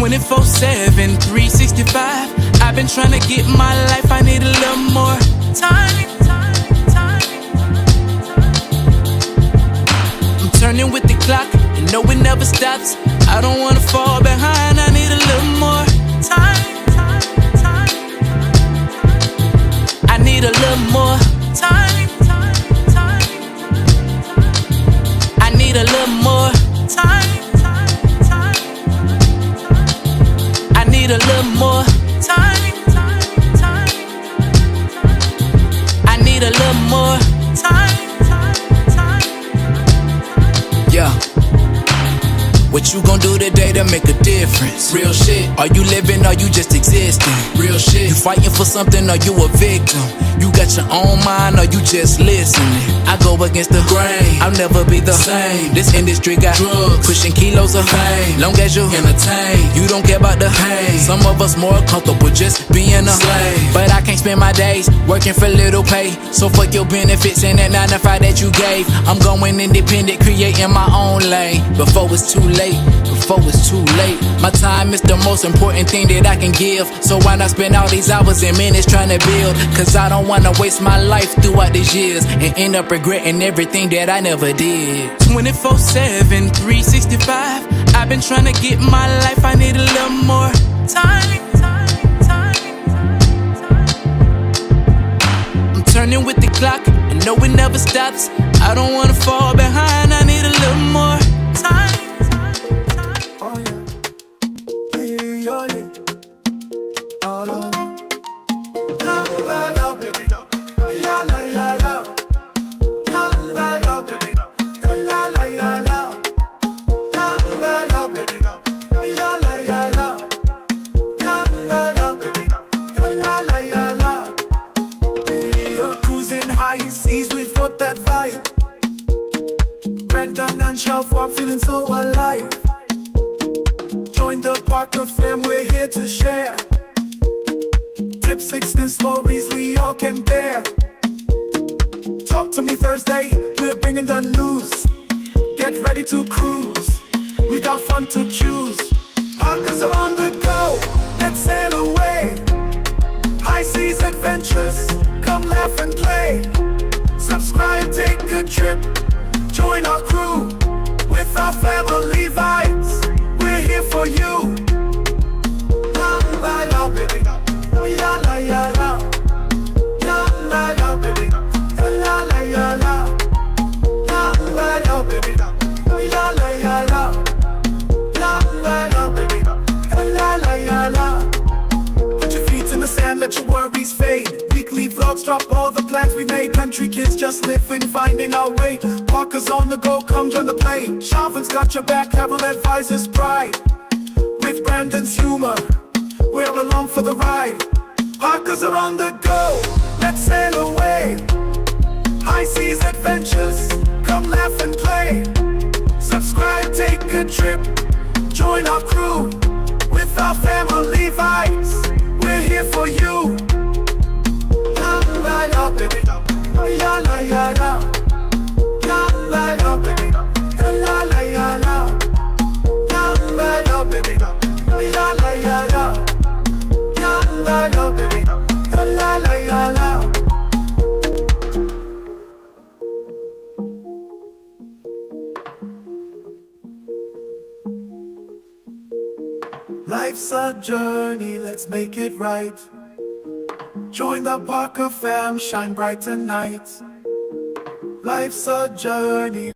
24/7, 365. I've been trying to get my life, I need a little more time. I'm turning with the clock, you know it never stops. I don't wanna fall behind, I need a little more time. I need a little more time. I need a little more time. I need a little more time. I need a little more time. Yeah. What you gon' do today to make a difference? Real shit. Are you living or you just existing? Real shit. You fighting for something or you a victim? You got your own mind or you just listening? I go against the grain, I'll never be the same. This industry got drugs, pushing kilos of fame. Long as you entertain, you don't care about the pain. Some of us more comfortable just being a slave. But I can't spend my days working for little pay. So fuck your benefits and that 9 to 5 that you gave. I'm going independent, creating my own lane. Before it's too late, before it's too late. My time is the most important thing that I can give. So why not spend all these hours and minutes trying to build? Cause I don't wanna waste my life throughout these years and end up regretting everything that I never did. 24/7, 365. I've been trying to get my life, I need a little more time. I'm turning with the clock, I know it never stops. I don't wanna fall behind, I need a little more time. I'm feeling so alive. Join the Parker fam, we're here to share. Tip 6 and stories we all can bear. Talk to me Thursday, we're bringing the news. Get ready to cruise, we got fun to choose. Parkers are on the go, let's sail away. High seas adventures, come laugh and play. Subscribe, take a trip, join our crew. With our family vibes, we're here for you. La la la, baby. La la la la. La la la, baby. La la la la. La la la, baby. La la la la. La la la, baby. La la la la. Put your feet in the sand, let your worries fade. Weekly vlogs drop all the plans we made. Country kids just living, finding our way. Parkers on the go, come join the play. Chauvin's got your back, Cavill advises pride. With Brandon's humor, we're along for the ride. Parkers are on the go, let's sail away. High seas adventures, come laugh and play. Subscribe, take a trip, join our crew. With our family vibes, we're here for you. La la la, baby. La la la la. La la la, baby. La la la la. La la la, baby. La la la la. La la la, baby. La la la la. Life's a journey, let's make it right. Join the Parker fam, shine bright tonight. Life's a journey.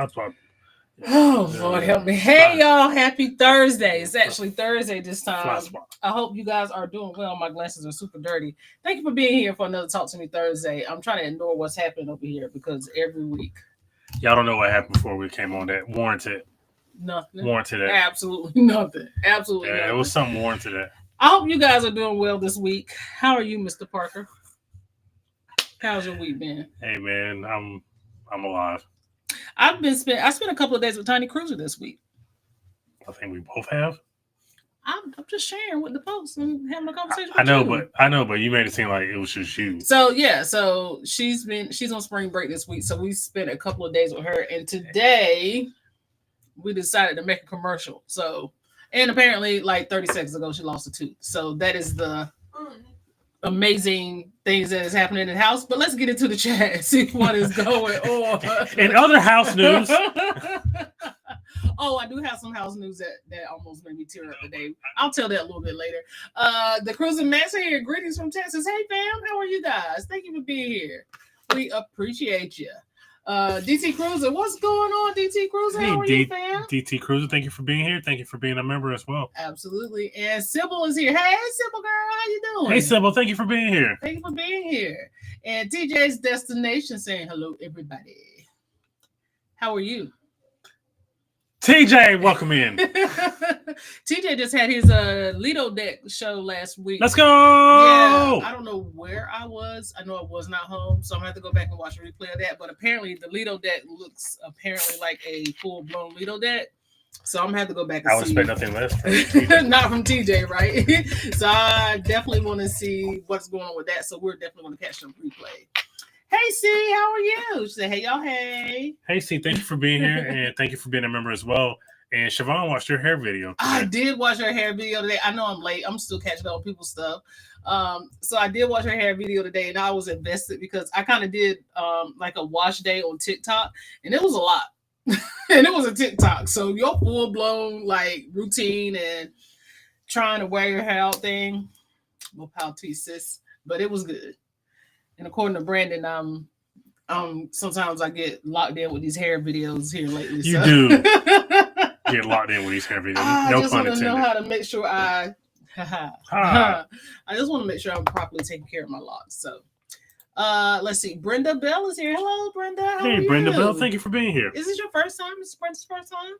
Flop. Oh, Lord help me. Hey, y'all. Happy Thursday. It's actually Thursday this time. I hope you guys are doing well. My glasses are super dirty. Thank you for being here for another Talk to Me Thursday. I'm trying to ignore what's happening over here because every week. Y'all don't know what happened before we came on that. Warranted. Nothing. Warranted that. Absolutely nothing. Absolutely nothing. It was something warranted that. I hope you guys are doing well this week. How are you, Mr. Parker? How's your week been? Hey, man, I'm alive. I spent a couple of days with Tiny Cruiser this week. I think we both have. I'm just sharing with the folks and having a conversation. I know, but you made it seem like it was just you. So she's on spring break this week. So we spent a couple of days with her, and today we decided to make a commercial. So, and apparently, like 30 seconds ago, she lost a tooth. So that is the amazing things that is happening in the house. But let's get into the chat and see what is going on. In other house news. Oh, I do have some house news that almost made me tear up today. I'll tell that a little bit later. The Cruising Max here. Greetings from Texas. Hey, fam. How are you guys? Thank you for being here. We appreciate you. DT Cruiser, what's going on, DT Cruiser? How are you, fam? DT Cruiser, thank you for being here. Thank you for being a member as well. Absolutely. And Sybil is here. Hey, Sybil girl, how you doing? Hey, Sybil, thank you for being here. Thank you for being here. And TJ's Destination saying hello, everybody. How are you? TJ, welcome in. TJ just had his Lido Deck show last week. Let's go! Yeah, I don't know where I was. I know I was not home, so I'm going to have to go back and watch a replay of that. But apparently, the Lido Deck looks like a full-blown Lido Deck. So I'm going to have to go back and see. I would expect nothing less from TJ. Not from TJ, right? So I definitely want to see what's going on with that. So we're definitely going to catch some replay. Hey, C, how are you? She said, hey, y'all, hey. Hey, C, thank you for being here, and thank you for being a member as well. And Siobhan watched your hair video today. I did watch her hair video today. I know I'm late. I'm still catching up on people's stuff. So I did watch her hair video today, and I was invested because I kind of did like a wash day on TikTok, and it was a lot. And it was a TikTok. So your full-blown, like, routine and trying to wear your hair out thing, we'll power to you, sis. But it was good. And according to Brandon, sometimes I get locked in with these hair videos here lately. You do get locked in with these hair videos. I just want to know how to make sure I just want to make sure I'm properly taking care of my locks. So let's see. Brenda Bell is here. Hello, Brenda. How are you? Brenda Bell, thank you for being here. Is this your first time? Is Brenda's first time?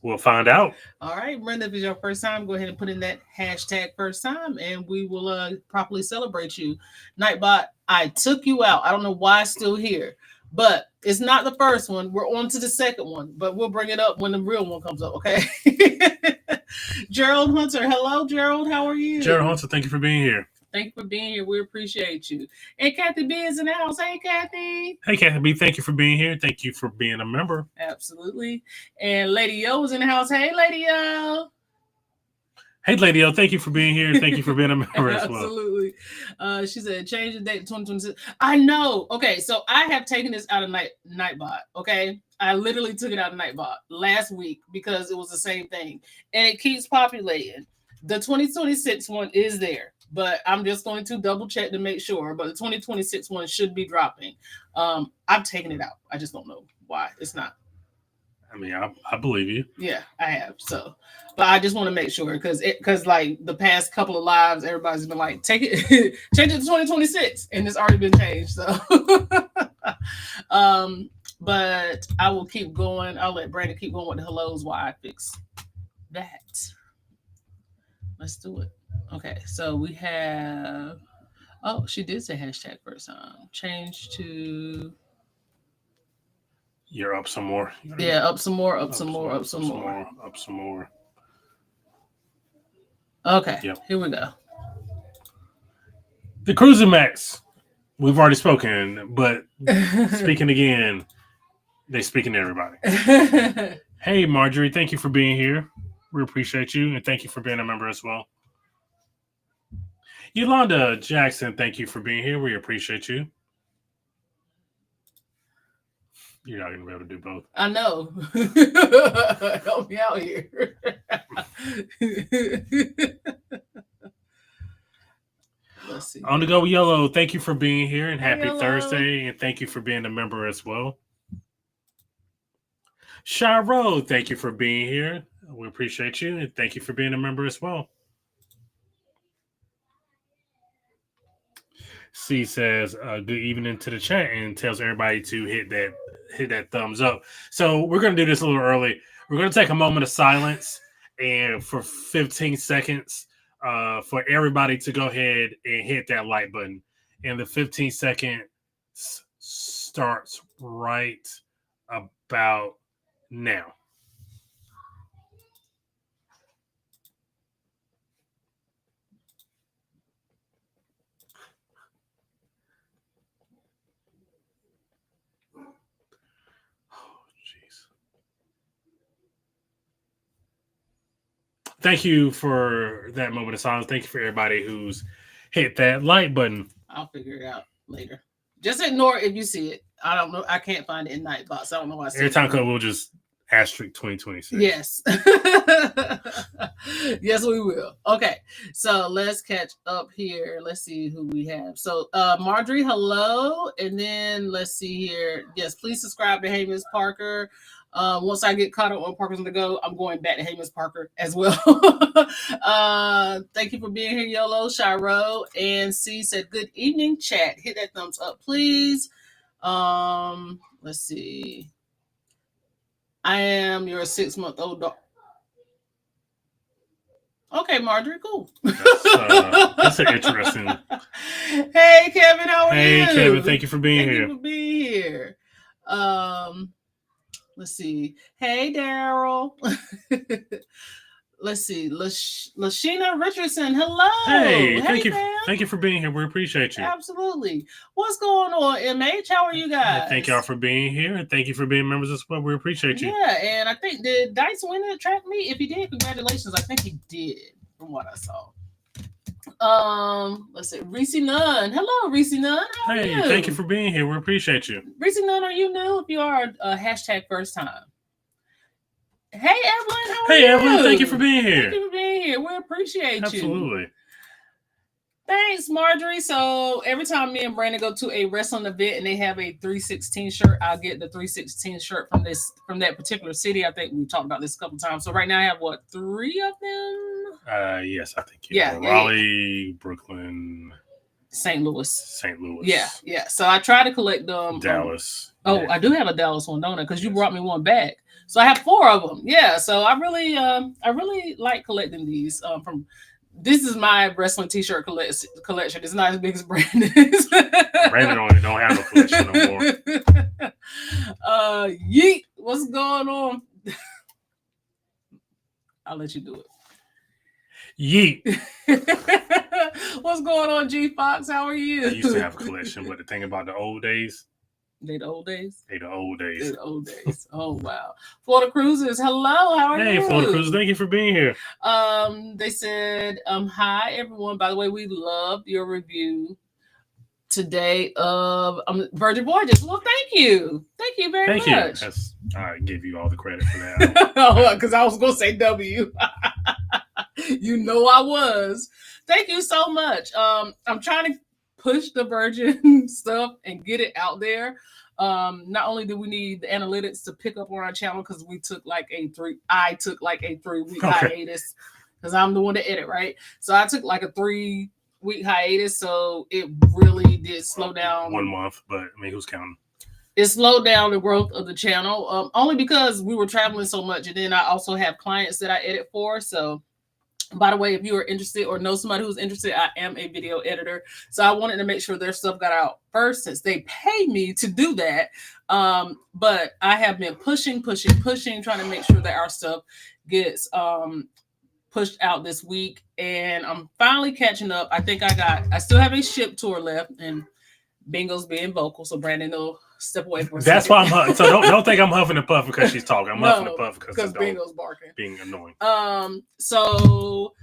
We'll find out. All right, Brenda, if it's your first time, go ahead and put in that hashtag first time, and we will properly celebrate you. Nightbot, I took you out. I don't know why it's still here, but it's not the first one. We're on to the second one, but we'll bring it up when the real one comes up, okay? Gerald Hunter. Hello, Gerald. How are you? Gerald Hunter, thank you for being here. Thank you for being here. We appreciate you. And Kathy B is in the house. Hey, Kathy. Hey, Kathy B. Thank you for being here. Thank you for being a member. Absolutely. And Lady Yo is in the house. Hey, Lady Yo. Hey, Lady O, thank you for being here. Thank you for being a member as well. Absolutely. She said, change the date to 2026. I know. Okay, so I have taken this out of Nightbot, okay? I literally took it out of Nightbot last week because it was the same thing. And it keeps populating. The 2026 one is there, but I'm just going to double check to make sure. But the 2026 one should be dropping. I've taken it out. I just don't know why it's not. I mean, I believe you. Yeah, I have. So, but I just want to make sure because like the past couple of lives, everybody's been like, take it, change it to 2026, and it's already been changed. So, but I will keep going. I'll let Brandon keep going with the hellos while I fix that. Let's do it. Okay, so we have. Oh, she did say hashtag first time. Change to. You're up some more. Yeah, up some more. Up some more. Okay, yep. Here we go. The Cruising Max. We've already spoken, but speaking again, they're speaking to everybody. Hey, Marjorie, thank you for being here. We appreciate you, and thank you for being a member as well. Yolanda Jackson, thank you for being here. We appreciate you. You're not going to be able to do both. I know. Help me out here. Let's see. On the go, Yellow. Thank you for being here and happy Yellow. Thursday. And thank you for being a member as well. Shiro, thank you for being here. We appreciate you, and thank you for being a member as well. C says, "Good evening" to the chat, and tells everybody to hit that thumbs up. So we're gonna do this a little early. We're gonna take a moment of silence, and for 15 seconds, for everybody to go ahead and hit that like button. And the 15 seconds starts right about now. Jeez. Thank you for that moment of silence. Thank you for everybody who's hit that like button. I'll figure it out later. Just ignore it if you see it. I don't know. I can't find it in Nightbox. I don't know why. Every time we'll just asterisk 2026. Yes. Yes, we will. Okay. So let's catch up here. Let's see who we have. So Marjorie, hello. And then let's see here. Yes, please subscribe to Hey Miss Parker. Once I get caught up on Parker's on the Go, I'm going back to Hey Miss Parker as well. Thank you for being here, YOLO, Shiro. And C said, good evening, chat. Hit that thumbs up, please. Let's see. I am your 6-month-old dog. Okay, Marjorie, cool. That's an interesting. Hey, Kevin, how are you? Hey, Kevin, thank you for being Thank here. you for being here. Let's see. Hey, Daryl. Let's see. Lashina Richardson. Hello. Hey, thank you. Fam. Thank you for being here. We appreciate you. Absolutely. What's going on, MH? How are you guys? Thank y'all for being here, and thank you for being members as well. We appreciate you. Yeah, and I think, did Dice win the track meet? If he did, congratulations. I think he did, from what I saw. Let's see. Reese Nunn. Hello, Reese Nunn. How are you? Thank you for being here. We appreciate you. Reese Nunn, are you new? If you are, hashtag first time. Hey, Evelyn. How are you? Hey, Evelyn. Thank you for being here. Thank you for being here. We appreciate you. Absolutely. Thanks, Marjorie. So every time me and Brandon go to a wrestling event and they have a 316 shirt, I'll get the 316 shirt from that particular city. I think we talked about this a couple times. So right now I have 3 of them? Yes, I think Raleigh, Brooklyn, St. Louis. Yeah. So I try to collect them. Dallas. I do have a Dallas one, don't I? Because you brought me one back. So I have 4 of them. Yeah. So I really like collecting these from. This is my wrestling t-shirt collection. It's not as big as Brandon's. Brandon don't have no collection no more. Yeet. What's going on? I'll let you do it. Yeet. What's going on, G Fox? How are you? I used to have a collection, but the thing about the old days. They the old days? They the old days. Oh, wow. Florida Cruisers, hello. How are you? Hey, Florida Cruisers, thank you for being here. They said, hi, everyone. By the way, we loved your review today of Virgin Voyages. Well, thank you. Thank you very much. Thank you. I give you all the credit for that. Because I was going to say W. You know I was. Thank you so much. I'm trying to push the Virgin stuff and get it out there. Not only do we need the analytics to pick up on our channel because I took like a 3-week hiatus because I'm the one to edit, right? So I took like a 3-week hiatus, so it really did slow down. 1 month, but I mean, who's counting? It slowed down the growth of the channel, only because we were traveling so much, and then I also have clients that I edit for, so. By the way, if you are interested or know somebody who's interested, I am a video editor. So I wanted to make sure their stuff got out first since they pay me to do that. But I have been pushing, trying to make sure that our stuff gets pushed out this week. And I'm finally catching up. I still have a ship tour left, and Bingo's being vocal. So Brandon will step away for a That's second. why I'm so don't think I'm huffing and puffing because she's talking. I'm huffing and puffing because Bingo's barking, being annoying. So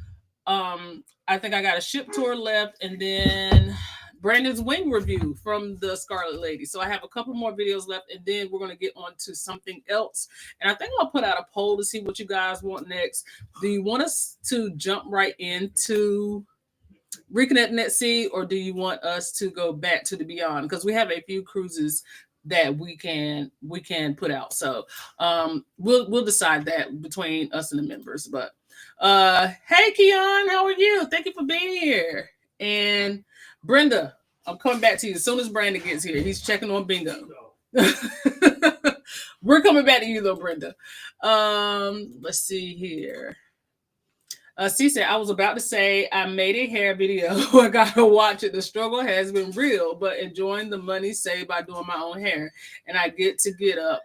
I think I got a ship tour left, and then Brandon's wing review from the Scarlet Lady. So I have a couple more videos left, and then we're going to get on to something else. And I think I'll put out a poll to see what you guys want next. Do you want us to jump right into Reconnecting at Sea, or do you want us to go back to the Beyond? Because we have a few cruises that we can put out. So we'll decide that between us and the members. But hey Keon, how are you? Thank you for being here. And Brenda, I'm coming back to you as soon as Brandon gets here. He's checking on bingo. We're coming back to you though, Brenda. Let's see here. C said, I was about to say I made a hair video. I gotta watch it. The struggle has been real, but enjoying the money saved by doing my own hair. And I get to get up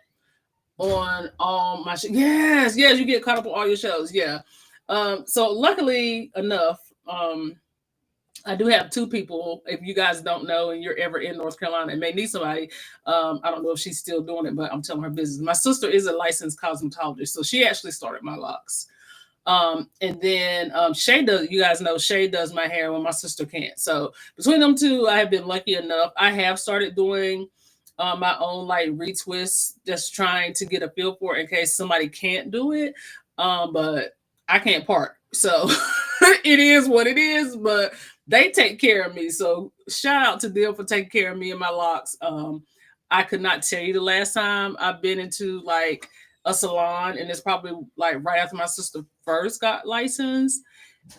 on all my yes, you get caught up on all your shows. Yeah. So luckily enough, I do have two people. If you guys don't know and you're ever in North Carolina and may need somebody, I don't know if she's still doing it, but I'm telling her business. My sister is a licensed cosmetologist, so she actually started my locks. And then Shay does, you guys know Shay does my hair when my sister can't. So between them two, I have been lucky enough. I have started doing my own like retwists, just trying to get a feel for it in case somebody can't do it. But I can't part. So it is what it is, but they take care of me. So shout out to them for taking care of me and my locks. I could not tell you the last time I've been into like a salon, and it's probably like right after my sister first got licensed,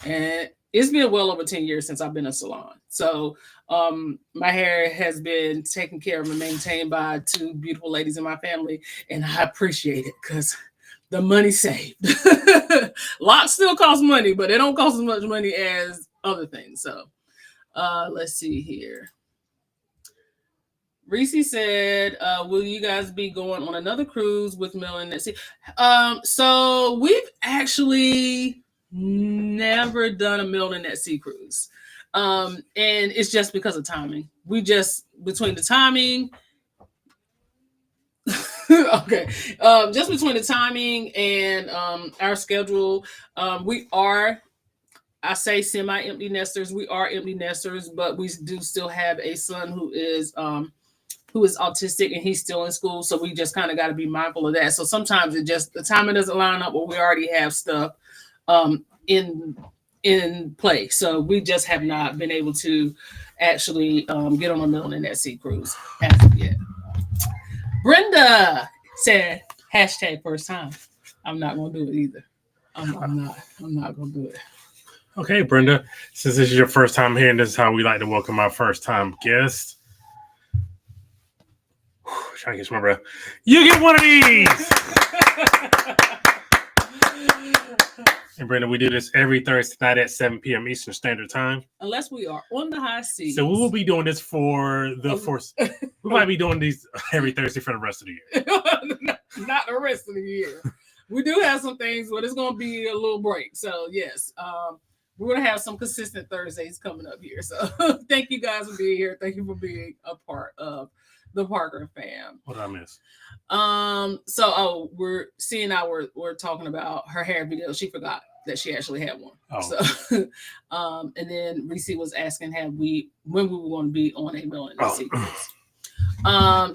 and it's been well over 10 years since I've been in a salon. So my hair has been taken care of and maintained by two beautiful ladies in my family, and I appreciate it because the money saved. Locks still cost money, but they don't cost as much money as other things. So let's see here. Reese said, will you guys be going on another cruise with Melon at sea? So we've actually never done a Melon at sea cruise. And it's just because of timing. We just, between the timing, okay. Just between the timing and our schedule, we are, I say semi-empty nesters. We are empty nesters, but we do still have a son who is autistic and he's still in school. So we just kind of got to be mindful of that. So sometimes it just, the timing doesn't line up, or we already have stuff in play. So we just have not been able to actually get on a Melon at sea cruise as of yet. Brenda said, hashtag first time. I'm not going to do it either. I'm not going to do it. Okay, Brenda, since this is your first time here, and this is how we like to welcome our first time guests. Trying to catch my breath. You get one of these. And Brenda, we do this every Thursday night at 7 p.m. Eastern Standard Time. Unless we are on the high seas. So we will be doing this for the first. We might be doing these every Thursday for the rest of the year. Not the rest of the year. We do have some things, but it's going to be a little break. So yes, we're going to have some consistent Thursdays coming up here. So thank you guys for being here. Thank you for being a part of the Parker fam. What did I miss? We're seeing now we're talking about her hair video. She forgot that she actually had one. Oh. So and then Reese was asking when we were going to be on a Melon sequence.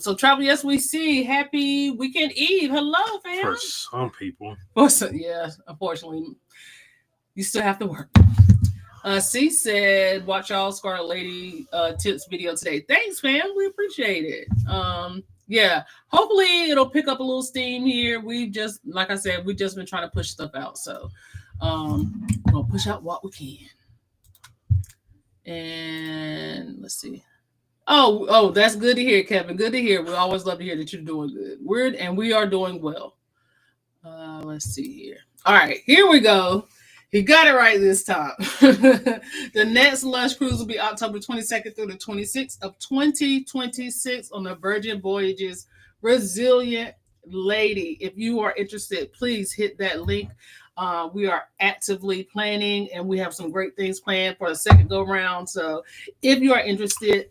So Travel, yes, we see. Happy Weekend Eve. Hello, fam. For some people. Yeah, unfortunately, you still have to work. C said, watch y'all Scarlet Lady tips video today. Thanks, fam. We appreciate it. Yeah, hopefully it'll pick up a little steam here. We just, like I said, we've just been trying to push stuff out. So we'll push out what we can. And let's see. Oh, that's good to hear, Kevin. Good to hear. We always love to hear that you're doing good. We are doing well. Let's see here. All right, here we go. He got it right this time. The next Lush cruise will be October 22nd through the 26th of 2026 on the Virgin Voyages Resilient Lady. If you are interested, please hit that link. We are actively planning, and we have some great things planned for the second go round. So if you are interested,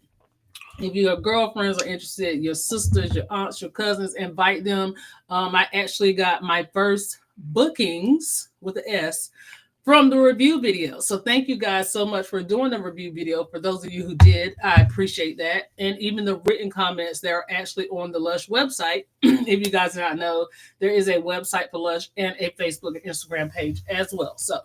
if your girlfriends are interested, your sisters, your aunts, your cousins, invite them. I actually got my first bookings with the S from the review video. So thank you guys so much for doing the review video. For those of you who did, I appreciate that. And even the written comments that are actually on the Lush website. If you guys do not know, there is a website for Lush and a Facebook and Instagram page as well. So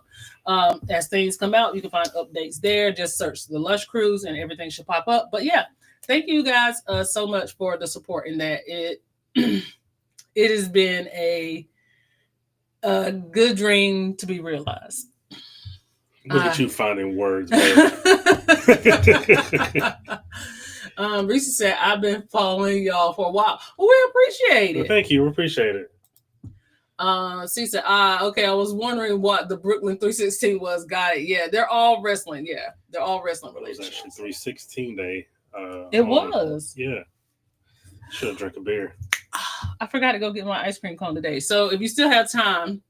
as things come out, you can find updates there. Just search the Lush Cruise and everything should pop up. But yeah, thank you guys so much for the support in that. It it has been a good dream to be realized. Look at you finding words, babe. Reese said, I've been following y'all for a while. Well, we appreciate Well, it. thank you. We appreciate it. She said, okay, I was wondering what the Brooklyn 316 was. Got it. Yeah, they're all wrestling. Yeah, they're all wrestling It was related. actually 316 day. It was. Yeah. Should have drank a beer. I forgot to go get my ice cream cone today. So if you still have time,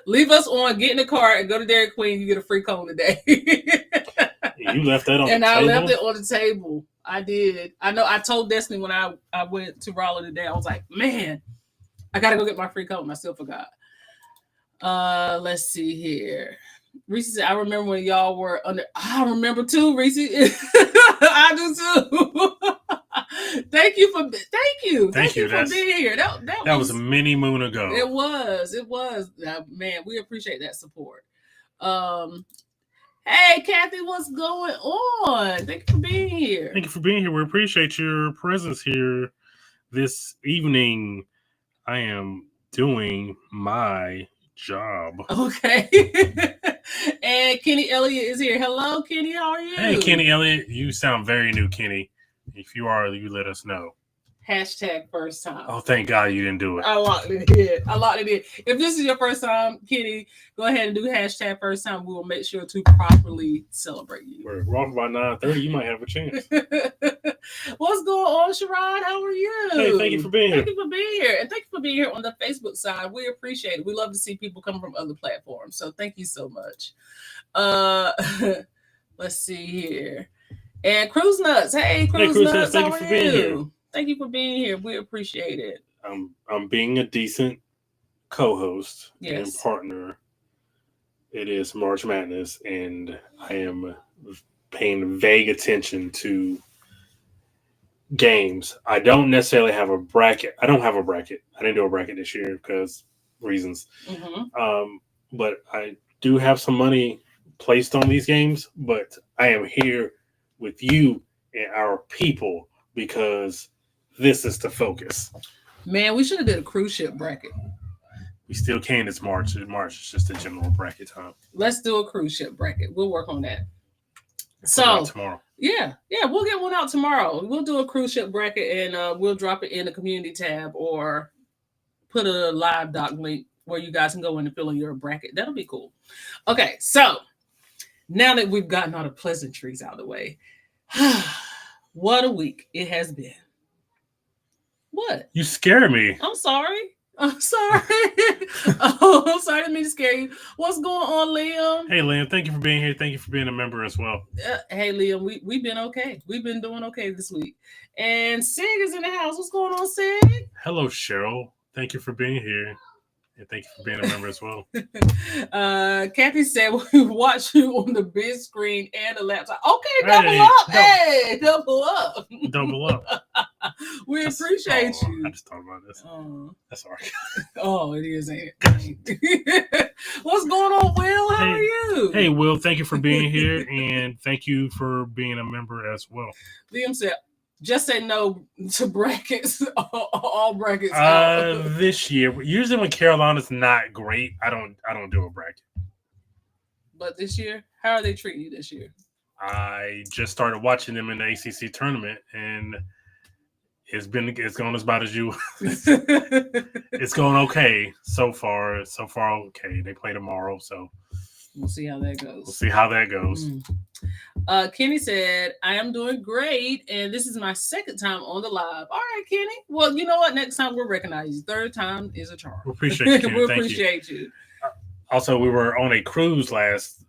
leave us on, get in the car, and go to Dairy Queen. You get a free cone today. You left that on and the I table? left it on the table. I did. I know. I told Destiny when I went to Raleigh today. I was like, man, I gotta go get my free cone. I still forgot. Let's see here. Reese said, I remember when y'all were under. I remember too, Reese. I do too. Thank you for being here. That was a mini moon ago. It was. Man, we appreciate that support. Hey, Kathy, what's going on? Thank you for being here. Thank you for being here. We appreciate your presence here this evening. I am doing my job. Okay. And Kenny Elliott is here. Hello, Kenny. How are you? Hey, Kenny Elliott. You sound very new, Kenny. If you are, you let us know. Hashtag first time. Oh, thank God you didn't do it. I locked it in. If this is your first time, Kenny, go ahead and do hashtag first time. We will make sure to properly celebrate you. We're off by 9:30. You might have a chance. What's going on, Sherrod? How are you? Hey, thank you for being here. Thank you for being here. And thank you for being here on the Facebook side. We appreciate it. We love to see people come from other platforms. So thank you so much. Let's see here. And Cruise Nuts. Hey, Cruise Nuts. Thank you for being here. Thank you for being here. We appreciate it. I'm being a decent co-host Yes. and partner. It is March Madness, and I am paying vague attention to games. I don't necessarily have a bracket. I don't have a bracket. I didn't do a bracket this year because reasons. Mm-hmm. But I do have some money placed on these games. But I am here with you and our people because this is the focus. Man, we should have did a cruise ship bracket. We still can. It's March. March is just a general bracket time. Let's do a cruise ship bracket. We'll work on that. So tomorrow. Yeah, we'll get one out tomorrow. We'll do a cruise ship bracket and we'll drop it in the community tab or put a live doc link where you guys can go in and fill in your bracket. That'll be cool. Okay, so now that we've gotten all the pleasantries out of the way, what a week it has been. What? You scare me. I'm sorry. I'm sorry. I'm sorry. I didn't mean to scare you. What's going on, Liam? Hey, Liam. Thank you for being here. Thank you for being a member as well. Hey, Liam. We've been okay. We've been doing okay this week. And Sig is in the house. What's going on, Sig? Hello, Cheryl. Thank you for being here. And thank you for being a member as well. Kathy said we watch you on the big screen and the laptop. Okay, double up. Hey, double up. Double up. We appreciate you. I just thought about this. That's all right. Oh, it is, ain't it? What's going on, Will? How are you? Hey, Will. Thank you for being here, and thank you for being a member as well. Liam said, just say no to brackets. All brackets. This year, usually when Carolina's not great, I don't do a bracket. But this year, how are they treating you this year? I just started watching them in the ACC tournament, and it's going as bad as you. It's going okay so far. So far, okay. They play tomorrow, so we'll see how that goes. Kenny said, I am doing great, and this is my second time on the live. All right, Kenny. Well, you know what? Next time we'll recognize you. Third time is a charm. We appreciate you, Kenny. We appreciate you. Also, we were on a cruise last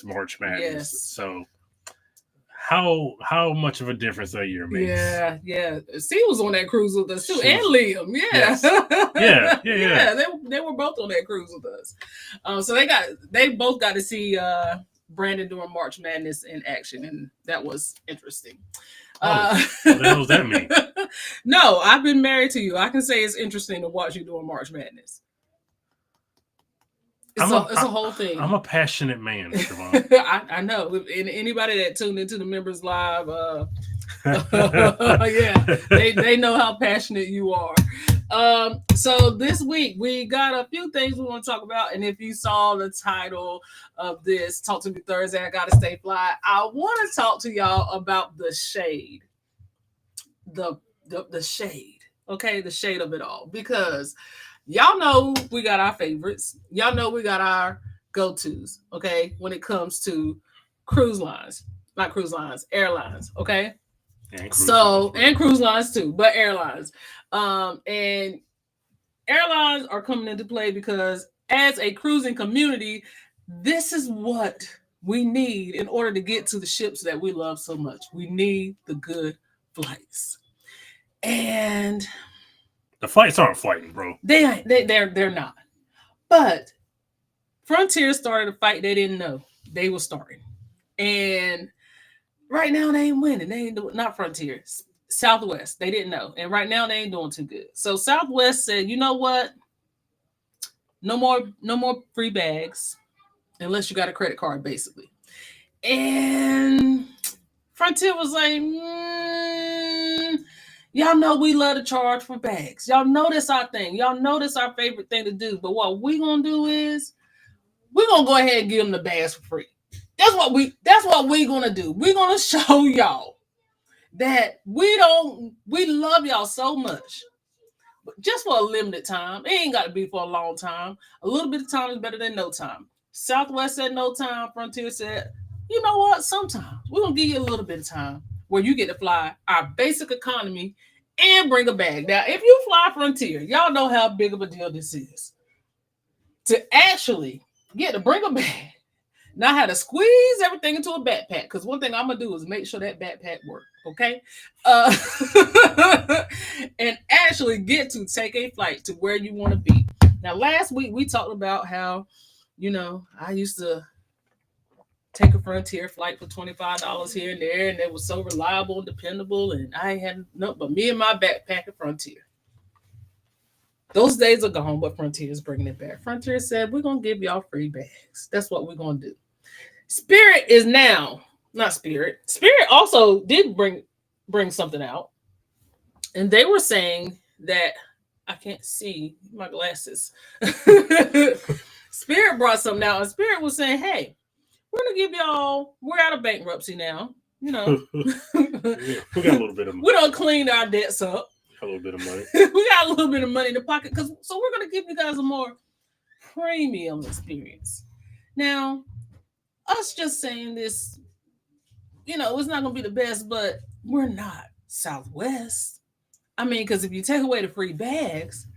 March Madness. Yes. So how much of a difference a year makes? Yeah. C was on that cruise with us too, and Liam. Yeah. Yes. Yeah. They were both on that cruise with us. So they both got to see Brandon doing March Madness in action, and that was interesting. What the hell does that mean? No, I've been married to you. I can say it's interesting to watch you doing March Madness. It's a whole thing. I'm a passionate man, Siobhan. I know. And anybody that tuned into the members live Yeah, they know how passionate you are. So this week we got a few things we want to talk about, and if you saw the title of this Talk to Me Thursday, I gotta stay fly. I want to talk to y'all about the shade, the shade. Okay, the shade of it all, because y'all know we got our favorites. Y'all know we got our go-tos. Okay, when it comes to cruise lines, not cruise lines, airlines. Okay. And cruise lines too, but airlines. And airlines are coming into play because as a cruising community, this is what we need in order to get to the ships that we love so much. We need the good flights. And the flights aren't fighting, bro. They're not. But Frontier started a fight they didn't know they were starting. And right now they ain't winning. They ain't doing, not Frontier. Southwest, they didn't know. And right now they ain't doing too good. So Southwest said, you know what? No more free bags unless you got a credit card, basically. And Frontier was like, y'all know we love to charge for bags. Y'all know this our thing. Y'all know this our favorite thing to do. But what we gonna do is we're gonna go ahead and give them the bags for free. That's what we gonna do. We're gonna show y'all that we love y'all so much. But just for a limited time. It ain't got to be for a long time. A little bit of time is better than no time. Southwest said no time. Frontier said, you know what? Sometimes we're going to give you a little bit of time where you get to fly our basic economy and bring a bag. Now, if you fly Frontier, y'all know how big of a deal this is. To actually get to bring a bag, not how to squeeze everything into a backpack. Because one thing I'm going to do is make sure that backpack works. Okay? And actually get to take a flight to where you want to be. Now, last week we talked about how, I used to take a Frontier flight for $25 here and there, and it was so reliable and dependable, and I had nothing but me and my backpack at Frontier. Those days are gone, but Frontier is bringing it back. Frontier said, we're going to give y'all free bags. That's what we're going to do. Spirit is now, not Spirit. Spirit also did bring something out. And they were saying that, I can't see my glasses. Spirit brought something out, and Spirit was saying, hey, we're going to give y'all, we're out of bankruptcy now. We got a little bit of money. We don't clean our debts up. A little bit of money. We got a little bit of money in the pocket, so we're going to give you guys a more premium experience. Now, us just saying this, it's not going to be the best, but we're not Southwest. I mean, because if you take away the free bags,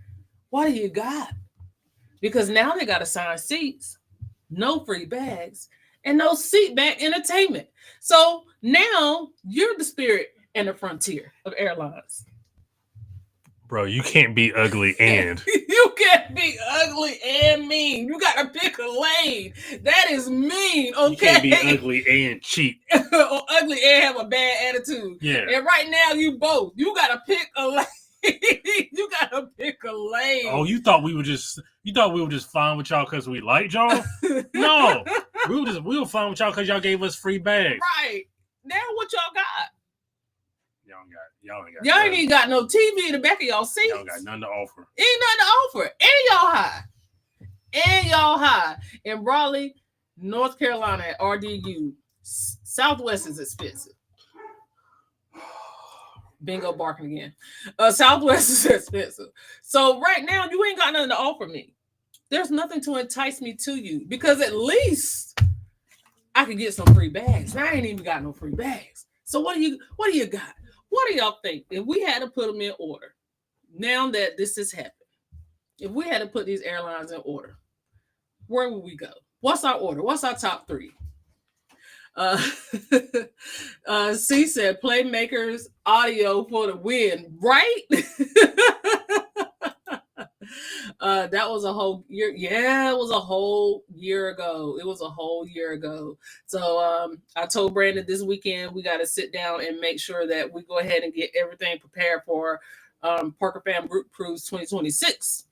what do you got? Because now they got assigned seats, no free bags, and no seat back entertainment. So now you're the Spirit and the Frontier of airlines. Bro, you can't be ugly and. You can't be ugly and mean. You got to pick a lane. That is mean, okay? You can't be ugly and cheap. Or ugly and have a bad attitude. Yeah. And right now, you both. You got to pick a lane. You got to pick a lane. Oh, you thought we were just flying with y'all because we liked y'all? No. We were flying with y'all because y'all gave us free bags. Right. Now what y'all got? Y'all ain't got y'all ain't even got no TV in the back of y'all seats. Y'all got nothing to offer. Ain't nothing to offer. And y'all high. In Raleigh, North Carolina at RDU, Southwest is expensive. Bingo barking again. Southwest is expensive. So right now, you ain't got nothing to offer me. There's nothing to entice me to you, because at least I could get some free bags. I ain't even got no free bags. So what do you got? What do y'all think? If we had to put them in order, now that this has happened, if we had to put these airlines in order, where would we go? What's our order? What's our top three? C said, Playmakers audio for the win, right? That was a whole year. Yeah, it was a whole year ago. So I told Brandon this weekend we got to sit down and make sure that we go ahead and get everything prepared for Parker Fam Group Cruise 2026.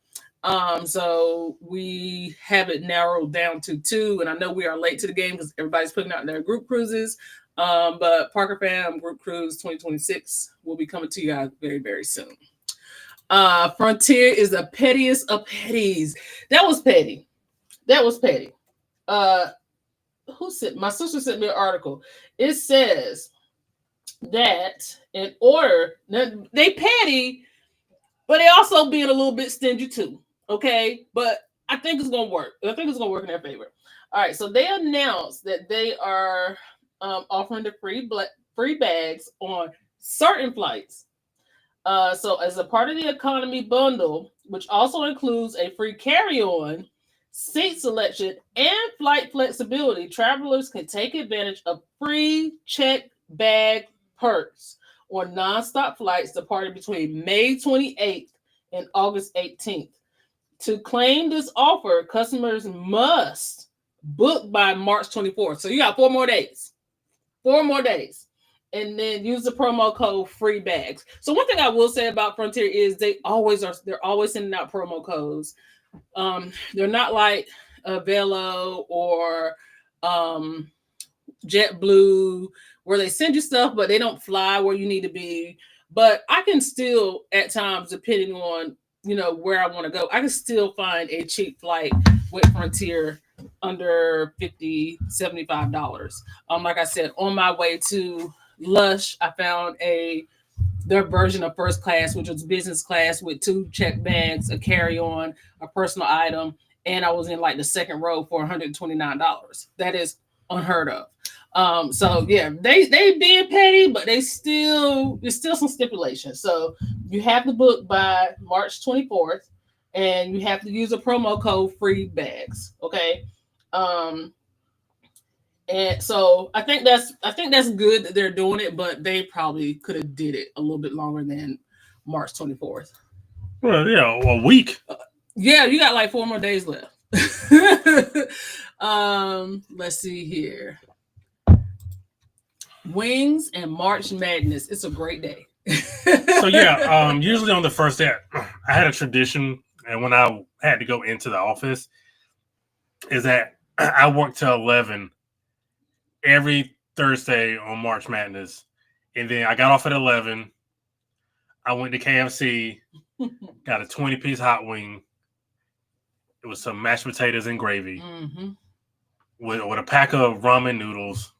So we have it narrowed down to 2, and I know we are late to the game because everybody's putting out their group cruises. But Parker Fam Group Cruise 2026 will be coming to you guys very, very soon. Frontier is the pettiest of petties. That was petty. That was petty. Who sent my sister sent me an article. It says that in order they petty, but they also being a little bit stingy too. Okay, but I think it's gonna work. I think it's gonna work in their favor. All right, so they announced that they are offering the free bags on certain flights. So as a part of the economy bundle, which also includes a free carry-on, seat selection, and flight flexibility, travelers can take advantage of free check bag perks on nonstop flights departing between May 28th and August 18th. To claim this offer, customers must book by March 24th. So you got 4 more days. 4 more days. And then use the promo code free bags. So one thing I will say about Frontier is they're always sending out promo codes. They're not like Velo or JetBlue where they send you stuff, but they don't fly where you need to be. But I can still, at times, depending on where I want to go, I can still find a cheap flight with Frontier under $50, $75. Like I said, on my way to Lush, I found their version of first class, which was business class with 2 check bags, a carry-on, a personal item, and I was in like the second row for $129. That is unheard of. So yeah, they being petty, but there's still some stipulations. So you have to book by March 24th, and you have to use a promo code free bags. Okay. And so I think that's good that they're doing it, but they probably could have did it a little bit longer than March 24th. Well, yeah, a week. Yeah, you got like 4 more days left. Let's see here. Wings and March Madness. It's a great day. So yeah, usually on the first day, I had a tradition, and when I had to go into the office, is that I worked till 11 every Thursday on March Madness, and then I got off at 11. I went to KFC, got a 20-piece hot wing. It was some mashed potatoes and gravy, with a pack of ramen noodles,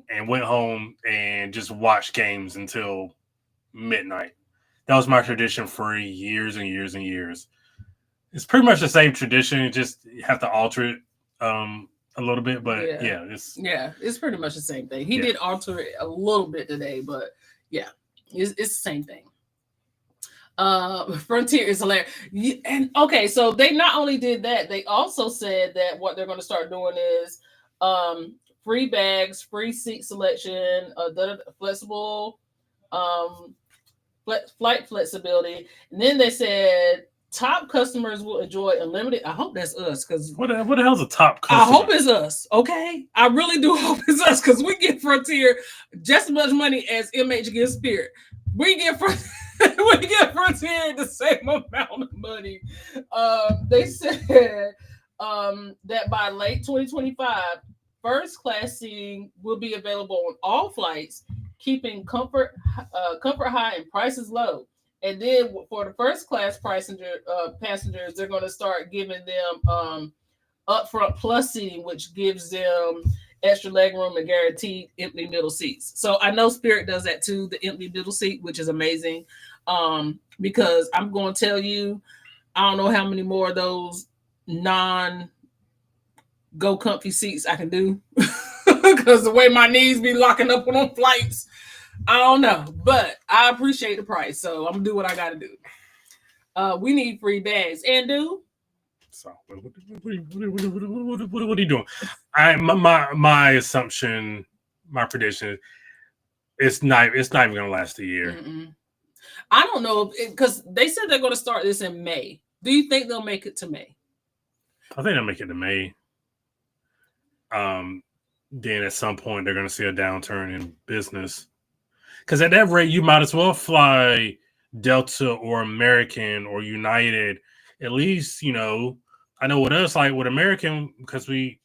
and went home and just watched games until midnight. That was my tradition for years and years and years. It's pretty much the same tradition. You just have to alter it a little bit, but it's pretty much the same thing. He did alter it a little bit today, but yeah, it's the same thing. Frontier is hilarious. And okay, so they not only did that, they also said that what they're going to start doing is free bags, free seat selection, flexible flight flexibility, and then they said top customers will enjoy unlimited. I hope that's us, because what the hell's a top customer? I hope it's us. Okay, I really do hope it's us, because we get Frontier just as much money as MH gives Spirit. We get Frontier the same amount of money. They said that by late 2025, first class seating will be available on all flights, keeping comfort high and prices low. And then for the first class passengers, they're going to start giving them upfront plus seating, which gives them extra leg room and guaranteed empty middle seats. So I know Spirit does that too, the empty middle seat, which is amazing. Because I'm going to tell you, I don't know how many more of those go comfy seats I can do, because the way my knees be locking up on flights, I don't know, but I appreciate the price, so I'm gonna do what I gotta do. We need free bags, and do. So what are you doing? My assumption, my prediction, it's not even gonna last a year. I don't know, because they said they're gonna start this in May. Do you think they'll make it to May? I think they'll make it to May. Then at some point they're gonna see a downturn in business. Because at that rate, you might as well fly Delta or American or United. At least, I know with us, like with American, because we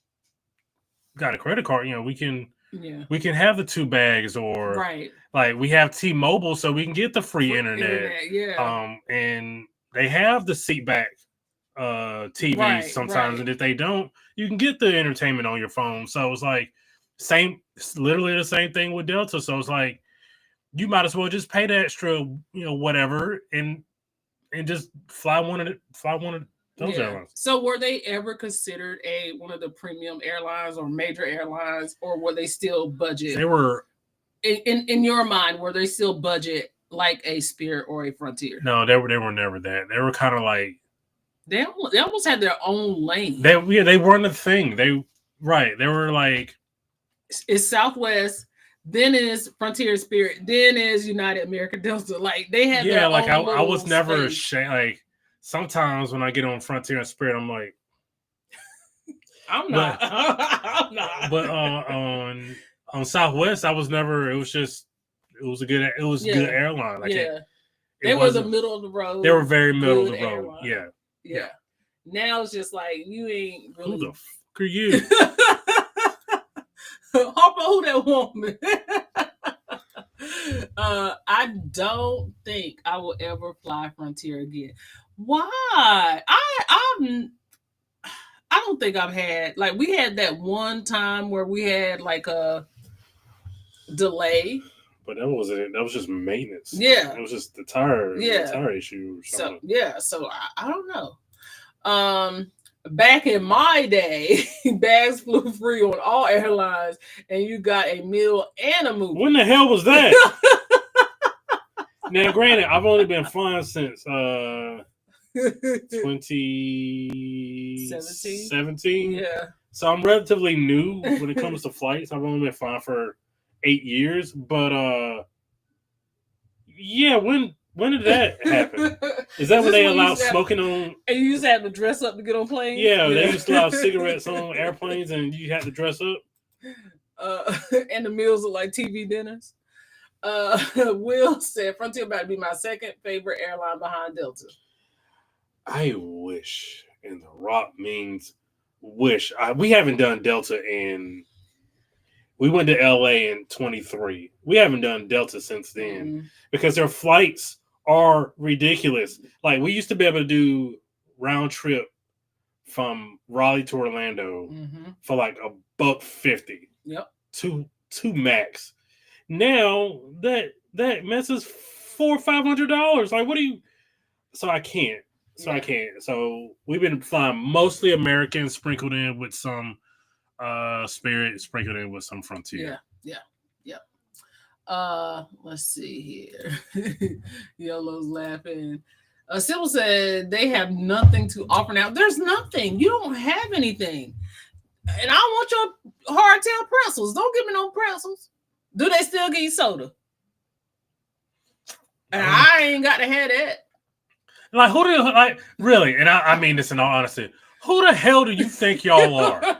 got a credit card, we can Yeah. We can have the 2 bags, or Right. like we have T-Mobile, so we can get the free internet. Yeah. And they have the seat back TVs Right, sometimes, right. and if they don't, you can get the entertainment on your phone. So it's like it's literally the same thing with Delta. So it's like you might as well just pay the extra, whatever, and just fly one of those airlines. So were they ever considered one of the premium airlines or major airlines, or were they still budget? They were in your mind, were they still budget like a Spirit or a Frontier? No, they were never that. They were kind of like they almost had their own lane. They weren't a thing. They were like, it's Southwest, then is Frontier, Spirit, then is United American Delta. Like they had their like own I was never space. like sometimes when I get on Frontier and Spirit, I'm like, I'm not. I'm not. But on Southwest, I was never. It was a good airline. Like they were the middle of the road. They were very middle of the road. Airline. Yeah. Now it's just like you ain't really. Who the fuck are you? Harper, who that woman? I don't think I will ever fly Frontier again. Why? I don't think I've had, like, we had that one time where we had like a delay. But that wasn't it. That was just maintenance. Yeah. It was just the tire issue or something. So I don't know. Back in my day, bags flew free on all airlines, and you got a meal and a movie. When the hell was that? Now, granted, I've only been flying since 2017. Yeah. So I'm relatively new when it comes to flights. I've only been flying for 8 years, but when did that happen? Is that when they allowed smoking on? And you used to have to dress up to get on planes? Yeah, they used to allow cigarettes on airplanes, and you had to dress up. And the meals are like TV dinners. Will said Frontier about to be my second favorite airline behind Delta. I wish, and The Rock means wish. We haven't done Delta we went to LA in 23. We haven't done Delta since then because their flights are ridiculous. Like we used to be able to do round trip from Raleigh to Orlando for like $150. Yep. Two max. Now that messes $400 or $500. Like, what do you? So I can't. I can't. So we've been flying mostly American, sprinkled in with some Spirit, sprinkled in with some Frontier. Yeah. Let's see here. Yellow's laughing. Sybil said they have nothing to offer now. There's nothing. You don't have anything. And I want your hardtail pretzels. Don't give me no pretzels. Do they still give you soda? And I ain't got to have that. Like, who do like really? And I mean this in all honesty. Who the hell do you think y'all are?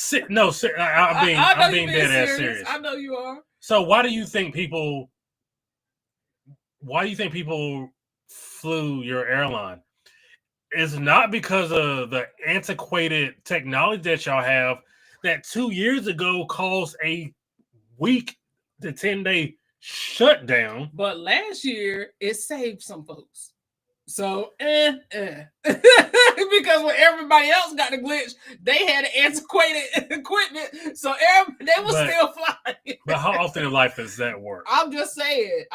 I'm being dead ass serious. I know you are. So why do you think people flew your airline? It's not because of the antiquated technology that y'all have that 2 years ago caused a week to 10-day shutdown. But last year it saved some folks. So, because when everybody else got the glitch, they had antiquated equipment, so they were still flying. But how often in life does that work? I'm just saying.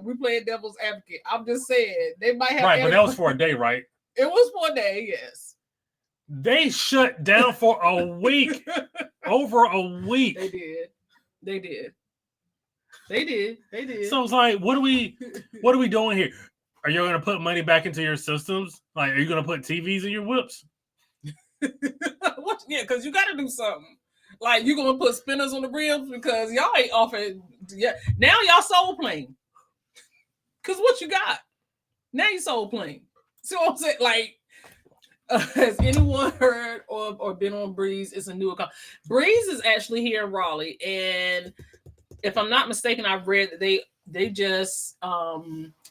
We played devil's advocate. I'm just saying they might have. Right, but that was for a day, right? It was for a day, yes. They shut down for a week, over a week. They did. So it's like, what are we doing here? Are you going to put money back into your systems? Like, are you going to put TVs in your whips? What? Yeah, because you got to do something. Like, you going to put spinners on the rims because y'all ain't offering. Yeah, now y'all soul plane. Because what you got? Now you soul plane. See what I'm saying? Like, has anyone heard or been on Breeze? It's a new account. Breeze is actually here in Raleigh, and if I'm not mistaken, I've read that they just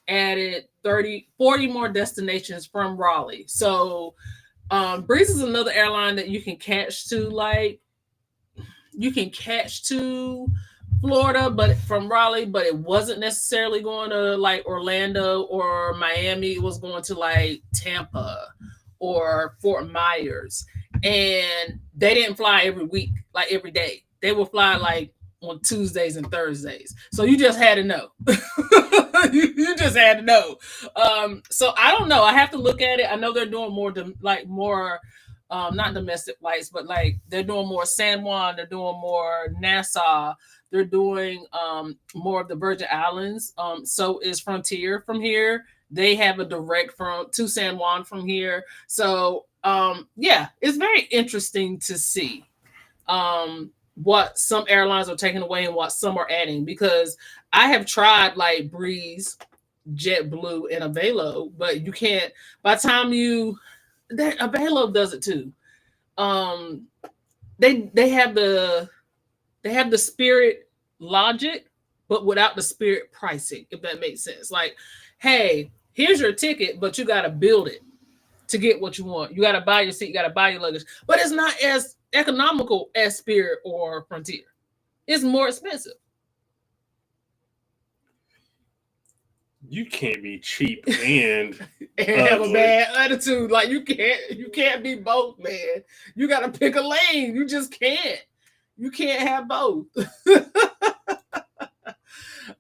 added 40 more destinations from Raleigh. So Breeze is another airline that you can catch to, like, you can catch to Florida, but from Raleigh, but it wasn't necessarily going to like Orlando or Miami. It was going to like Tampa or Fort Myers. And they didn't fly every week, like every day. They would fly like on Tuesdays and Thursdays. So you just had to know. You just had to know. So I don't know. I have to look at it. I know they're doing more not domestic flights, but like they're doing more San Juan, they're doing more Nassau, they're doing more of the Virgin Islands. So is Frontier from here. They have a direct from to San Juan from here. So yeah, it's very interesting to see what some airlines are taking away and what some are adding, because I have tried like Breeze, JetBlue, and Avelo, but you can't. By the time Avelo does it too. They have the Spirit logic, but without the Spirit pricing, if that makes sense. Like, hey, here's your ticket, but you got to build it to get what you want. You got to buy your seat, you got to buy your luggage, but it's not as economical as Spirit or Frontier. It's more expensive. You can't be cheap and have a bad attitude. Like you can't be both, man. You got to pick a lane. You just can't. You can't have both.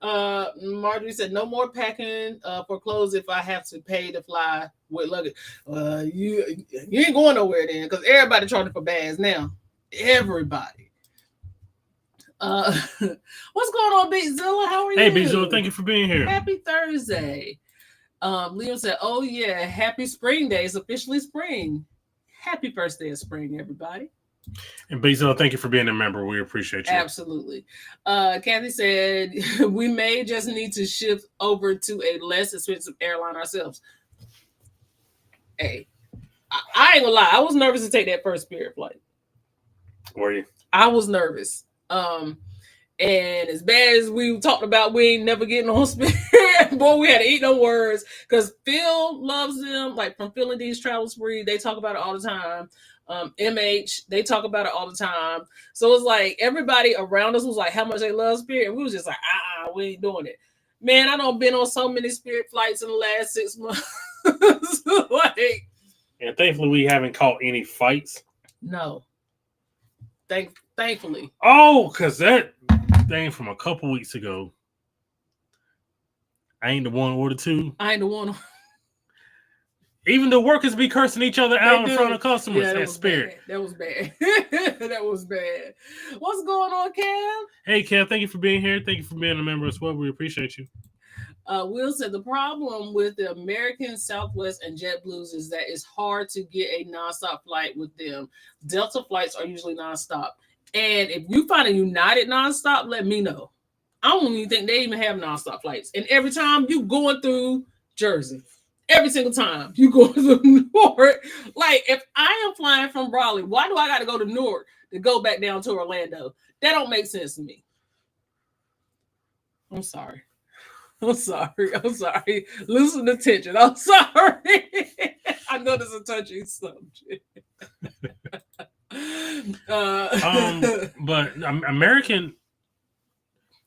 Marjorie said, no more packing for clothes if I have to pay to fly with luggage. You ain't going nowhere then, because everybody charging for bags now. Everybody. What's going on, Beatzilla? How are you? Hey, Beatzilla, thank you for being here. Happy Thursday. Liam said, oh yeah, happy spring day. It's officially spring. Happy first day of spring, everybody. And Beatzilla, thank you for being a member. We appreciate you. Absolutely. Kathy said, we may just need to shift over to a less expensive airline ourselves. Hey, I ain't gonna lie. I was nervous to take that first Spirit flight. Were you? I was nervous. And as bad as we talked about, we ain't never getting on Spirit. Boy, we had to eat no words, because Phil loves them. Like from Phil and D's Travel Spree, they talk about it all the time. MH, they talk about it all the time. So it's like everybody around us was like how much they love Spirit, and we was just like, we ain't doing it. Man, I done been on so many Spirit flights in the last 6 months. Like, and thankfully we haven't caught any fights. No. Thankfully. Oh, because that thing from a couple weeks ago. I ain't the one or the two. I ain't the one. Even the workers be cursing each other out in front of customers. Yeah, that Spirit. Bad. That was bad. That was bad. What's going on, Cam? Hey, Cam, thank you for being here. Thank you for being a member as well. We appreciate you. Will said the problem with the American, Southwest, and JetBlues is that it's hard to get a nonstop flight with them. Delta flights are usually nonstop. And if you find a United nonstop, let me know. I don't even think they even have nonstop flights. And every time you going through Jersey, every single time you go to Newark, like if I am flying from Raleigh, why do I got to go to Newark to go back down to Orlando? That don't make sense to me. I'm sorry. Loosen the tension. I'm sorry. I know this is a touchy subject. But American,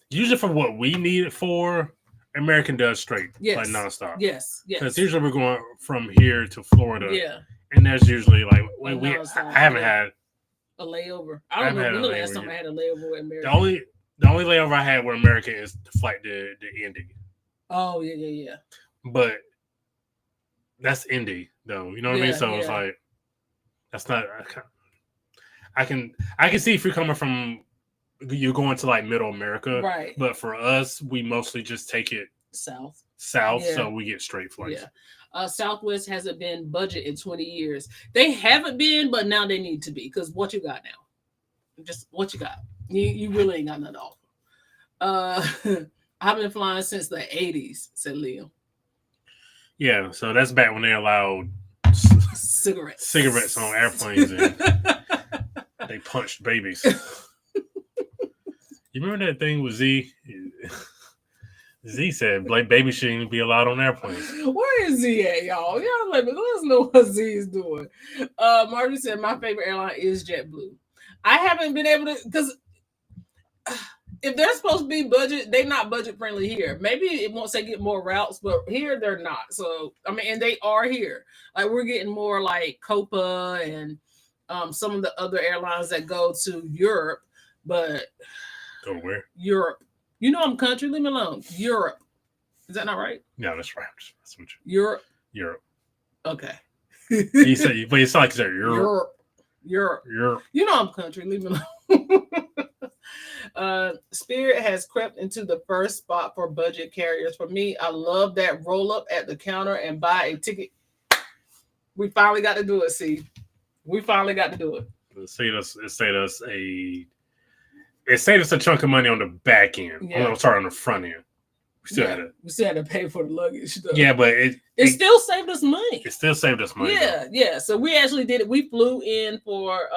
usually for what we need it for, American does straight, like nonstop. Yes. Because usually we're going from here to Florida. Yeah. And that's usually like I haven't had a layover. I don't know when the last time I had a layover with The American. only layover I had with American is the flight to Indy. Oh yeah. But that's Indy though. You know what I mean? So it's like that's not. I can see if you're coming from, you're going to like Middle America, right? But for us, we mostly just take it south, so we get straight flights. Yeah. Southwest hasn't been budget in 20 years. They haven't been, but now they need to be, because what you got now? Just what you got? You really ain't got nothing to offer. I've been flying since the 80s, said Liam. Yeah, so that's back when they allowed cigarettes on airplanes and they punched babies. You remember that thing with Z? Z said babies shouldn't even be allowed on airplanes. Where is Z at, y'all? Y'all let us know what Z is doing. Marty said, my favorite airline is JetBlue. I haven't been able to, because if they're supposed to be budget, they're not budget friendly here. Maybe once they get more routes, but here they're not. So I mean, and they are here. Like we're getting more like Copa and some of the other airlines that go to Europe, but Go where? Europe. You know I'm country. Leave me alone. Europe. Is that not right? No, that's right. That's what Europe. Europe. Okay. You say, but it's like you said Europe. Europe. Europe. You know I'm country. Leave me alone. Spirit has crept into the first spot for budget carriers. For me, I love that roll up at the counter and buy a ticket. We finally got to do it. See, we finally got to do it. It saved us a chunk of money on the back end. Yeah. I'm sorry, on the front end. We still had to pay for the luggage. Though. Yeah, but it still saved us money. It still saved us money. Yeah, yeah. So we actually did it. We flew in for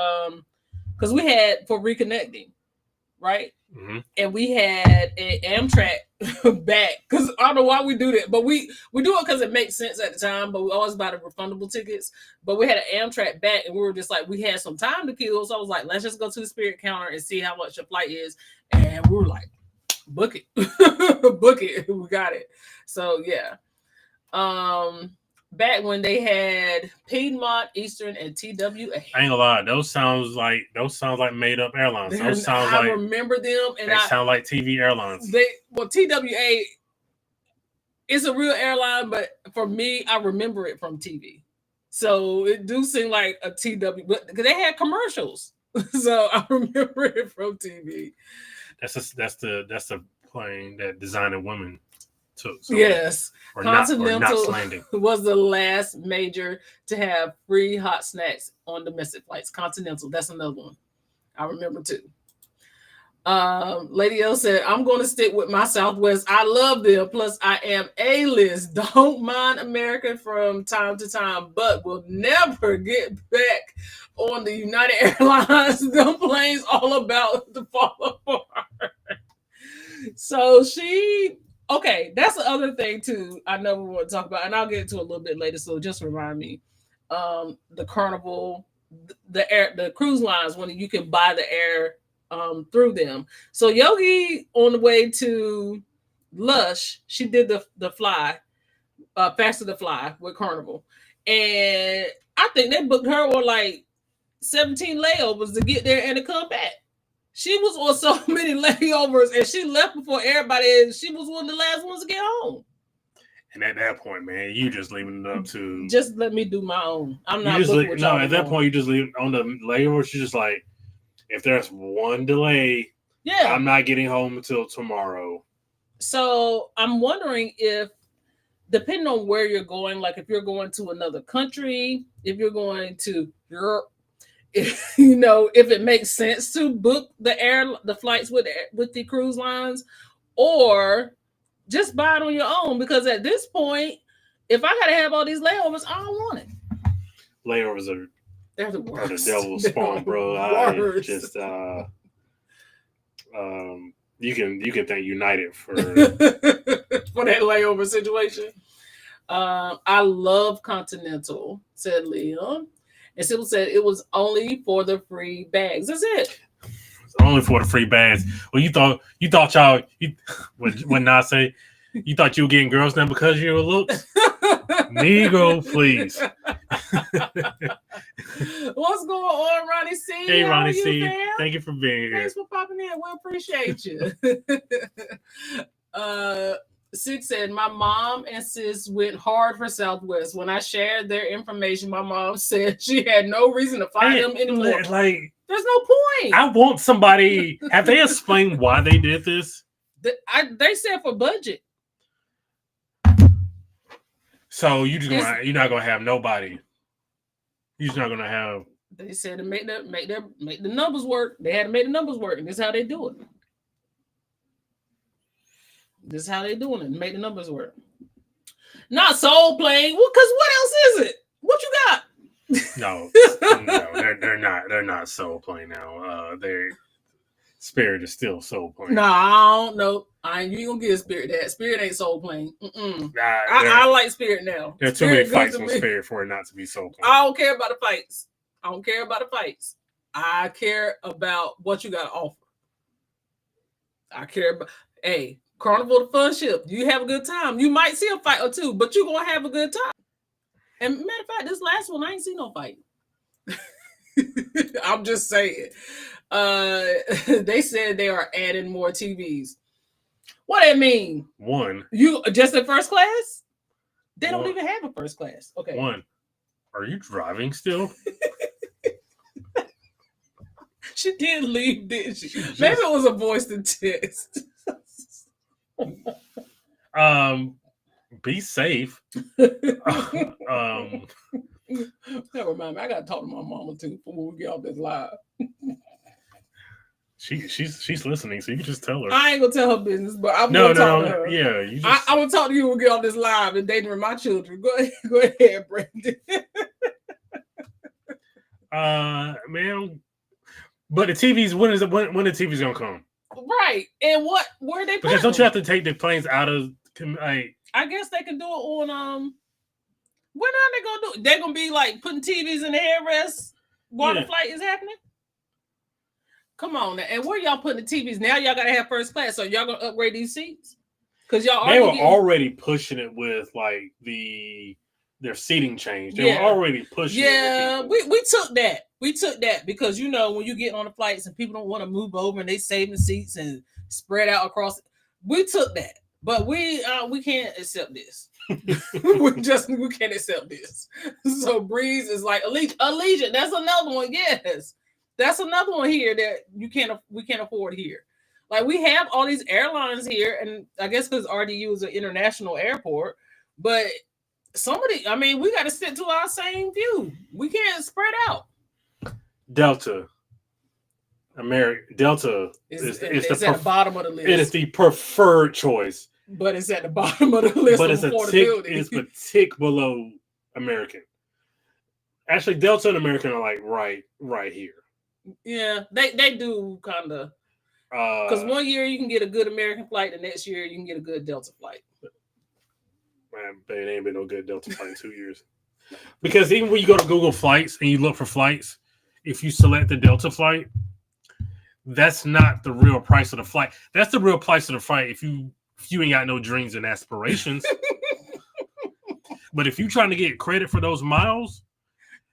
because we had for reconnecting, right? Mm-hmm. And we had an Amtrak back because I don't know why we do that, but we do it because it makes sense at the time. But we always buy the refundable tickets. But we had an Amtrak back, and we were just like, we had some time to kill, so I was like, let's just go to the Spirit counter and see how much the flight is. And we were like, book it, book it. We got it. So yeah. Back when they had Piedmont, Eastern, and TWA. I ain't gonna lie, those sounds like made up airlines. I remember them, and they sound like TV airlines. TWA is a real airline, but for me, I remember it from TV. So it do seem like a TW, but because they had commercials, so I remember it from TV. That's the plane that Designer Women took. So yes, Continental was the last major to have free hot snacks on domestic flights. Continental, that's another one I remember too. Lady L said, I'm going to stick with my Southwest. I love them. Plus, I am A-list. Don't mind American from time to time, but will never get back on the United Airlines. Them planes all about to fall apart. So okay, that's the other thing too. I know we want to talk about, and I'll get into a little bit later. So just remind me, the Carnival, the cruise lines when you can buy the air through them. So Yogi on the way to Lush, she did the fly, faster to fly with Carnival, and I think they booked her on like 17 layovers to get there and to come back. She was on so many layovers, and she left before everybody. And she was one of the last ones to get home. And at that point, man, you just leaving it up to just let me do my own. I'm not. At that point, you just leave on the layovers. You're just like, if there's one delay, yeah, I'm not getting home until tomorrow. So I'm wondering if, depending on where you're going, like if you're going to another country, if you're going to Europe, if it makes sense to book the flights with the cruise lines, or just buy it on your own. Because at this point, if I gotta have all these layovers, I don't want it. Layovers they're the worst. The devil's spawn, bro. I just you can thank United for for that layover situation. I love Continental, said Leon. And Sybil said it was only for the free bags. That's it. It's only for the free bags. Well, you thought y'all when I say you thought you were getting girls now because of your looks? Negro, please. What's going on, Ronnie C? Hey, Ronnie C. Thank you for being here. Thanks for popping in. We appreciate you. Six said, my mom and sis went hard for Southwest. When I shared their information, my mom said she had no reason to find them anymore. Like, there's no point. I want somebody. Have they explained why they did this? They said for budget. So you're not gonna have nobody. You're just not gonna have. They said to make the numbers work. They had to make the numbers work, and this is how they do it. This is how they doing it. Make the numbers work. Not soul playing. Well, because what else is it? What you got? No, they're not soul playing now. Their Spirit is still soul playing. No, you gonna get Spirit that. Spirit ain't soul playing. I like Spirit now. There are too many fights on Spirit for it not to be soul playing. I don't care about the fights. I care about what you got to offer. I care about, hey, Carnival the Fun Ship. You have a good time. You might see a fight or two, but you're going to have a good time. And matter of fact, this last one, I ain't seen no fight. I'm just saying. They said they are adding more TVs. What that mean? One. You just in first class? They don't even have a first class. Okay. One. Are you driving still? She did leave, didn't she? Maybe it was a voice to text. Be safe. Never mind. I gotta talk to my mama too before we get off this live. She's listening, so you can just tell her. I ain't gonna tell her business, but I'm gonna talk to her. Yeah, you just... I will talk to you when we get off this live and dating with my children. Go ahead, Brandon. Man, but the TVs, when the TV's gonna come? Right, and where they? Because don't you have to take the planes out of? Like, I guess they can do it on When are they gonna do it? They're gonna be like putting TVs in the headrest while the flight is happening. Come on, now. And where y'all putting the TVs? Now y'all gotta have first class. So y'all gonna upgrade these seats? Because y'all they were already pushing it with like their seating change. They were already pushing it. Yeah, we took that. We took that because you know when you get on the flights and people don't want to move over and they save the seats and spread out across. We took that, but we can't accept this. we can't accept this. So Breeze is like Allegiant. That's another one. Yes, that's another one here that we can't afford here. Like we have all these airlines here, and I guess because RDU is an international airport, but somebody, I mean, we got to stick to our same view. We can't spread out. Delta is at the bottom of the list. It is the preferred choice. But it's at the bottom of the list. But it's a tick below American. Actually, Delta and American are like right here. Yeah, they do kind of. Because one year you can get a good American flight, the next year you can get a good Delta flight. Man, there ain't been no good Delta flight in 2 years. Because even when you go to Google Flights and you look for flights, if you select the Delta flight, that's not the real price of the flight. That's the real price of the flight if you ain't got no dreams and aspirations. But if you're trying to get credit for those miles,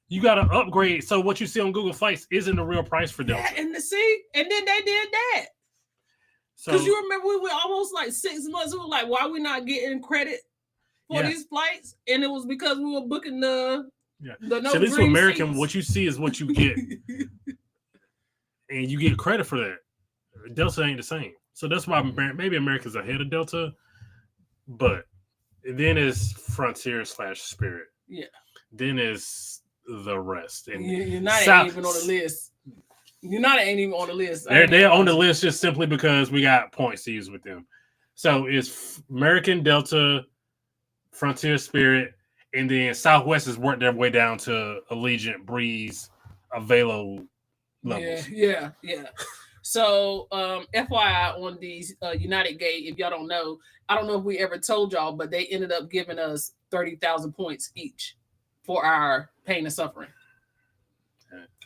you got to upgrade. So what you see on Google Flights isn't the real price for Delta. Yeah, and then they did that. Because you remember we were almost like 6 months. We were like, why are we not getting credit for these flights? And it was because we were booking the no. So this is American. Seats. What you see is what you get, and you get credit for that. Delta ain't the same, so that's why maybe America's ahead of Delta. But then is Frontier / Spirit. Yeah. Then is the rest, and United ain't even on the list. United ain't even on the list. They're on the list just simply because we got points to use with them. So it's American, Delta, Frontier, Spirit, and then Southwest has worked their way down to Allegiant, Breeze, Avelo levels. Yeah. So, FYI on these United Gate, if y'all don't know, I don't know if we ever told y'all, but they ended up giving us 30,000 points each for our pain and suffering.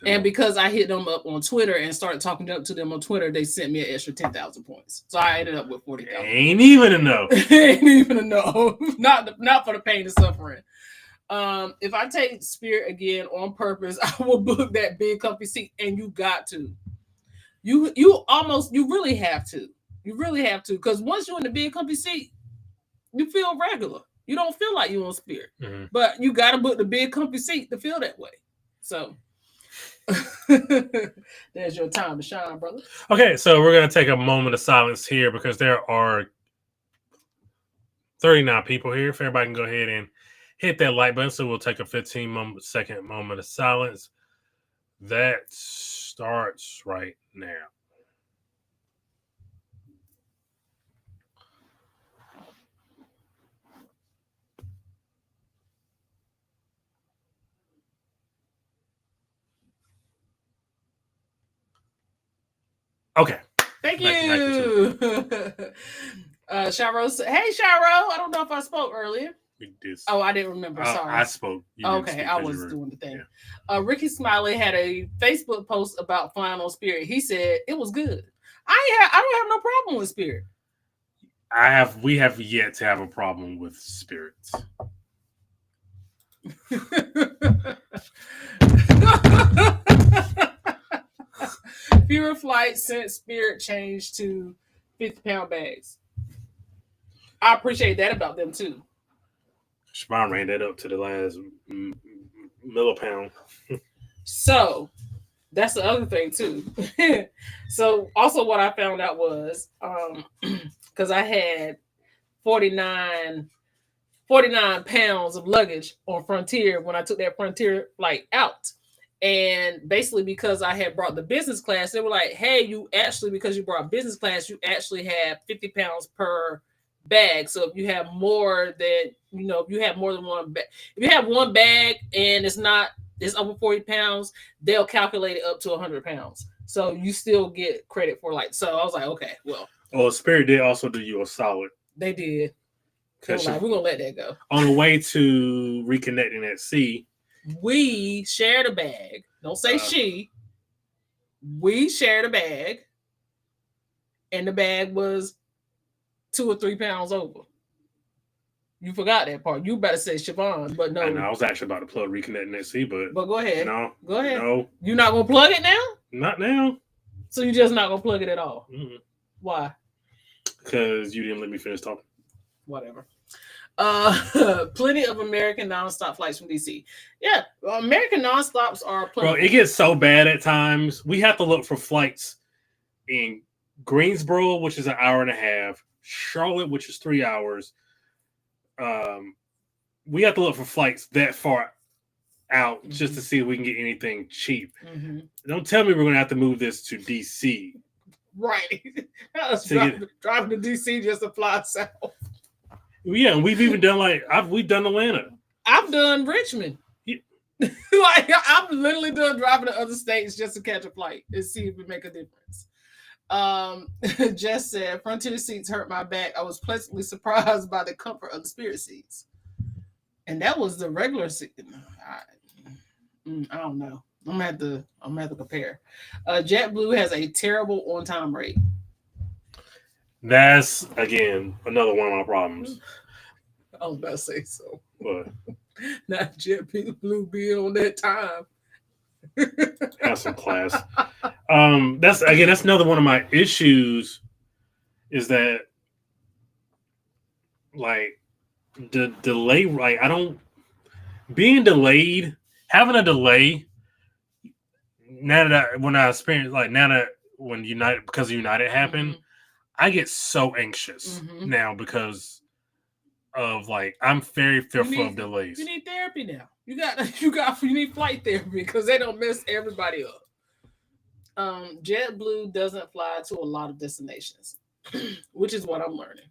And because I hit them up on Twitter and started talking to them on Twitter, they sent me an extra 10,000 points. So I ended up with 40,000. Ain't even enough. Ain't even enough. Not for the pain and suffering. If I take Spirit again on purpose, I will book that big comfy seat, and you got to. You really have to. You really have to, because once you're in the big comfy seat, you feel regular. You don't feel like you're on Spirit, but you got to book the big comfy seat to feel that way. So. There's your time to shine, brother. Okay, so we're going to take a moment of silence here because there are 39 people here. If everybody can go ahead and hit that like button, so we'll take a 15-second moment of silence. That starts right now. Okay. Thank you. Sharo, hey Sharo, I don't know if I spoke earlier. We did. Oh, I didn't remember. Sorry. I spoke. You didn't Okay, speak I 'cause was you were- doing the thing. yeah. Ricky Smiley had a Facebook post about flying on Spirit. He said it was good. I don't have no problem with Spirit. We have yet to have a problem with spirits. Fewer flights since Spirit changed to 50-pound bags. I appreciate that about them too. Siobhan ran that up to the last millipound. So that's the other thing too. So also what I found out was because I had 49 pounds of luggage on Frontier when I took that Frontier flight out. And basically because I had brought the business class, they were like, hey, you actually, because you brought business class, you actually have 50 pounds per bag. So if you have more than, if you have more than one bag, if you have one bag and it's over 40 pounds, they'll calculate it up to 100 pounds. So you still get credit for so I was like, okay, well. Oh, Spirit did also do you a solid. They did. They were like, we're going to let that go. On the way to reconnecting at sea, we shared a bag. Don't say she. We shared a bag. And the bag was 2 or 3 pounds over. You forgot that part. You better say Siobhan, but no. I know. I was actually about to plug reconnecting at sea, but go ahead. No. Go ahead. No. You're not going to plug it now? Not now. So you're just not going to plug it at all? Mm-hmm. Why? Because you didn't let me finish talking. Whatever. Plenty of American nonstop flights from DC. Yeah, American nonstops are plenty. Bro, it gets so bad at times. We have to look for flights in Greensboro, which is an hour and a half, Charlotte, which is 3 hours. We have to look for flights that far out just to see if we can get anything cheap. Mm-hmm. Don't tell me we're going to have to move this to DC. Right. Driving to DC just to fly south. Yeah, and we've even done we've done Atlanta. I've done Richmond. Yeah. I've literally done driving to other states just to catch a flight and see if it make a difference. Jess said, Frontier seats hurt my back. I was pleasantly surprised by the comfort of the Spirit seats. And that was the regular seat. I don't know. I'm gonna have to compare. JetBlue has a terrible on-time rate. That's again another one of my problems. I was about to say so. What? Not JetBlue being on that time. Have some class. That's another one of my issues is that the delay, being delayed, having a delay. Now that when United, because United happened, mm-hmm. I get so anxious now because of I'm very fearful of delays. You need therapy now. You need flight therapy because they don't mess everybody up. JetBlue doesn't fly to a lot of destinations, which is what I'm learning.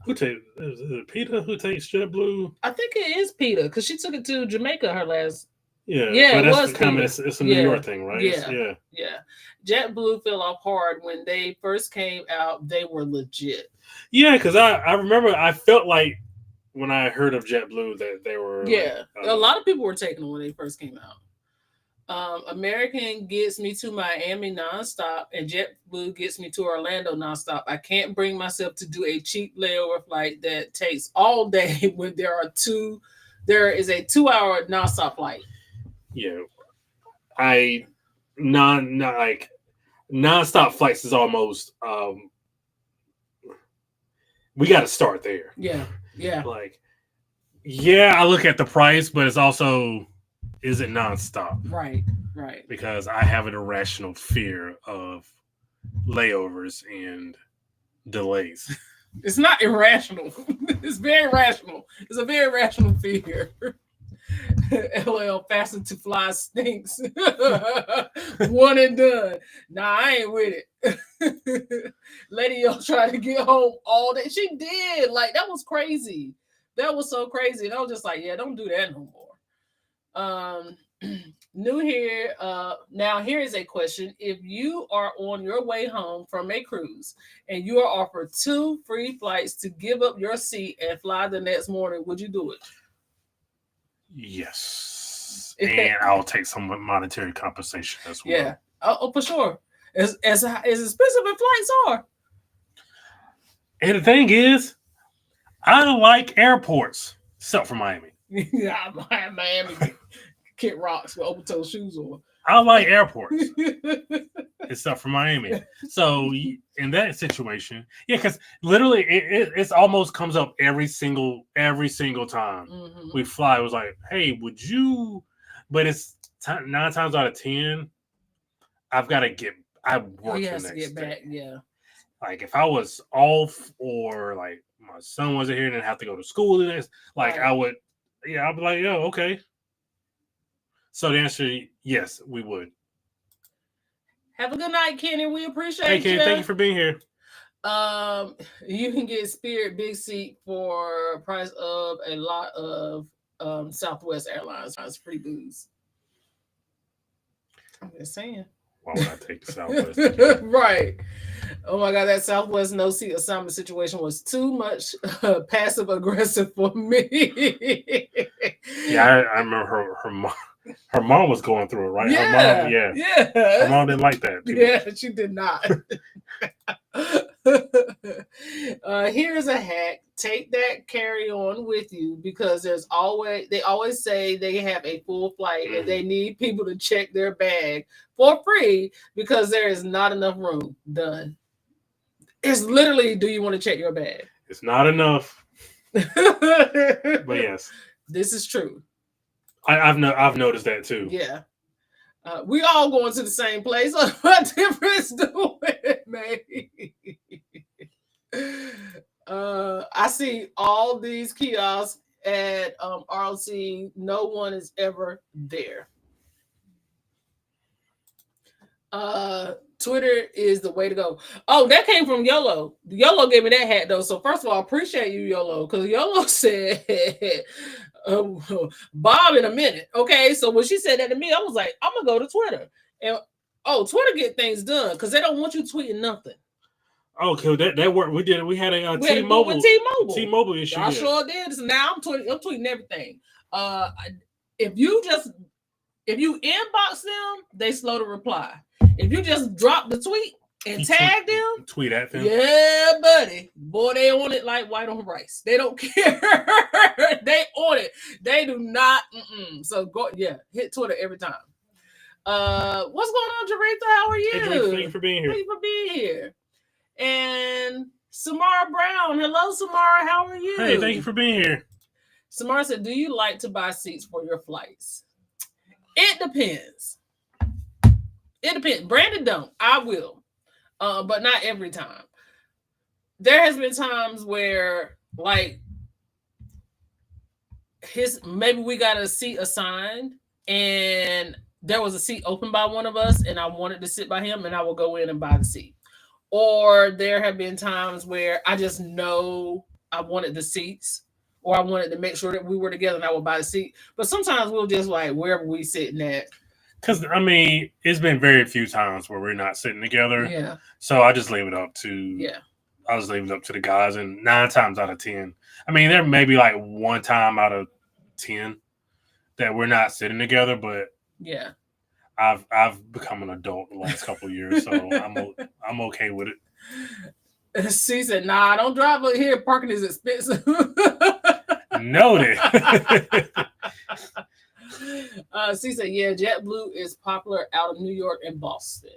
Is it Peter who takes JetBlue? I think it is Peter because she took it to Jamaica her last. Yeah, but it was coming. It's a New York thing, right? Yeah. JetBlue fell off hard when they first came out. They were legit. Yeah, because I remember I felt like when I heard of JetBlue that they were. Yeah, a lot of people were taking them when they first came out. American gets me to Miami nonstop, and JetBlue gets me to Orlando nonstop. I can't bring myself to do a cheap layover flight that takes all day when there is a 2-hour nonstop flight. Yeah, nonstop flights is almost we got to start there. Yeah. I look at the price, but it's also, is it nonstop? Right. Because I have an irrational fear of layovers and delays. It's not irrational. It's very rational. It's a very rational fear. LL faster to fly stinks. One and done. Nah, I ain't with it. Lady Yo tried to get home all day. She did. That was crazy. That was so crazy. And I was just like, yeah, don't do that no more. New here. Now here is a question: if you are on your way home from a cruise and you are offered 2 free flights to give up your seat and fly the next morning, would you do it? Yes, and I'll take some monetary compensation as well. Yeah. Oh, for sure. As expensive as flights are. And the thing is, I like airports, except for Miami. Yeah, Miami kick rocks with open toe shoes on. I like airports, except for Miami. So in that situation, yeah, because literally it almost comes up every single time we fly. It was like, hey, would you? But it's 9 times out of 10, I've got to get. I work the next get day. Back, yeah. Like if I was off or like my son wasn't here and have to go to school the next, like Right. I would, yeah, I'd be like, yo, okay. So the answer, yes, we would. Have a good night, Kenny. We appreciate Hey, Kenny, you. thank you for being here. You can get Spirit Big Seat for a price of a lot of Southwest Airlines free booze. I'm just saying. Why would I take the Southwest? Right. Oh my God, that Southwest no seat assignment situation was too much passive aggressive for me. Yeah, I remember her mom. Her mom was going through it, right? Yeah, her mom, her mom didn't like that. Much. She did not. Here's a hack: take that carry-on with you because they always say they have a full flight and they need people to check their bag for free because there is not enough room. Done. It's literally, do you want to check your bag? It's not enough. But yes, this is true. I've noticed that too. Yeah. We all going to the same place. What difference do it make? I see all these kiosks at RLC. No one is ever there. Twitter is the way to go. Oh, that came from YOLO. YOLO gave me that hat though. So first of all, I appreciate you, YOLO, because YOLO said Bob in a minute. Okay, so when she said that to me, I was like, I'm gonna go to Twitter. And Twitter get things done because they don't want you tweeting nothing. Okay, that worked. We did. We had a T-Mobile issue. I sure did. So now I'm tweeting everything. If you inbox them, they slow to reply. If you just drop the tweet and tag them, tweet at them. Yeah, buddy. Boy, they on it like white on rice. They don't care. They on it. They do not. So go, hit Twitter every time. What's going on, Jaretha? How are you? Hey, Jaretha, thank you for being here. Thank you for being here. And Samara Brown. Hello, Samara. How are you? Hey, thank you for being here. Samara said, do you like to buy seats for your flights? It depends. It depends. Brandon don't. I will. But not every time. There has been times where, like, maybe we got a seat assigned and there was a seat open by one of us and I wanted to sit by him and I will go in and buy the seat. Or there have been times where I just know I wanted the seats or I wanted to make sure that we were together and I would buy the seat. But sometimes we'll just like wherever we sitting at. Because, I mean, it's been very few times where we're not sitting together. Yeah. So I just leave it up to I just leave it up to the guys. And 9 times out of 10, I mean, there may be like 1 time out of 10 that we're not sitting together, but yeah, I've become an adult the last couple of years, so I'm okay with it. She said, "Nah, don't drive over here. Parking is expensive." Noted. She said, "Yeah, JetBlue is popular out of New York and Boston,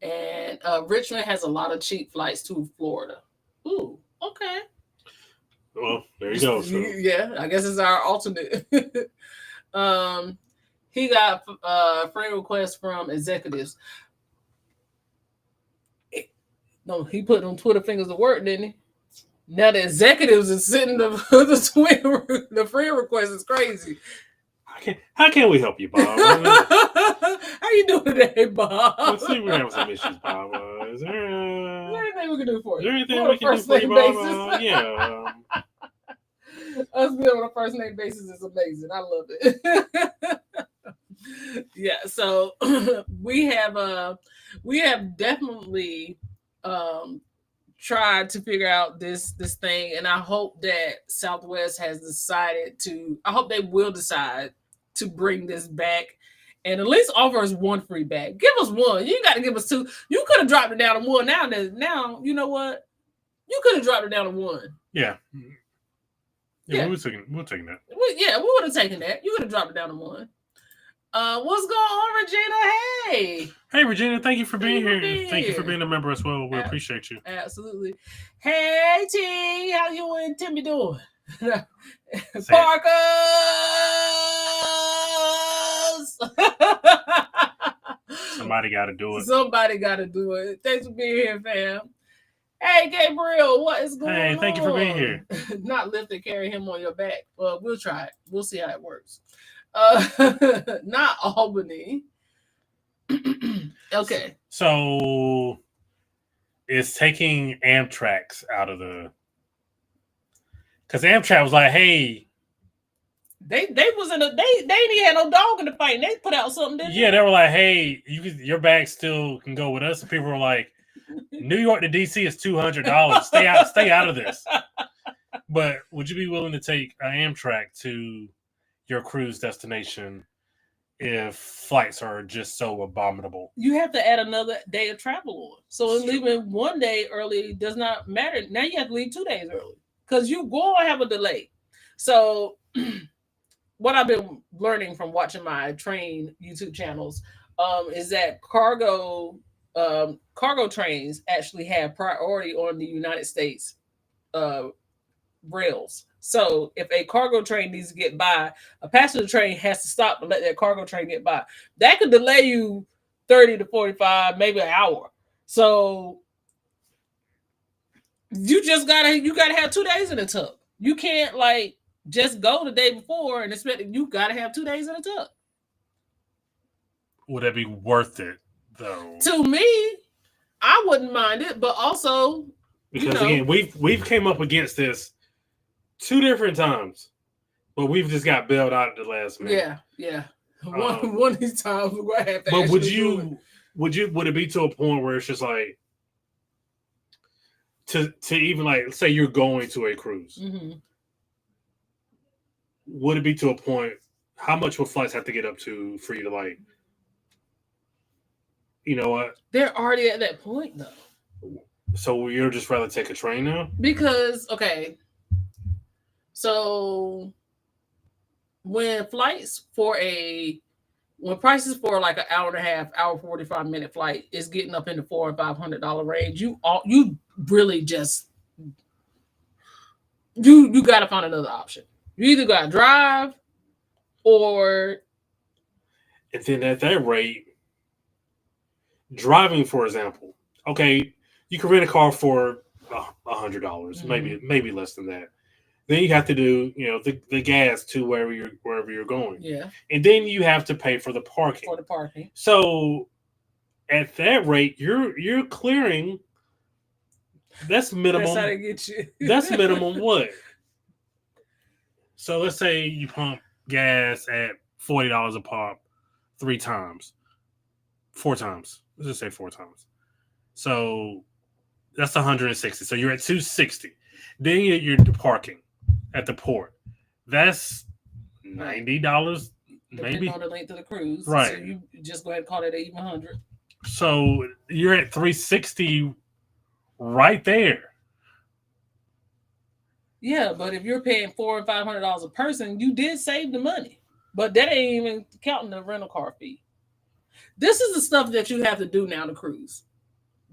and Richmond has a lot of cheap flights to Florida." Ooh, okay. Well, there you go. So. Yeah, I guess it's our alternate. He got friend requests from executives. No, he put on Twitter fingers of work, didn't he? Now the executives are sending the friend request is crazy. How can we help you, Bob? How you doing today, Bob? Let's see, we're having some issues, Bob. Is there anything we can do for you? Is there anything we can do for you, Bob? Us being on a first name basis is amazing. I love it. Yeah, so we have definitely tried to figure out this thing, and I hope that Southwest has decided to. I hope they will decide to bring this back, and at least offer us one free bag. Give us one. You got to give us two. You could have dropped it down to one. Now you know what? You could have dropped it down to one. Yeah. Yeah. We were taking that. We would have taken that. You could have dropped it down to one. What's going on, Regina? Hey. Hey, Regina, thank you for being here. Thank you for being a member as well. We appreciate you. Absolutely. Hey, T. How you and Timmy doing? Parkers! Somebody got to do it. Somebody got to do it. Thanks for being here, fam. Hey, Gabriel, what is going on? Hey, thank you for being here. Not lift and carry him on your back. We'll try it. We'll see how it works. Not Albany. Okay. So it's taking Amtrak's out of the, because Amtrak was like, hey, they was in a they ain't even had no dog in the fight. They put out something, didn't they were like, hey, your bag still can go with us. And people were like, New York to DC is $200. Stay out of this. But would you be willing to take an Amtrak to your cruise destination if flights are just so abominable? You have to add another day of travel on. So leaving one day early does not matter. Now you have to leave 2 days early because you go and have a delay. So what I've been learning from watching my train YouTube channels is that cargo trains actually have priority on the United States rails. So if a cargo train needs to get by, a passenger train has to stop to let that cargo train get by. That could delay you 30 to 45, maybe an hour. So you gotta have 2 days in the tub. You can't like just go the day before and expect that you gotta have 2 days in the tub. Would that be worth it though? To me, I wouldn't mind it, but also because again, we've came up against this 2 different times, but we've just got bailed out at the last minute. Yeah. One of these times we're gonna have to. But would it be to a point where it's just like to even like say you're going to a cruise? Mm-hmm. Would it be to a point? How much will flights have to get up to for you to like? You know what? They're already at that point though. So you'd just rather take a train now? Because so when prices for like an hour and a half, hour 45-minute flight is getting up in the $400 and $500 range, you really just you got to find another option. You either got to drive or. And then at that rate, driving, for example, okay, you can rent a car for $100, mm-hmm. maybe less than that. Then you have to do, the gas to wherever you're going. Yeah. And then you have to pay for the parking. So at that rate, you're clearing. That's minimum. That's how they get you. That's minimum what? So let's say you pump gas at $40 a pump 3 times. 4 times. Let's just say 4 times. So that's 160. So you're at 260. Then you're parking at the port. That's $90, maybe on the length of the cruise. Right. So you just go ahead and call it even 100. So you're at 360 right there. Yeah, but if you're paying $400 and $500 a person, you did save the money. But that ain't even counting the rental car fee. This is the stuff that you have to do now to cruise.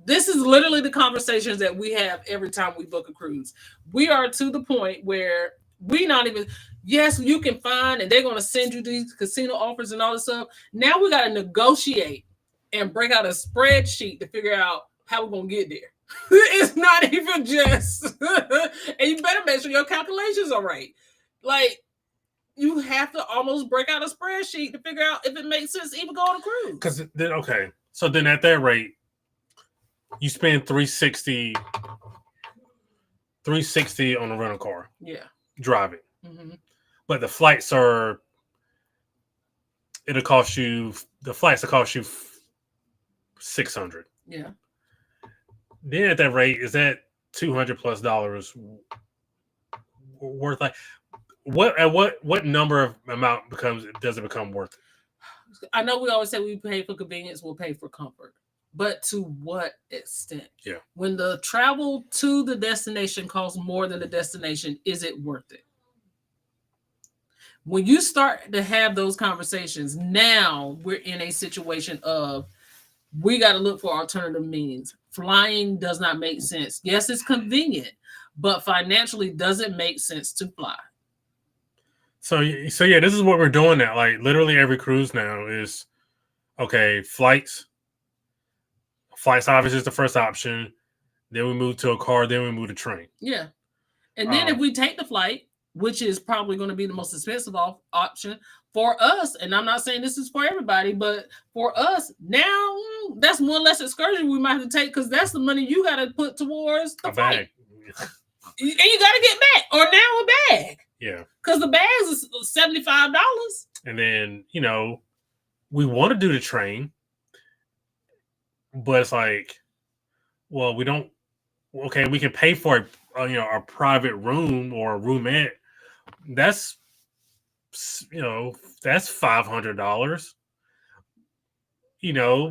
This is literally the conversations that we have every time we book a cruise. We are to the point where we not even, yes, you can find, and they're going to send you these casino offers and all this stuff. Now we got to negotiate and break out a spreadsheet to figure out how we're going to get there. It's not even just, and you better make sure your calculations are right. Like, you have to almost break out a spreadsheet to figure out if it makes sense to even go on a cruise. Because then, okay, so then at that rate, you spend $360 on a rental car. Yeah. Driving. Mm-hmm. but the flights are. It'll cost you the flights. Will cost you $600. Yeah. Then at that rate, is that $200+ worth? Like what number of amount does it become worth it? I know we always say we pay for convenience, we'll pay for comfort. But to what extent? Yeah. When the travel to the destination costs more than the destination, is it worth it? When you start to have those conversations, now we're in a situation of we got to look for alternative means. Flying does not make sense. Yes, it's convenient, but financially doesn't make sense to fly. So yeah, this is what we're doing now. Like literally every cruise now is okay. Flights obviously is the first option. Then we move to a car. Then we move to train. Yeah, and then if we take the flight, which is probably going to be the most expensive option for us, and I'm not saying this is for everybody, but for us now, that's one less excursion we might have to take because that's the money you got to put towards the flight. And you got to get back or now a bag. Yeah, because the bags is $75. And then we want to do the train, but it's like, well, we don't. Okay, we can pay for a private room or a roomette. That's that's $500.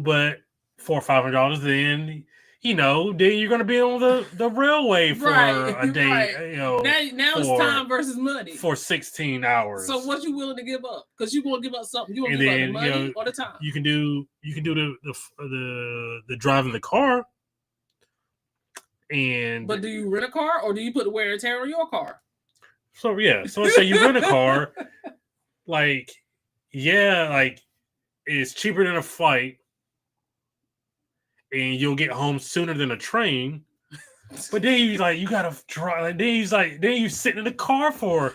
But for $500, then then you're gonna be on the railway for a day. Right. Now it's time versus money for 16 hours. So what you willing to give up? Because you're gonna give up something. You want to give up the money or the time. You can do the driving the car. But do you rent a car or do you put the wear and tear on your car? So let's say you rent a car, like it's cheaper than a flight, and you'll get home sooner than a train. But then you gotta drive. Then you sitting in the car for.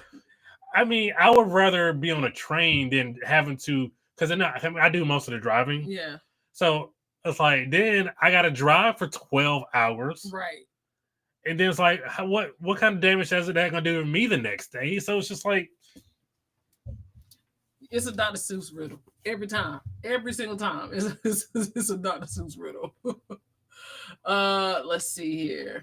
I mean, I would rather be on a train than having to because I do most of the driving. Yeah. So it's like then I gotta drive for 12 hours. Right. And then it's like, what kind of damage is that gonna do to me the next day? So it's just like it's a Dr. Seuss riddle every time, every single time. It's a Dr. Seuss riddle. Let's see here.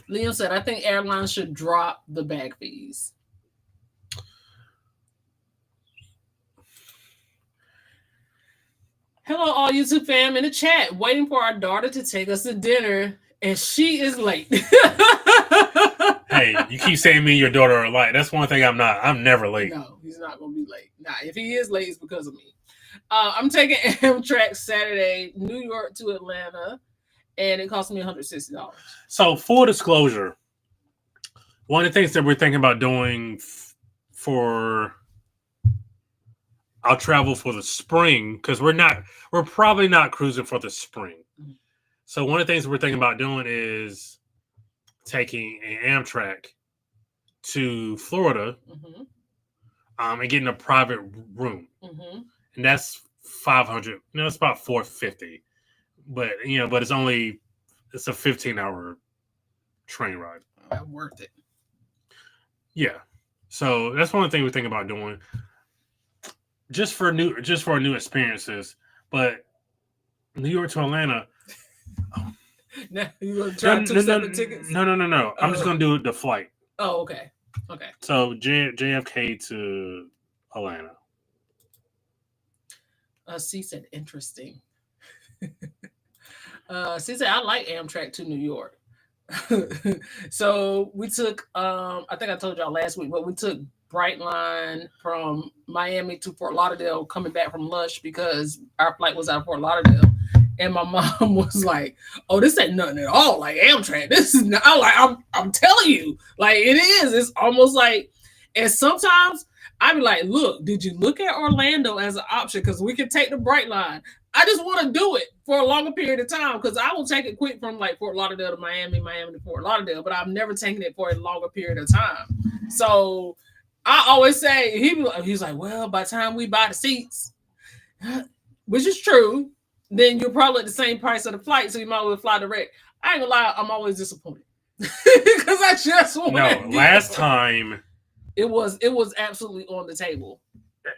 Liam said, I think airlines should drop the bag fees. Hello, all YouTube fam in the chat. Waiting for our daughter to take us to dinner, and she is late. Hey, you keep saying me and your daughter are late. That's one thing I'm not. I'm never late. No, he's not going to be late. Nah, if he is late, it's because of me. I'm taking Amtrak Saturday, New York to Atlanta, and it cost me $160. So, full disclosure, one of the things that we're thinking about doing for our travel for the spring, because we're probably not cruising for the spring. Mm-hmm. So, one of the things we're thinking about doing is taking an Amtrak to Florida, mm-hmm. And getting a private room. Mm-hmm. And that's $500. It's about $450. But but it's a 15-hour train ride. Worth it. Yeah. So that's one thing we're thinking about doing. Just for new experiences. But New York to Atlanta. Now you gonna try two separate tickets? No. I'm just gonna do the flight. Oh, okay. Okay. So JFK to Atlanta. C said interesting. C said I like Amtrak to New York. So we took I think I told y'all last week, but we took Brightline from Miami to Fort Lauderdale coming back from Lush because our flight was out of Fort Lauderdale. And my mom was like, "Oh, this ain't nothing at all like Amtrak. This is not I'm telling you, like it is. It's almost like." And sometimes I'd be like, "Look, did you look at Orlando as an option? Because we can take the Brightline. I just want to do it for a longer period of time because I will take it quick from like Fort Lauderdale to Miami, Miami to Fort Lauderdale, but I've never taken it for a longer period of time. So I always say he's like, well, by the time we buy the seats, which is true." Then you're probably at the same price of the flight, so you might as well fly direct. I ain't gonna lie, I'm always disappointed Because I just want No, last time it was absolutely on the table.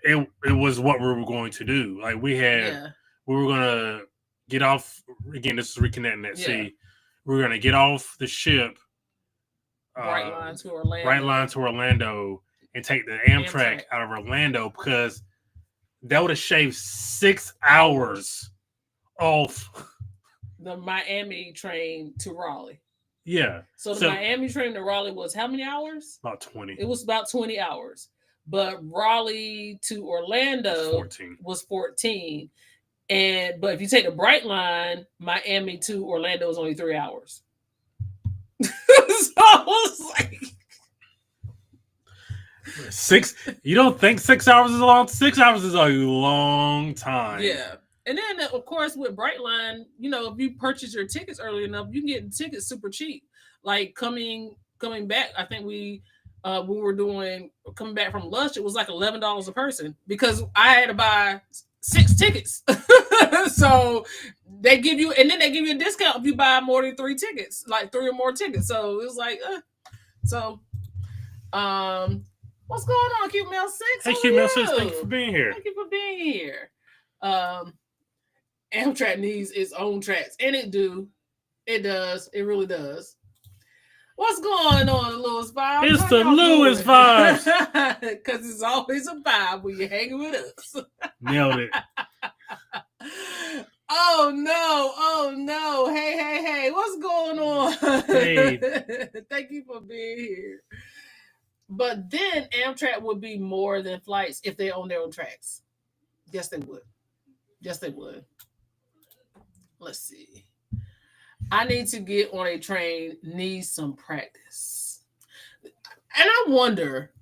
it was what we were going to do. Like we were gonna get off again. This is reconnecting at sea. We were gonna get off the ship, Bright line to Orlando. Bright line to Orlando, and take the Amtrak out of Orlando because that would have shaved 6 hours off the Miami train to Raleigh. Yeah. So the Miami train to Raleigh was how many hours? About 20. It was about 20 hours. But Raleigh to Orlando was 14. But if you take the Bright line, Miami to Orlando is only 3 hours. So I was like 6. You don't think 6 hours is a long? 6 hours is a long time. Yeah. And then, of course, with Brightline, if you purchase your tickets early enough, you can get tickets super cheap. Like coming back, I think we were coming back from lunch, it was like $11 a person because I had to buy 6 tickets. So they give you a discount if you buy more than 3 tickets, like 3 or more tickets. So it was like, what's going on, Cute Mail 6? Hey, Cute Mail 6, thank you for being here. Thank you for being here. Amtrak needs its own tracks, and it does. It really does. What's going on, Lewis Vibes? It's the Lewis Vibes. Because it's always a vibe when you're hanging with us. Nailed it. Oh no. Hey. What's going on? Hey. Thank you for being here. But then Amtrak would be more than flights if they own their own tracks. Yes, they would. Let's see. I need to get on a train, need some practice. And I wonder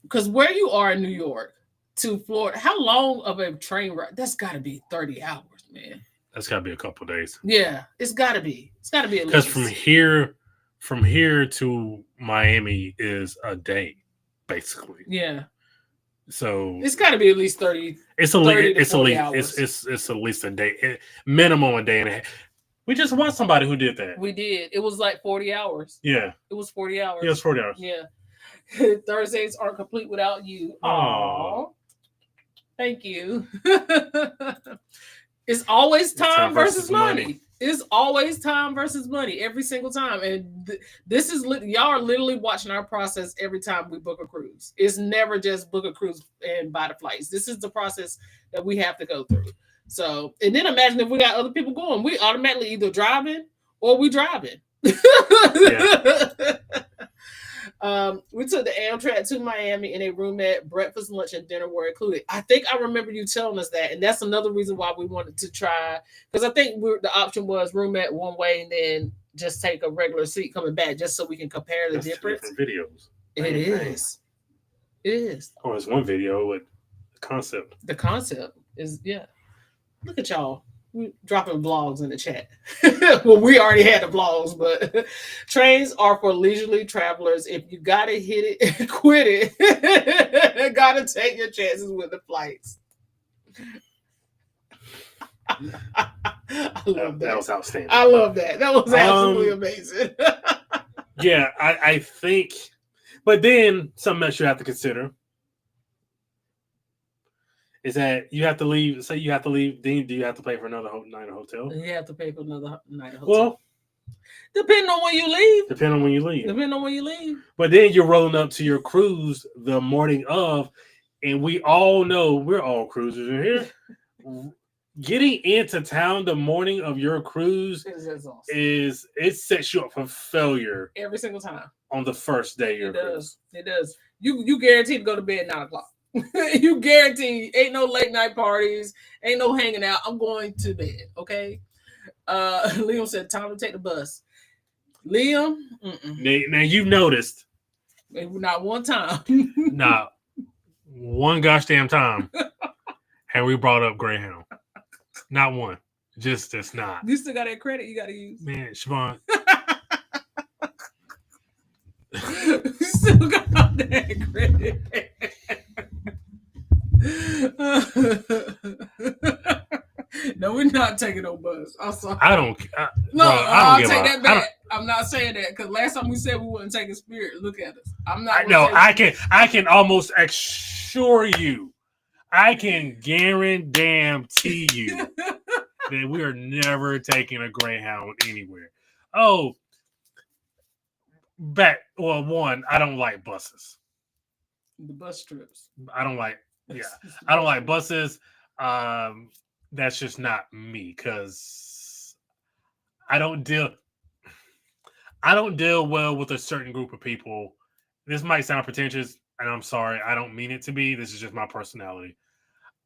because where you are in New York to Florida, how long of a train ride? That's got to be 30 hours, man. That's got to be a couple of days. Yeah, it's got to be. It's got to be at least. Because from here to Miami is a day, basically. Yeah. So it's got to be at least 30. It's at least a day, minimum a day and a half. We just watched somebody who did that. We did. It was like 40 hours. Yeah. It was 40 hours. Yeah, it was 40 hours. Yeah. Thursdays aren't complete without you. Aww. Thank you. It's always time versus money. It's always time versus money every single time. And this is y'all are literally watching our process every time we book a cruise. It's never just book a cruise and buy the flights. This is the process that we have to go through. So, and then imagine if we got other people going, we automatically either driving or we driving. We took the Amtrak to Miami and a roomette, breakfast, lunch, and dinner were included. I think I remember you telling us that, and that's another reason why we wanted to try, because I think the option was roomette one way and then just take a regular seat coming back, just so we can compare the difference. Different videos. It is. It is. Oh, it's one video with the concept. The concept is, yeah. Look at y'all. We dropping vlogs in the chat. Well, we already had the vlogs, but trains are for leisurely travelers. If you gotta hit it, quit it. Gotta take your chances with the flights. I love that. That was outstanding. I love that. That was absolutely amazing. Yeah, I think, but then something else you have to consider is that you have to leave. Say you have to leave. Then do you have to pay for another night of hotel? You have to pay for another night of hotel. Well, depending on when you leave. Depending on when you leave. But then you're rolling up to your cruise the morning of, and we all know we're all cruisers in here. Getting into town the morning of your cruise is it sets you up for failure every single time on the first day of your cruise. It does. You guaranteed to go to bed at 9:00. You guarantee ain't no late night parties, ain't no hanging out. I'm going to bed, okay? Liam said, time to take the bus. Liam, now you've noticed. Not one time. Not one gosh damn time have we brought up Greyhound. Not one. Just not. You still got that credit you got to use. Man, Siobhan. You still got that credit. No, we're not taking no bus. I'm sorry. I don't. No, bro, I don't I'll give take a- that I back. don't- I'm not saying that because last time we said we wouldn't take a Spirit. Look at us. I'm not. I know. I can almost assure you. I can guarantee you that we are never taking a Greyhound anywhere. Oh, one, I don't like buses. The bus trips. I don't like. Yeah, I don't like buses. That's just not me because I don't deal. I don't deal well with a certain group of people. This might sound pretentious, and I'm sorry. I don't mean it to be. This is just my personality.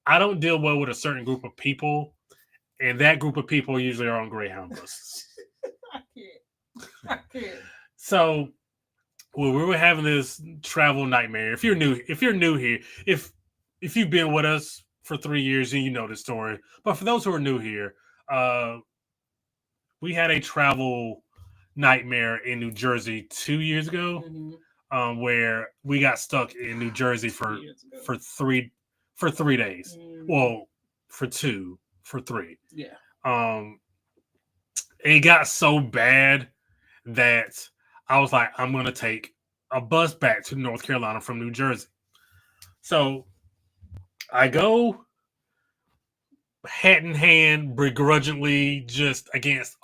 I don't deal well with a certain group of people, and that group of people usually are on Greyhound buses. I can't. So, well, we were having this travel nightmare. If you're new here, if you've been with us for 3 years, then you know the story. But for those who are new here, we had a travel nightmare in New Jersey 2 years ago, where we got stuck in New Jersey for 3 days. Well, for 3. Yeah. It got so bad that I was like, I'm gonna take a bus back to North Carolina from New Jersey. So I go hat in hand, begrudgingly, just against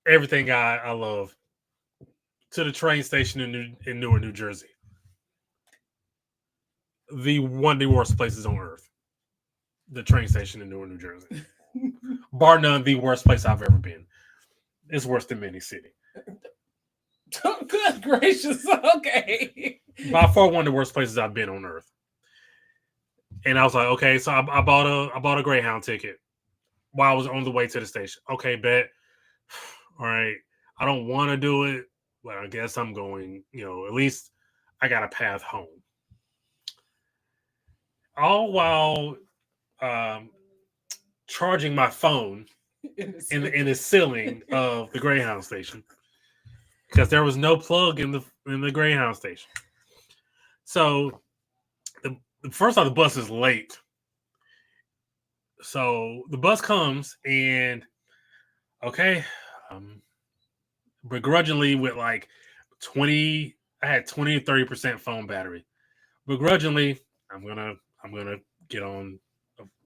everything I love, to the train station in Newark, New Jersey. One of the worst places on earth. The train station in Newark, New Jersey. Bar none, the worst place I've ever been. It's worse than Mini City. Good gracious. Okay. By far one of the worst places I've been on earth. And I was like, okay, so I bought a Greyhound ticket while I was on the way to the station. Okay, bet. All right. I don't want to do it, but I guess I'm going, at least I got a path home. All while charging my phone in the ceiling of the Greyhound station, because there was no plug in the Greyhound station. So first off, the bus is late. So the bus comes and okay, begrudgingly with like 20, I had 20 to 30% phone battery. Begrudgingly, I'm gonna get on.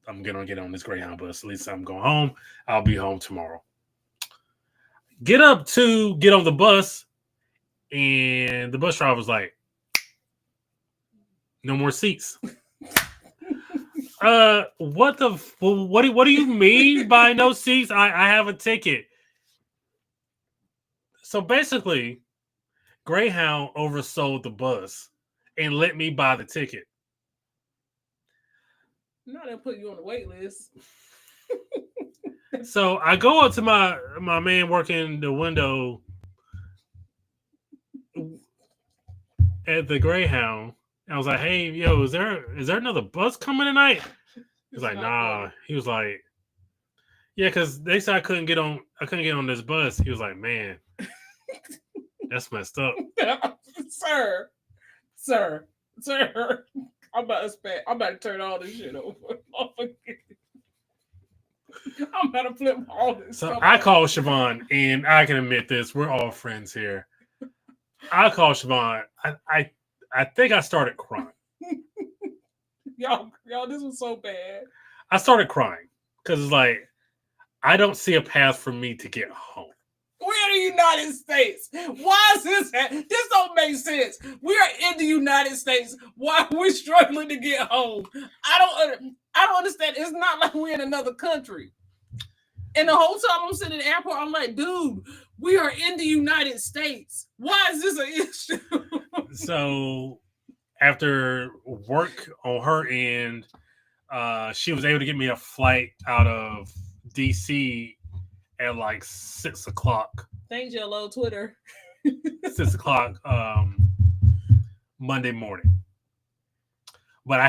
I'm gonna get on this Greyhound bus. At least I'm going home. I'll be home tomorrow. Get on the bus, and the bus driver was like, "No more seats." What do you mean by no seats? I have a ticket. So basically, Greyhound oversold the bus and let me buy the ticket. No, they'll put you on the wait list. So I go up to my man working the window at the Greyhound. I was like, "Hey, yo, is there another bus coming tonight?" He's like, "Nah." He was like, "Yeah, because they said I couldn't get on this bus." He was like, "Man, that's messed up." Sir. I'm about to turn all this shit over. I'm about to flip all this. So I called Siobhan, and I can admit this: we're all friends here. I called Siobhan. I think I started crying. Y'all, this was so bad. I started crying because it's like I don't see a path for me to get home. We're in the United States. Why is this? This don't make sense. We are in the United States. Why are we struggling to get home? I don't understand. It's not like we're in another country. And the whole time I'm sitting in the airport, I'm like, dude, we are in the United States. Why is this an issue? So after work on her end, she was able to get me a flight out of DC at like 6 o'clock. Thanks, Jello Twitter. 6 o'clock Monday morning. But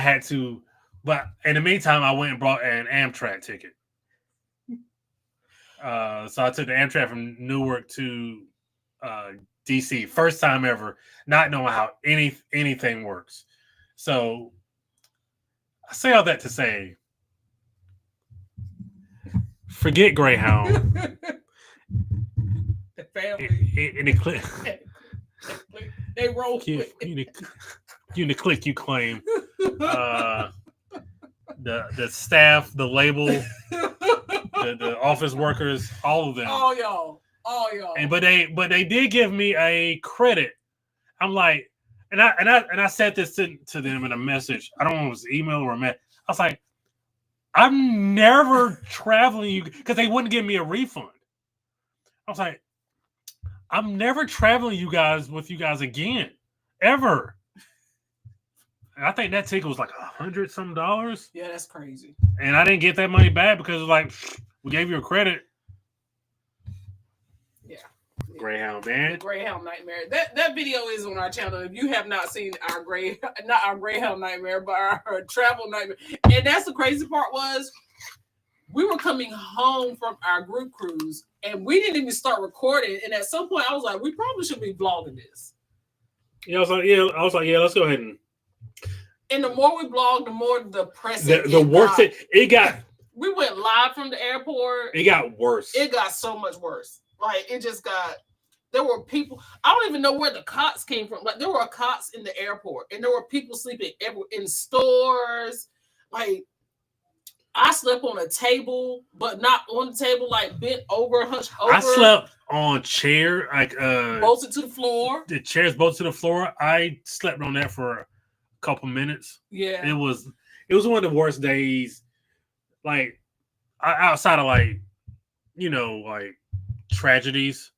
in the meantime, I went and brought an Amtrak ticket. So I took the Amtrak from Newark to DC. First time ever, not knowing how anything works. So I say all that to say, Forget Greyhound. The family. In the click, They roll you, with you, in the click you claim. The staff, the label, the office workers, all of them. All y'all. And but they did give me a credit. I'm like, and I said this to them in a message. I don't know if it was email or a message. I was like, I'm never traveling you because they wouldn't give me a refund. I was like, I'm never traveling with you guys again, ever. And I think that ticket was like $100 some. Yeah, that's crazy. And I didn't get that money back because like we gave you a credit. Yeah. Greyhound, man. The Greyhound Nightmare. That video is on our channel. If you have not seen not our Greyhound Nightmare, but our travel nightmare. And that's the crazy part was we were coming home from our group cruise and we didn't even start recording. And at some point I was like, we probably should be vlogging this. Yeah, I was like, let's go ahead and the more we vlogged, the more depressing. The worse it got. We went live from the airport. It got worse. It got so much worse. Like it just got. There were people. I don't even know where the cots came from. Like there were cots in the airport, and there were people sleeping in stores. Like I slept on a table, but not on the table. Like bent over, hunched over. I slept on chair, like bolted to the floor. The chairs bolted to the floor. I slept on that for a couple minutes. Yeah, it was one of the worst days. Like outside of like, like tragedies,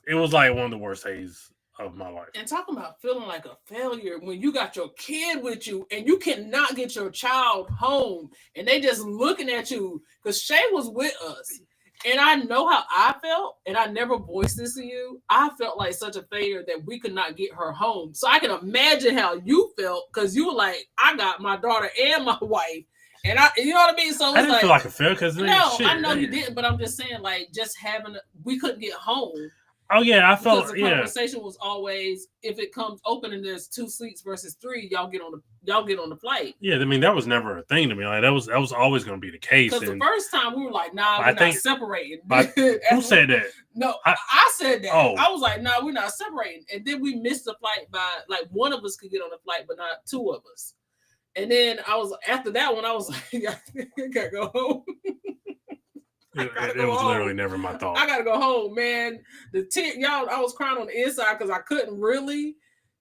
it was like one of the worst days of my life. And talking about feeling like a failure when you got your kid with you and you cannot get your child home and they just looking at you because Shay was with us. And I know how I felt, and I never voiced this to you. I felt like such a failure that we could not get her home. So I can imagine how you felt because you were like, I got my daughter and my wife. And you know what I mean? So I didn't feel like a failure because I know you didn't, but I'm just saying, like, just we couldn't get home. Oh yeah, I felt the conversation was always if it comes open and there's 2 seats versus 3, y'all get on the flight. Yeah, I mean that was never a thing to me. Like that was always going to be the case. Because the first time we were like, nah, we're not separating. Who said that? No, I said that. Oh. I was like, nah, we're not separating. And then we missed the flight by like one of us could get on the flight, but not 2 of us. And then after that one, I was like, I gotta go home. It was literally never my thought. I gotta go home, man. I was crying on the inside because I couldn't really,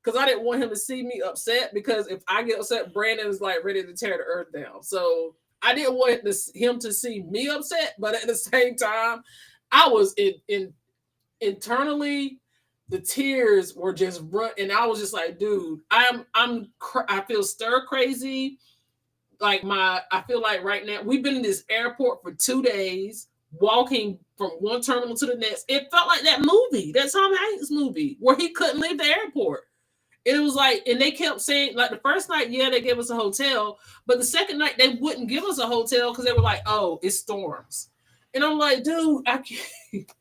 because I didn't want him to see me upset. Because if I get upset, Brandon is like ready to tear the earth down. So I didn't want him to see me upset, but at the same time, I was internally. The tears were just running, and I was just like, dude, I feel stir crazy. I feel like right now we've been in this airport for 2 days, walking from one terminal to the next. It felt like that Tom Hanks movie, where he couldn't leave the airport. And it was like, and they kept saying, like the first night, yeah, they gave us a hotel, but the second night they wouldn't give us a hotel because they were like, oh, it storms. And I'm like, dude, I can't.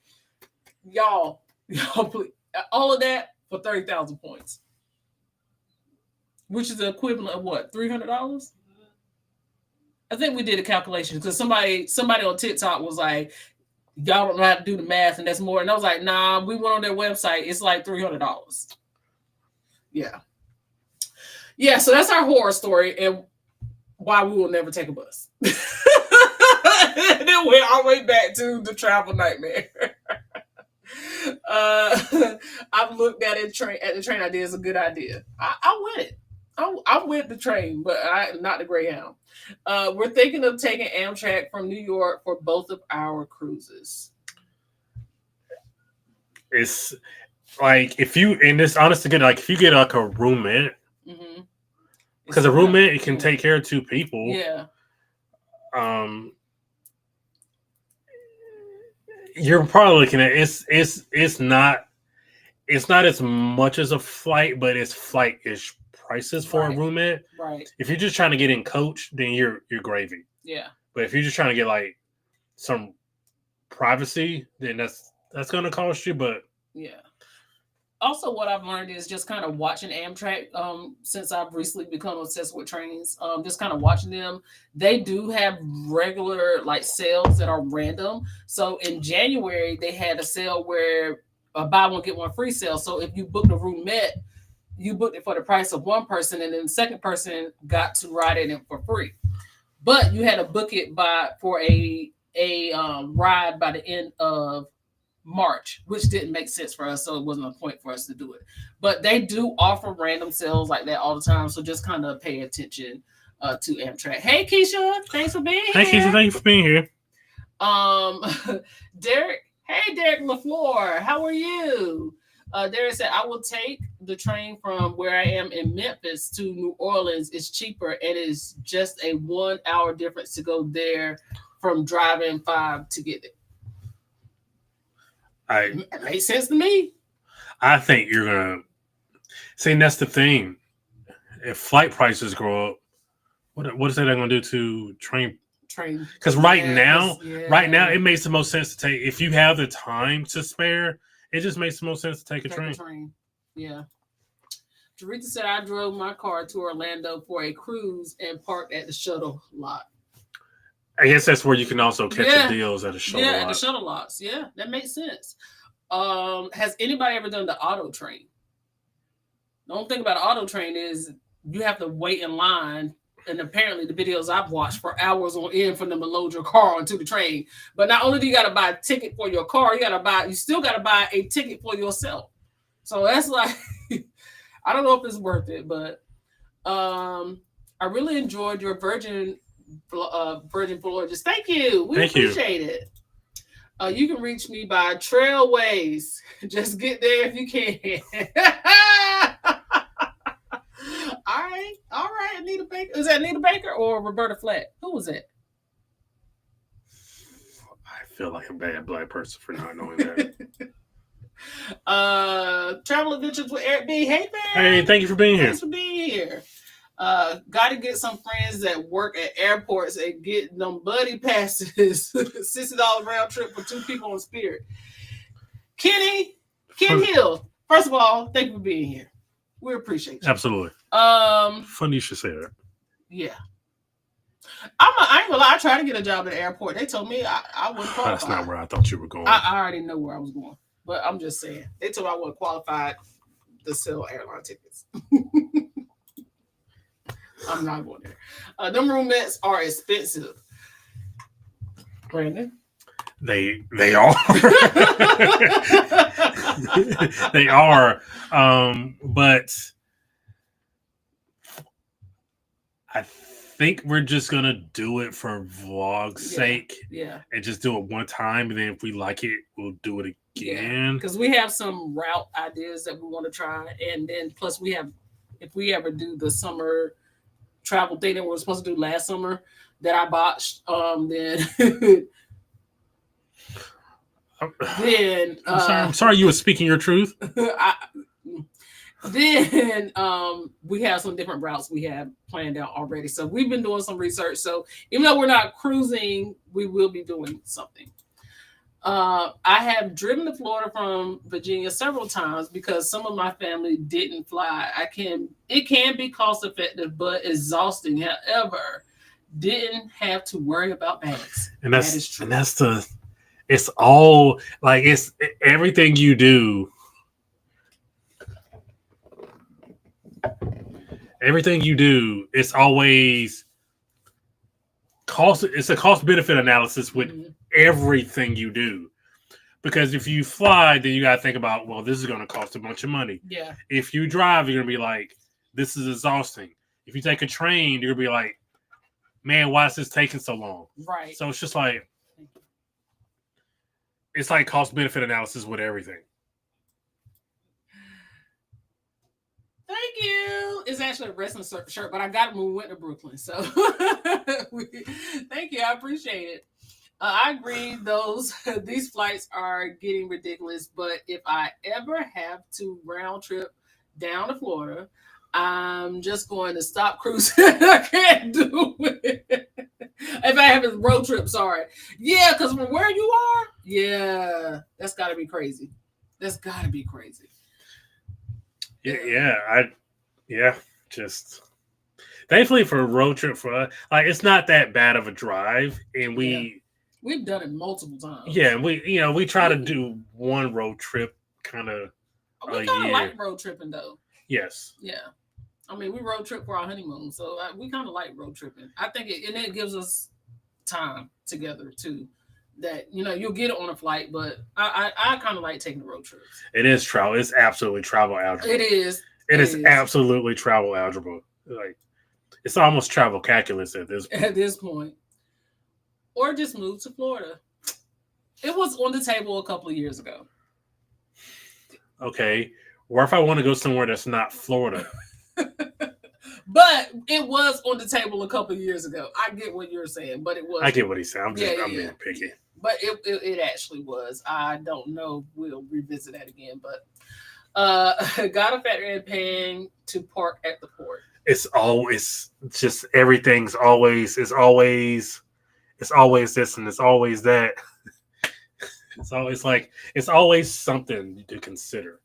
Y'all, please. All of that for 30,000 points, which is the equivalent of what, $300? I think we did a calculation because somebody on TikTok was like, y'all don't know how to do the math and that's more. And I was like, nah, we went on their website. It's like $300. Yeah. Yeah. So that's our horror story and why we will never take a bus. And then we're all the way back to the travel nightmare. I've looked at the train idea is a good idea. I went it. I went the train, but not the Greyhound. We're thinking of taking Amtrak from New York for both of our cruises. It's like if you, and it's honest to get like if you get like a roommate, because a roommate can take care of 2 people. Yeah. You're probably looking at it's not as much as a flight, but it's flight-ish prices for a roommate. Right. If you're just trying to get in coach, then you're gravy. Yeah. But if you're just trying to get like some privacy, then that's gonna cost you. But yeah. Also, what I've learned is just kind of watching Amtrak. Since I've recently become obsessed with trains, just kind of watching them. They do have regular like sales that are random. So in January, they had a sale where a buy one get one free sale. So if you booked a roomette, you booked it for the price of one person, and then the second person got to ride in it for free. But you had to book it by for a ride by the end of March, which didn't make sense for us, so it wasn't a point for us to do it. But they do offer random sales like that all the time, so just kind of pay attention to Amtrak. Hey, Keisha, thanks for being Hey, here. Keisha, thank you for being here. Derek, hey, Derek LaFleur, how are you? Derek said, I will take the train from where I am in Memphis to New Orleans. It's cheaper, and it's just a 1 hour difference to go there from driving 5 to get there. It makes sense to me. I think you're gonna see. That's the thing. If flight prices go up, what is that going to do to train? Because right now, it makes the most sense to take. If you have the time to spare, it just makes the most sense to take a train. Yeah. Teresa said I drove my car to Orlando for a cruise and parked at the shuttle lot. I guess that's where you can also catch the deals at a shuttle lot. Yeah, at the shuttle lots. Yeah, that makes sense. Has anybody ever done the auto train? The only thing about an auto train is you have to wait in line. And apparently the videos I've watched for hours on end for them to load your car onto the train. But not only do you got to buy a ticket for your car, you still got to buy a ticket for yourself. So that's like, I don't know if it's worth it, but I really enjoyed your Virgin Voyages. Thank you. We appreciate it. You can reach me by Trailways. Just get there if you can. All right. Anita Baker. Is that Anita Baker or Roberta Flack? Who was it? I feel like a bad black person for not knowing that. Travel Adventures with Eric B. Hey, man. Hey, thank you for being here. Thanks for being here. Got to get some friends that work at airports and get them buddy passes. $60 round trip for 2 people on Spirit. Ken Hill. First of all, thank you for being here. We appreciate you. Absolutely. Funny you should say that. Yeah. I ain't gonna lie. I tried to get a job at the airport. They told me I wouldn't qualify. That's not where I thought you were going. I already know where I was going. But I'm just saying. They told me I wasn't qualified to sell airline tickets. I'm not going there. Them roommates are expensive. Brandon? They are. They are. But I think we're just gonna do it for vlog's sake. Yeah. And just do it one time, and then if we like it, we'll do it again. Because we have some route ideas that we want to try, and then plus we have, if we ever do the summer travel thing that we were supposed to do last summer that I botched, then. I'm sorry you were speaking your truth. Then we have some different routes we have planned out already. So we've been doing some research. So even though we're not cruising, we will be doing something. I have driven to Florida from Virginia several times because some of my family didn't fly. It can be cost effective, but exhausting. However, didn't have to worry about bags. And that is true. And it's all like it's everything you do. Everything you do, it's always cost. It's a cost benefit analysis with everything you do. Because if you fly, then you got to think about, well, this is going to cost a bunch of money. Yeah. If you drive, you're going to be like, this is exhausting. If you take a train, you're going to be like, man, why is this taking so long? Right. So it's just like, it's like cost benefit analysis with everything. Thank you. It's actually a wrestling shirt, but I got it when we went to Brooklyn. So thank you. I appreciate it. I agree. These flights are getting ridiculous. But if I ever have to round trip down to Florida, I'm just going to stop cruising. I can't do it. If I have a road trip, sorry. Yeah, because from where you are, yeah, that's got to be crazy. That's got to be crazy. Yeah, just thankfully for a road trip for us, like it's not that bad of a drive, and we've done it multiple times. yeah, we try to do one road trip kind of We a kind of year. like road tripping though. Yes. Yeah. I mean, we road trip for our honeymoon, so we kind of like road tripping. I think it gives us time together too. That you'll get it on a flight, but I kind of like taking the road trips. It is travel. It's absolutely travel algebra. It is. It is absolutely travel algebra. Like it's almost travel calculus at this point. At this point, or just move to Florida. It was on the table a couple of years ago. Okay, or if I want to go somewhere that's not Florida. But it was on the table a couple of years ago. I get what you're saying, but it was. I get what he's saying. I'm being picky. But it actually was. I don't know. We'll revisit that again. But got a factor in paying to park at the port. It's just everything's always this and it's always that. It's always something to consider.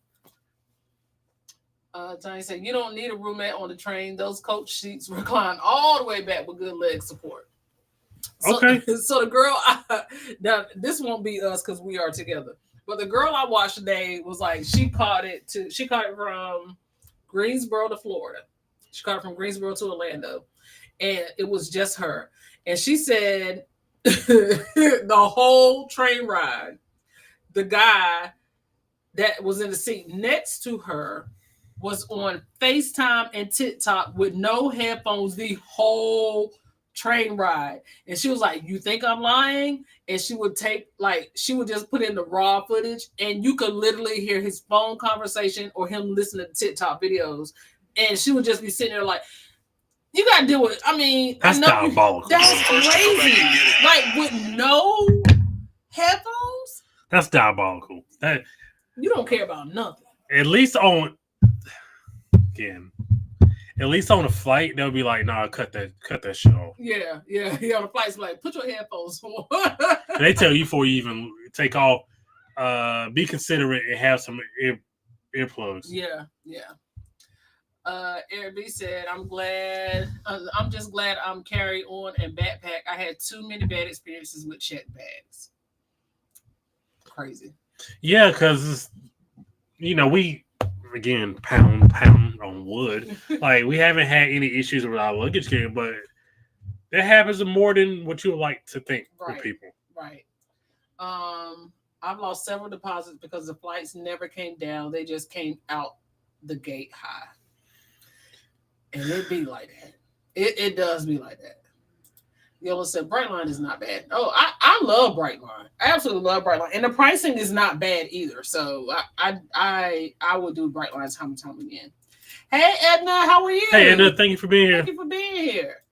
Johnny said, you don't need a roommate on the train. Those coach seats recline all the way back with good leg support. Okay. So the girl, now this won't be us because we are together. But the girl I watched today was like, she caught it from Greensboro to Florida. She caught it from Greensboro to Orlando. And it was just her. And she said the whole train ride, the guy that was in the seat next to her was on FaceTime and TikTok with no headphones the whole train ride. And she was like, you think I'm lying? And she would just put in the raw footage and you could literally hear his phone conversation or him listening to TikTok videos. And she would just be sitting there like, you got to deal with it. I mean, that's diabolical. That's crazy. Like with no headphones? That's diabolical. That you don't care about nothing. At least on a flight, they'll be like, nah, cut that shit off. Yeah. On the flight's like, put your headphones on. They tell you before you even take off, be considerate and have some earplugs. Yeah. Eric B said, I'm just glad I'm carry on and backpack. I had too many bad experiences with check bags. Crazy. Yeah, because we again pound on wood. Like we haven't had any issues with our luggage here, but that happens more than what you would like to think with people. Right. I've lost several deposits because the flights never came down. They just came out the gate high. And it be like that. It does be like that. Yola said Brightline is not bad. Oh, I love Brightline. I absolutely love Brightline. And the pricing is not bad either. So I would do Brightline time and time again. Hey Edna, how are you? Hey Edna, thank you for being here. Thank you for being here.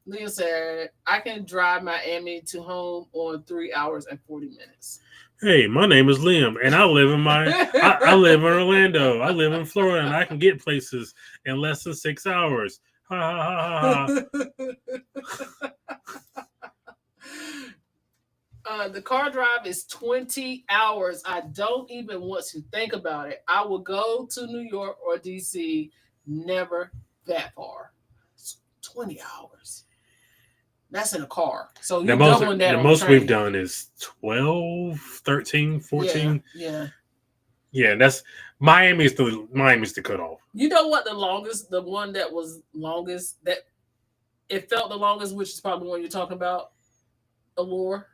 Leah said, I can drive Miami to home on 3 hours and 40 minutes. Hey, my name is Liam, and I live in I live in Orlando. I live in Florida, and I can get places in less than 6 hours. Ha ha ha ha. The car drive is 20 hours. I don't even want to think about it. I will go to New York or DC, never that far. It's 20 hours. That's in a car. So you're doubling that. The most we've done is 12, 13, 14. Yeah, that's Miami's the cutoff. You know what the one that was longest, that it felt the longest, which is probably the one you're talking about, Allure.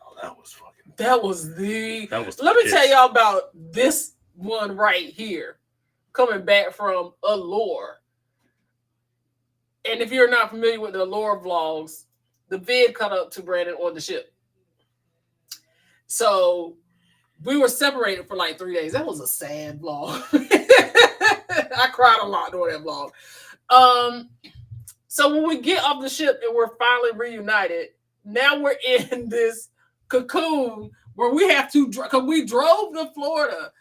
Oh, that was fucking. Let me tell y'all about this one right here, coming back from Allure. And if you're not familiar with the Allure vlogs, the vid cut up to Brandon on the ship. So we were separated for like 3 days. That was a sad vlog. I cried a lot during that vlog. So when we get off the ship and we're finally reunited, now we're in this cocoon where we have to, because we drove to Florida.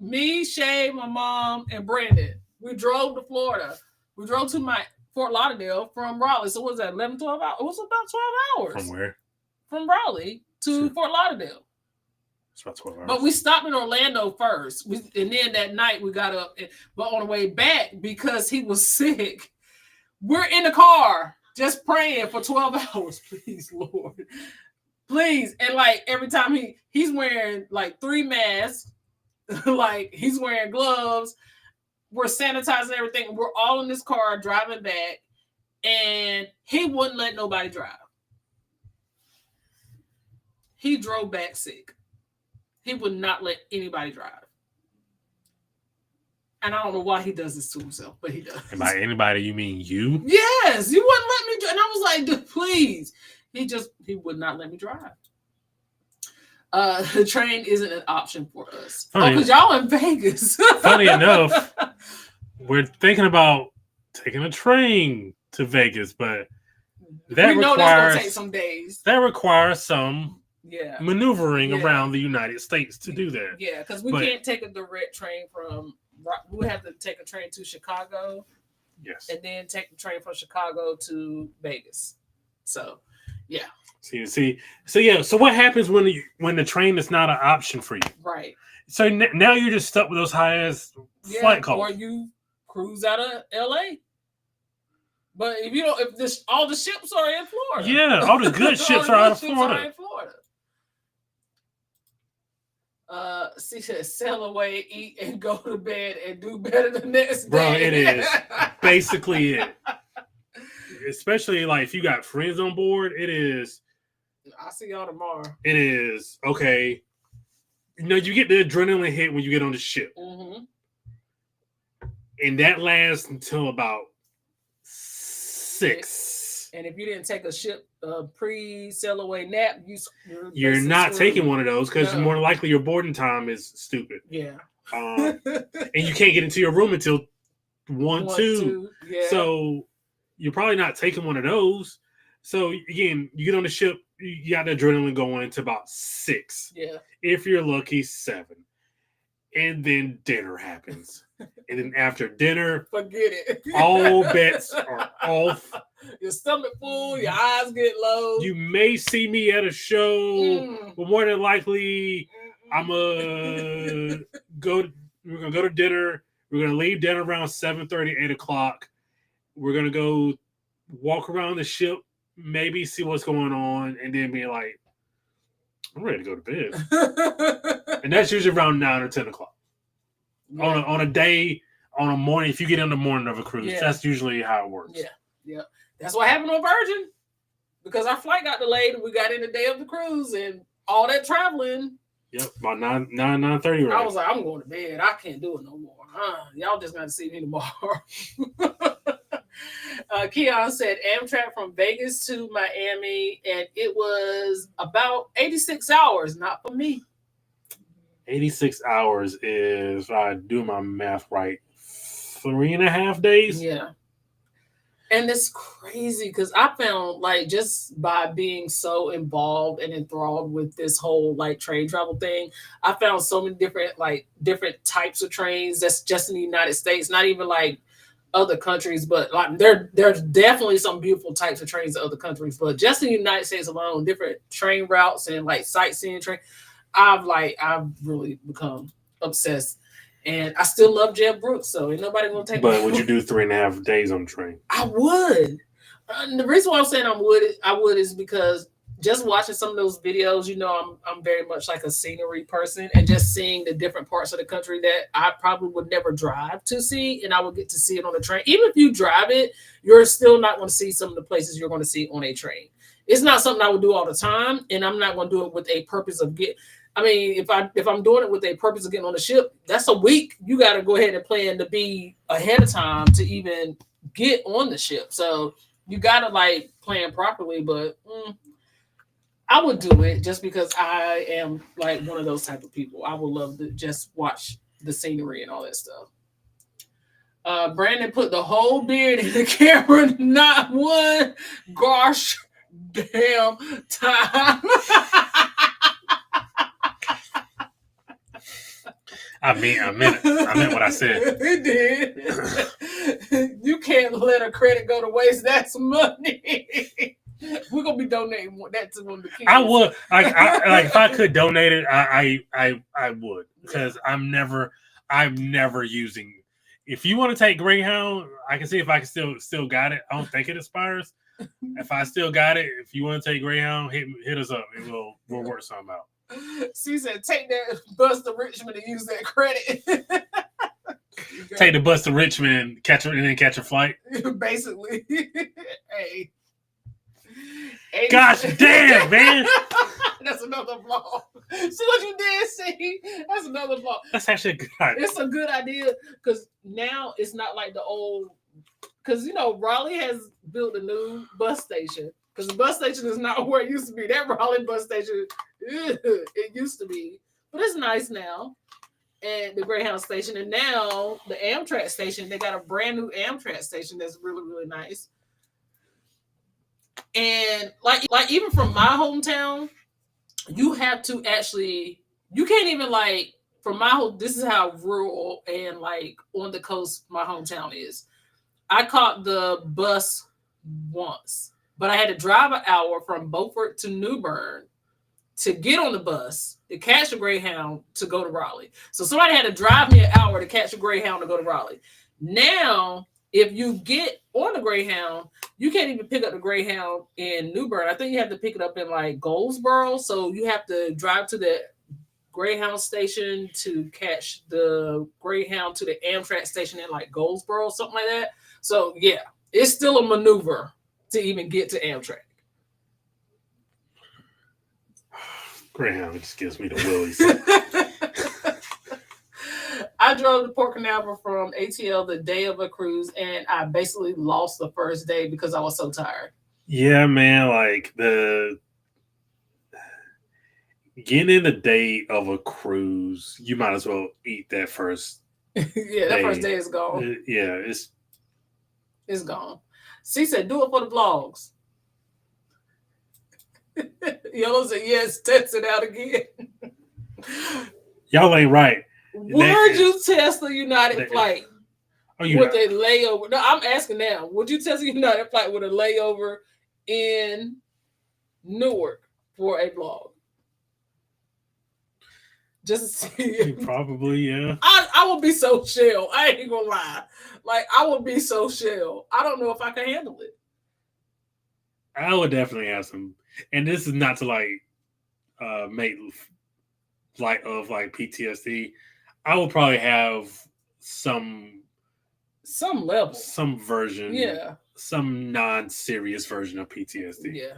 Me, Shay, my mom, and Brandon. We drove to Florida. We drove to Fort Lauderdale from Raleigh. So what was that, 11, 12 hours? It was about 12 hours. From where? From Raleigh to Fort Lauderdale. It's about 12 hours. But we stopped in Orlando first. And then that night we got up. But on the way back, because he was sick, we're in the car just praying for 12 hours. Please, Lord. Please. And like every time he's wearing like 3 masks, like he's wearing gloves. We're sanitizing everything. We're all in this car driving back. And he wouldn't let nobody drive. He drove back sick. He would not let anybody drive. And I don't know why he does this to himself, but he does. And by anybody, you mean you? Yes, you wouldn't let me drive. And I was like, dude, please. He would not let me drive. The train isn't an option for us. Because y'all in Vegas. Funny enough, we're thinking about taking a train to Vegas, but that we know that's going to take some days. That requires some maneuvering around the United States to do that. Yeah, because we can't take a direct train from. We have to take a train to Chicago. Yes. And then take the train from Chicago to Vegas. So, yeah. So what happens when the train is not an option for you? Right. So now you're just stuck with those high-ass flight costs. Or you cruise out of LA. But if you don't, all the ships are in Florida. Yeah, all the good ships are out of Florida. She said, sail away, eat, and go to bed, and do better the next day. Bro, it is basically it. Especially like if you got friends on board, it is. I'll see y'all tomorrow. It is okay. You get the adrenaline hit when you get on the ship, and that lasts until about 6. And if you didn't take a ship pre-sail away nap, you're not taking one of those because more than likely your boarding time is stupid. Yeah. And you can't get into your room until 1, 2. Yeah. So you're probably not taking one of those. So again, you get on the ship, you got the adrenaline going to about 6. Yeah. If you're lucky, 7. And then dinner happens. And then after dinner, forget it. All bets are off. Your stomach full, your eyes get low. You may see me at a show, but more than likely, we're gonna go to dinner. We're gonna leave dinner around 7:30, 8 o'clock. We're gonna go walk around the ship, maybe see what's going on, and then be like, I'm ready to go to bed. And that's usually around 9 or 10 o'clock. Yeah. On a morning, if you get in the morning of a cruise, that's usually how it works. Yeah. That's what happened on Virgin. Because our flight got delayed and we got in the day of the cruise and all that traveling. Yep, about 9:30. Right? I was like, I'm going to bed. I can't do it no more. Y'all just got to see me tomorrow. Keon said Amtrak from Vegas to Miami, and it was about 86 hours. Not for me. 86 hours is, if I do my math right, 3.5 days. Yeah. And it's crazy because I found like just by being so involved and enthralled with this whole like train travel thing, I found so many different types of trains that's just in the United States, not even like other countries, but like there's definitely some beautiful types of trains in other countries, but just in the United States alone, different train routes and like sightseeing train. I've really become obsessed. And I still love Jeb Brooks, so ain't nobody gonna take. But would you do 3.5 days on the train? I would. And the reason why I'm saying I would is because just watching some of those videos, I'm very much like a scenery person, and just seeing the different parts of the country that I probably would never drive to see, and I would get to see it on a train. Even if you drive it, you're still not going to see some of the places you're going to see on a train. It's not something I would do all the time, and I'm not going to do it with a purpose of if I'm doing it with a purpose of getting on the ship, that's a week. You got to go ahead and plan to be ahead of time to even get on the ship. So you got to like plan properly, but I would do it just because I am like one of those type of people. I would love to just watch the scenery and all that stuff. Brandon put the whole beard in the camera, not one gosh damn time. I meant what I said. He did. You can't let a credit go to waste. That's money. We're gonna be donating that to one of the kids. I would like if I could donate it, I would, because I'm never using. If you want to take Greyhound, I can see if I can still got it. I don't think it expires. If I still got it, if you want to take Greyhound, hit us up and we'll work something out. She said, take that bus to Richmond and use that credit. Take the bus to Richmond and then catch a flight. Basically. Hey. Gosh damn, man. That's another vlog. See what you did, see? That's another vlog. That's actually a good idea. It's a good idea because now it's not like the old, because, you know, Raleigh has built a new bus station. Because the bus station is not where it used to be. That Raleigh bus station, it used to be. But it's nice now. And the Greyhound station. And now the Amtrak station, they got a brand new Amtrak station that's really, really nice. And like even from my hometown, you have to actually, you can't even like, from my home, this is how rural and like on the coast my hometown is. I caught the bus once, but I had to drive an hour from Beaufort to New Bern to get on the bus to catch a Greyhound to go to Raleigh. So somebody had to drive me an hour to catch a Greyhound to go to Raleigh. Now, if you get on the Greyhound, you can't even pick up the Greyhound in New Bern. I think you have to pick it up in like Goldsboro. So you have to drive to the Greyhound station to catch the Greyhound to the Amtrak station in like Goldsboro, something like that. So yeah, it's still a maneuver to even get to Amtrak. Greyhound just gives me the willies. I drove to Port Canaveral from ATL the day of a cruise, and I basically lost the first day because I was so tired. Yeah, man, like getting in the day of a cruise, you might as well eat that first. Yeah, that first day is gone. Yeah, it's gone. She said, "Do it for the vlogs." Yellow said, "Yes, test it out again." Y'all ain't right. Would you test a United flight with a layover? No, I'm asking now. Would you test a United flight with a layover in Newark for a vlog? Just to see. Probably, yeah. I would be so shell. I ain't gonna lie. Like, I would be so shell. I don't know if I can handle it. I would definitely have some. And this is not to like make light of like PTSD. I will probably have some level, some version, yeah, some non-serious version of PTSD.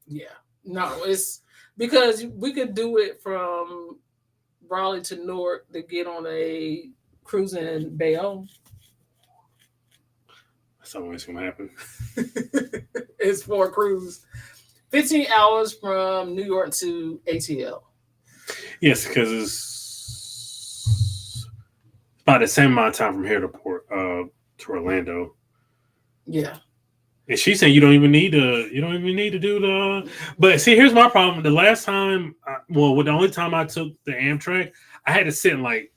Yeah. No, it's because we could do it from Raleigh to Newark to get on a cruise in Bayonne. That's always gonna happen. It's for a cruise. 15 hours from New York to ATL. Yes, because it's about the same amount of time from here to Orlando. Yeah. And she's saying you don't even need to do the. But see, here's my problem. The last time, the only time I took the Amtrak, I had to sit in like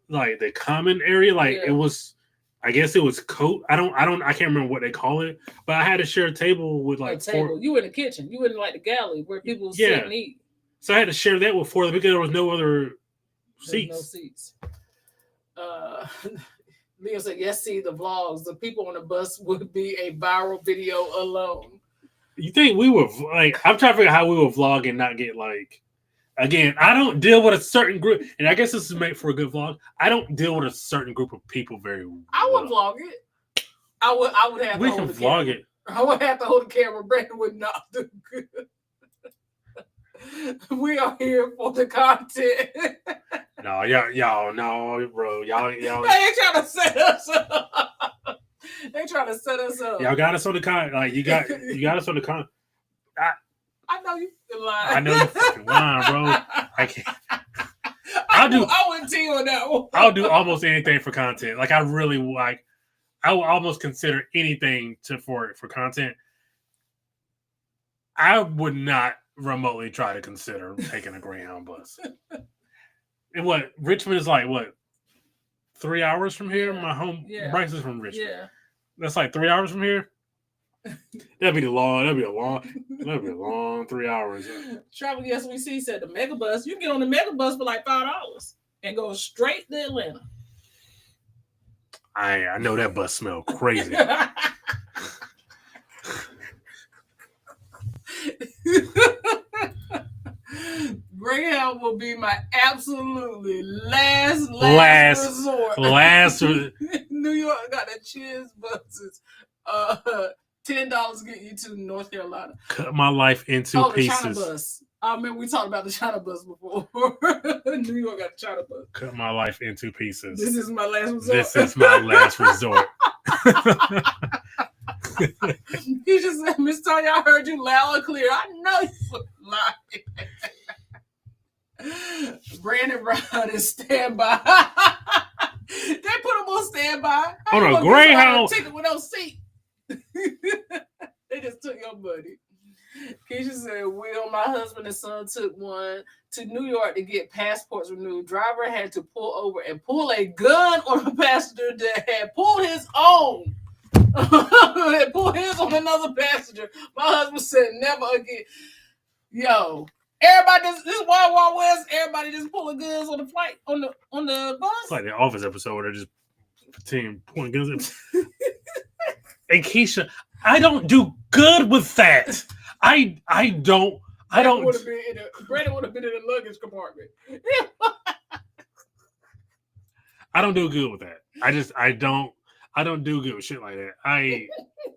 the common area. It was, I guess it was coat. I can't remember what they call it. But I had to share a table with like four. You were in the kitchen. You were in like the galley where people sit and eat. So I had to share that with four because there was no other seats. No seats. Leo said, "Yes, see the vlogs. The people on the bus would be a viral video alone." You think we were like? I'm trying to figure out how we will vlog and not get like. Again, I don't deal with a certain group, and I guess this is made for a good vlog. I don't deal with a certain group of people very well. I would vlog it. I would have. We can vlog it. I would have to hold the camera. Brandon would not do good. We are here for the content. No, y'all, no, bro, y'all. They ain't trying to set us up. They trying to set us up. Y'all got us on the con. Like you got us on the con. I know you lying. I know you fucking lying, bro. I can't. I wouldn't tell you on that one. I'll do almost anything for content. Like I really like. I will almost consider anything for content. I would not remotely try to consider taking a Greyhound bus. And what Richmond is like? What 3 hours from here? My home Bryce is from Richmond. Yeah, that's like 3 hours from here. That'd be a long 3 hours. Travel SVC said the megabus, you can get on the megabus for like $5 and go straight to Atlanta. I know that bus smell crazy. Greyhound will be my absolutely last resort. New York got the cheers buses. $10 get you to North Carolina. Cut my life into pieces. The China bus. I remember we talked about the China bus before. New York got the China bus. Cut my life into pieces. This is my last resort. This is my last resort. You just said, Miss Tanya, I heard you loud and clear. I know you lying. Brandon Brown is standby. They put him on standby. On a Greyhound ticket with no seat. They just took your money. Keisha said, Will, my husband and son took one to New York to get passports renewed. Driver had to pull over and pull a gun on a passenger that had pulled his own. Pull his on another passenger. My husband said, never again. Yo, everybody this is Wild Wild West. Everybody just pulling guns on the flight on the bus. It's like the Office episode where they're just pointing guns at. And Keisha, I don't do good with that. I don't. Brandon would have been in the luggage compartment. I don't do good with that. I don't do good with shit like that.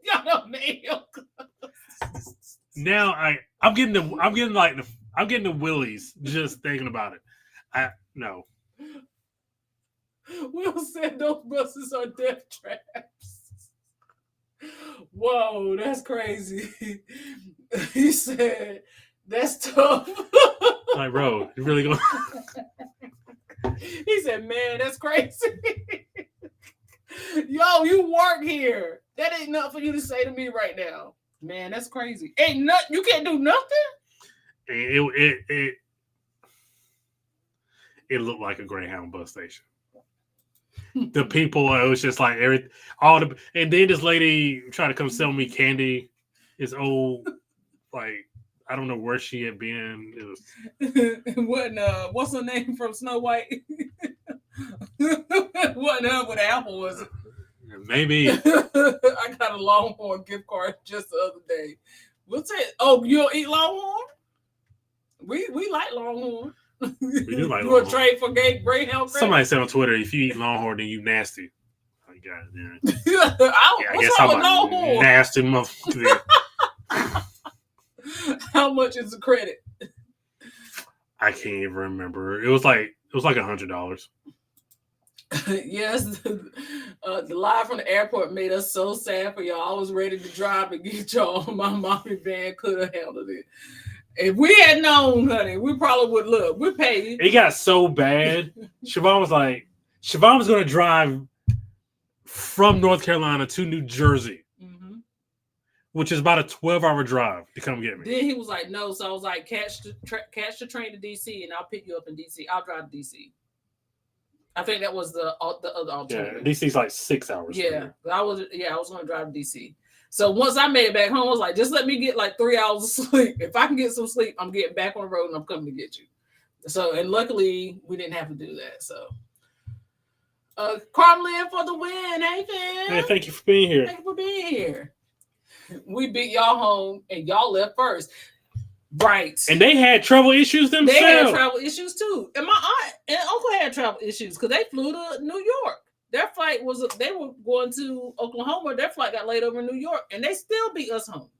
Y'all don't nail. Now I'm getting the willies just thinking about it. No. Will said those buses are death traps. Whoa, that's crazy. He said, that's tough. Like, bro, you really going? He said, man, that's crazy. Yo, you work here. That ain't nothing for you to say to me right now. Man, that's crazy. Ain't nothing. You can't do nothing? It looked like a Greyhound bus station. The people, it was just like and then this lady tried to come sell me candy. It's old, like I don't know where she had been. It was what's her name from Snow White? What with Apple was it? Maybe. I got a Longhorn gift card just the other day. We'll say, oh, you don't eat Longhorn? We like Longhorn. We do like you Longhorn. A trade for Greyhound? Somebody said on Twitter, if you eat Longhorn, then you nasty. Oh, God, yeah. What's wrong with Longhorn? Nasty motherfucker. How much is the credit? I can't even remember. It was like $100. Yes, the live from the airport made us so sad for y'all. I was ready to drive and get y'all. My mommy van could have handled it. If we had known, honey, we probably would look. We pay you. It got so bad. Siobhan was going to drive from North Carolina to New Jersey, which is about a 12-hour drive to come get me. Then he was like, no. So I was like, catch the train to DC, and I'll pick you up in DC. I'll drive to DC. I think that was the other alternative. Yeah, DC's like 6 hours. Yeah, I was going to drive to DC. So once I made it back home, I was like, just let me get like 3 hours of sleep. If I can get some sleep, I'm getting back on the road and I'm coming to get you. So, and luckily we didn't have to do that. So, Carmelin for the win. Hey, fam. Hey, thank you for being here. Thank you for being here. We beat y'all home and y'all left first. Right. And they had travel issues themselves. They had travel issues too. And my aunt and uncle had travel issues because they flew to New York. Their flight they were going to Oklahoma. Their flight got laid over in New York and they still beat us home.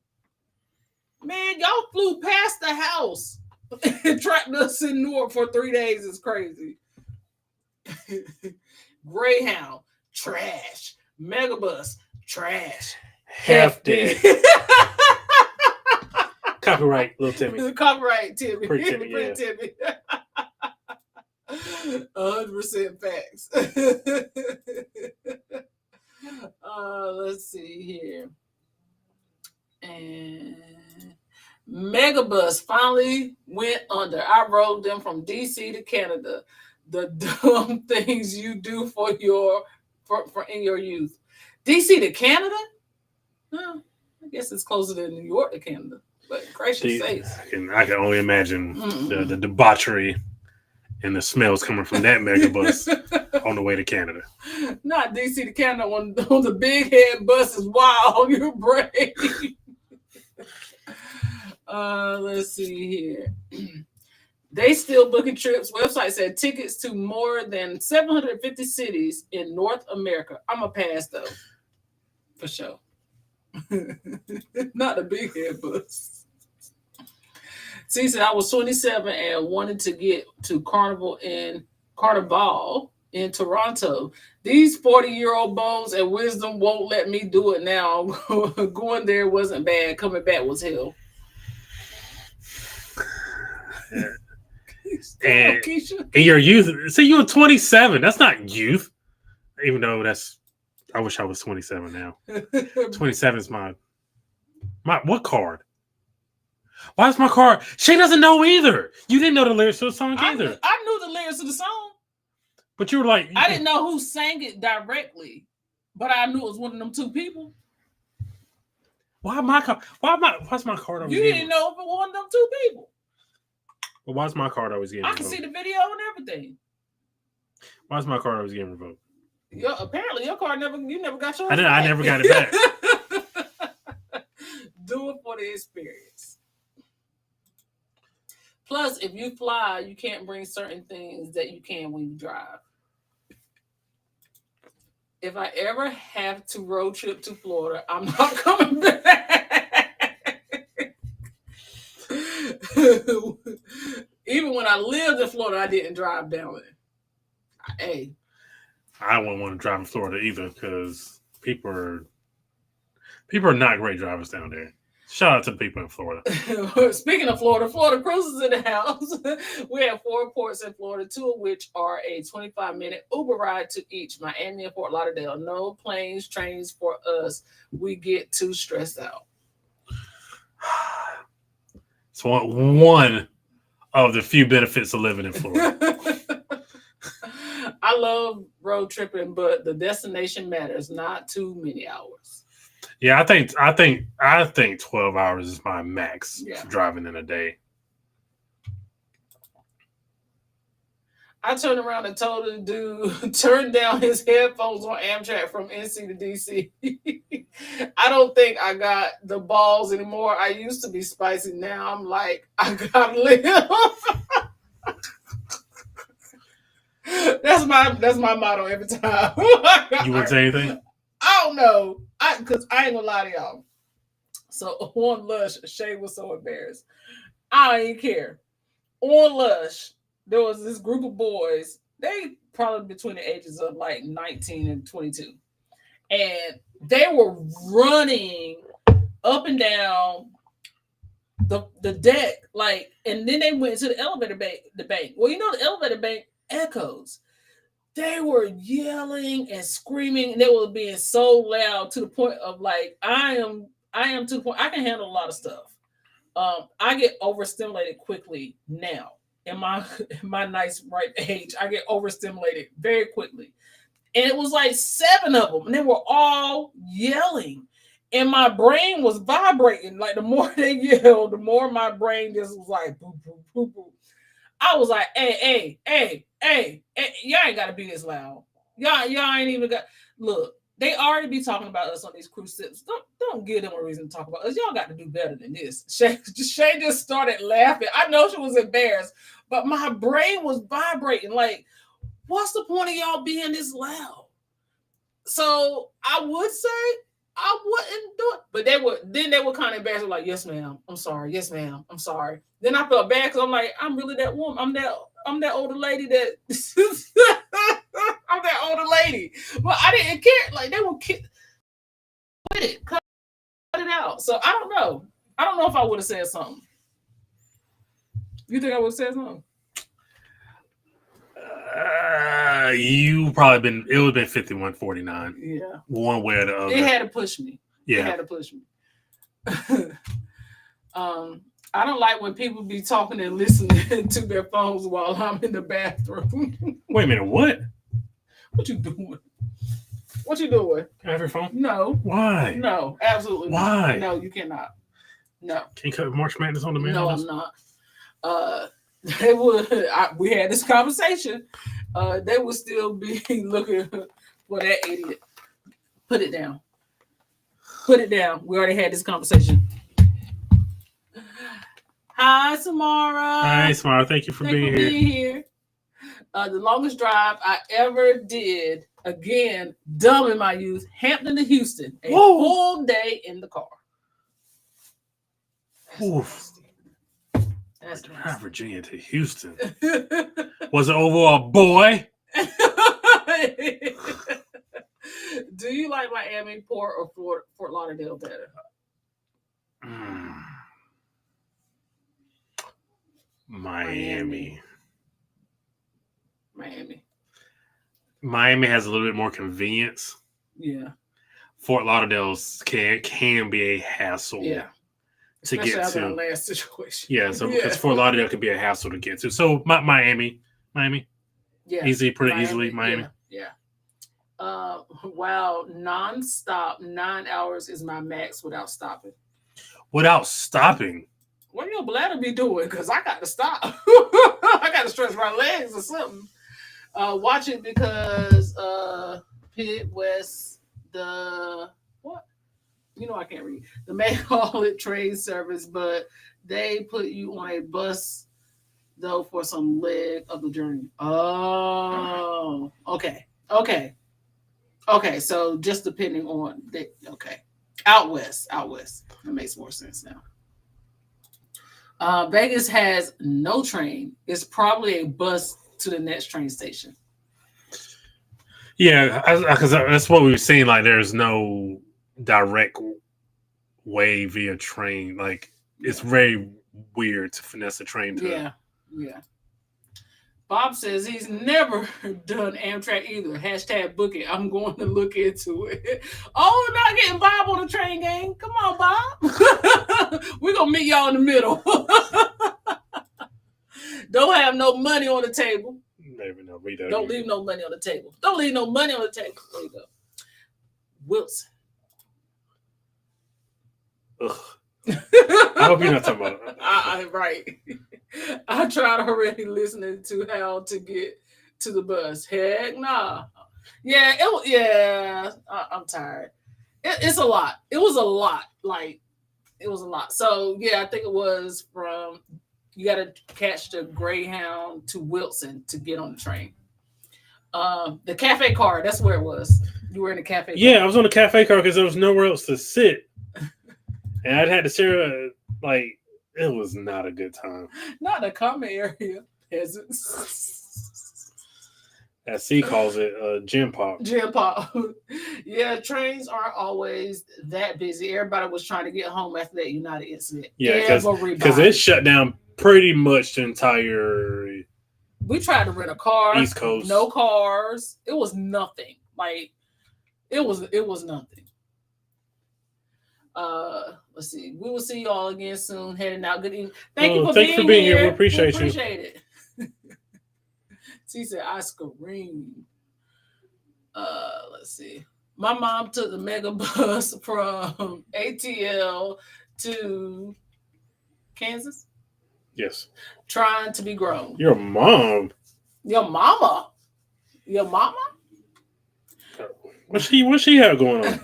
Man, y'all flew past the house and trapped us in Newark for 3 days. It's crazy. Greyhound, trash. Megabus, trash. Hefty. Copyright, little Timmy. Copyright, Timmy. Pretty Timmy, yeah. Timmy. 100% facts. Let's see here. And Megabus finally went under. I rode them from DC to Canada. The dumb things you do for in your youth. DC to Canada? No, guess it's closer to New York to Canada. But gracious sakes. I can only imagine the debauchery and the smells coming from that megabus on the way to Canada. Not DC to Canada on the big head bus is wild on your brain. Let's see here. They still booking trips. Website said tickets to more than 750 cities in North America. I'm a pass though, for sure. Not the big head bus. See, said I was 27 and wanted to get to Carnival in Toronto. These 40-year-old bones and wisdom won't let me do it now. Going there wasn't bad. Coming back was hell. And in your youth, see, you were 27. That's not youth. Even though I wish I was 27 now. 27 is my what card? Why is my card? She doesn't know either. You didn't know the lyrics to the song either. I knew the lyrics of the song. But you were like... I didn't know who sang it directly. But I knew it was one of them two people. Why's my card always You didn't know if it was one of them two people. Well, why's my card always getting I revoked? can see the video and everything. Why's my card always getting revoked? Apparently your card you never got yours. I never got it back. Do it for the experience. Plus, if you fly, you can't bring certain things that you can when you drive. If I ever have to road trip to Florida, I'm not coming back. Even when I lived in Florida, I didn't drive down there. Hey. I wouldn't want to drive in Florida either because people are not great drivers down there. Shout out to the people in Florida. Speaking of Florida, Florida cruises in the house. We have 4 ports in Florida, 2 of which are a 25-minute Uber ride to each. Miami and Fort Lauderdale. No planes, trains for us. We get too stressed out. It's one of the few benefits of living in Florida. I love road tripping, but the destination matters. Not too many hours. Yeah, I think 12 hours is my max for driving in a day. I turned around and told the dude turn down his headphones on Amtrak from NC to DC. I don't think I got the balls anymore. I used to be spicy. Now I'm like, I gotta live. That's my motto every time. You wouldn't say anything? I don't know. Because I ain't gonna lie to y'all. So on Lush, Shay was so embarrassed. I didn't care. On Lush, there was this group of boys. They probably between the ages of like 19 and 22. And they were running up and down the deck, like, and then they went to the elevator bank. Well, you know, the elevator bank echoes. They were yelling and screaming, and they were being so loud to the point of like, I am to the point I can handle a lot of stuff. I get overstimulated quickly now. In my nice ripe age, I get overstimulated very quickly. And it was like 7 of them, and they were all yelling. And my brain was vibrating. Like the more they yelled, the more my brain just was like, boo, boo, boo, boo. I was like, hey, y'all ain't got to be this loud. Y'all ain't even got, look, they already be talking about us on these cruise ships. Don't give them a reason to talk about us. Y'all got to do better than this. Shay just started laughing. I know she was embarrassed, but my brain was vibrating. Like, what's the point of y'all being this loud? So I would say I wouldn't do it. But they were kind of embarrassed. Like, yes, ma'am. I'm sorry. Yes, ma'am. I'm sorry. Then I felt bad because I'm like, I'm really that woman. I'm that older lady that I'm that older lady. But I didn't care. Like, they were with it. Cut it out. So I don't know. I don't know if I would have said something. You think I would have said something? You probably it would have been 51-49. Yeah. One way or the other. It had to push me. Yeah. It had to push me. I don't like when people be talking and listening to their phones while I'm in the bathroom. Wait a minute, what? What you doing? What you doing? Can I have your phone? No. Why? No, absolutely Why? not. No, you cannot. No. Can you cut March Madness on the man? No, I'm not. They would. We had this conversation. They would still be looking for that idiot. Put it down. Put it down. We already had this conversation. Hi, Samara. Hi, Samara. Thank you for being here. The longest drive I ever did, again, dumb in my youth, Hampton to Houston, a full day in the car. Oof. That's Virginia to Houston. Was it over a boy? Do you like Miami, Port, or Fort Lauderdale better? Miami. Miami has a little bit more convenience. Yeah. Fort Lauderdale's can be a hassle. Yeah. To especially get to. Last situation. Yeah, so because Fort Lauderdale could be a hassle to get to. So Miami. Yeah. Pretty easily, Miami. Yeah. Wow, non-stop 9 hours is my max without stopping. Without stopping? What your bladder be doing? Because I got to stop. I got to stretch my legs or something. Watch it because Pitt West, what? You know I can't read. They may call it train service, but they put you on a bus though for some leg of the journey. Oh, okay. So just depending on out west. That makes more sense now. Vegas has no train. It's probably a bus to the next train station. Yeah, because that's what we've seen. Like, there's no direct way via train. Like, it's very weird to finesse a train to. Yeah. Bob says he's never done Amtrak either. # book it. I'm going to look into it. Oh, we're not getting Bob on the train game. Come on, Bob. We're going to meet y'all in the middle. Don't have no money on the table. Don't leave no money on the table. There you go. Wilson. Ugh. I hope you're not talking about it. Right. I tried already listening to how to get to the bus. Heck nah. Yeah, I'm tired. It's a lot. It was a lot. So, yeah, I think it was from, you got to catch the Greyhound to Wilson to get on the train. The cafe car, that's where it was. You were in the cafe car. Yeah, I was on the cafe car because there was nowhere else to sit. And I'd had to share, it was not a good time. Not a common area, peasants. As C calls it, gym pop. Gym pop. Yeah, trains aren't always that busy. Everybody was trying to get home after that United incident. Yeah, because it shut down pretty much the entire. We tried to rent a car. East Coast. No cars. It was nothing. It was nothing. Let's see. We will see you all again soon. Heading out. Good evening. Thank you for being here. We appreciate you. It. She said, I screamed. Let's see. My mom took the mega bus from ATL to Kansas. Yes. Trying to be grown. Your mom? Your mama? What she have going on?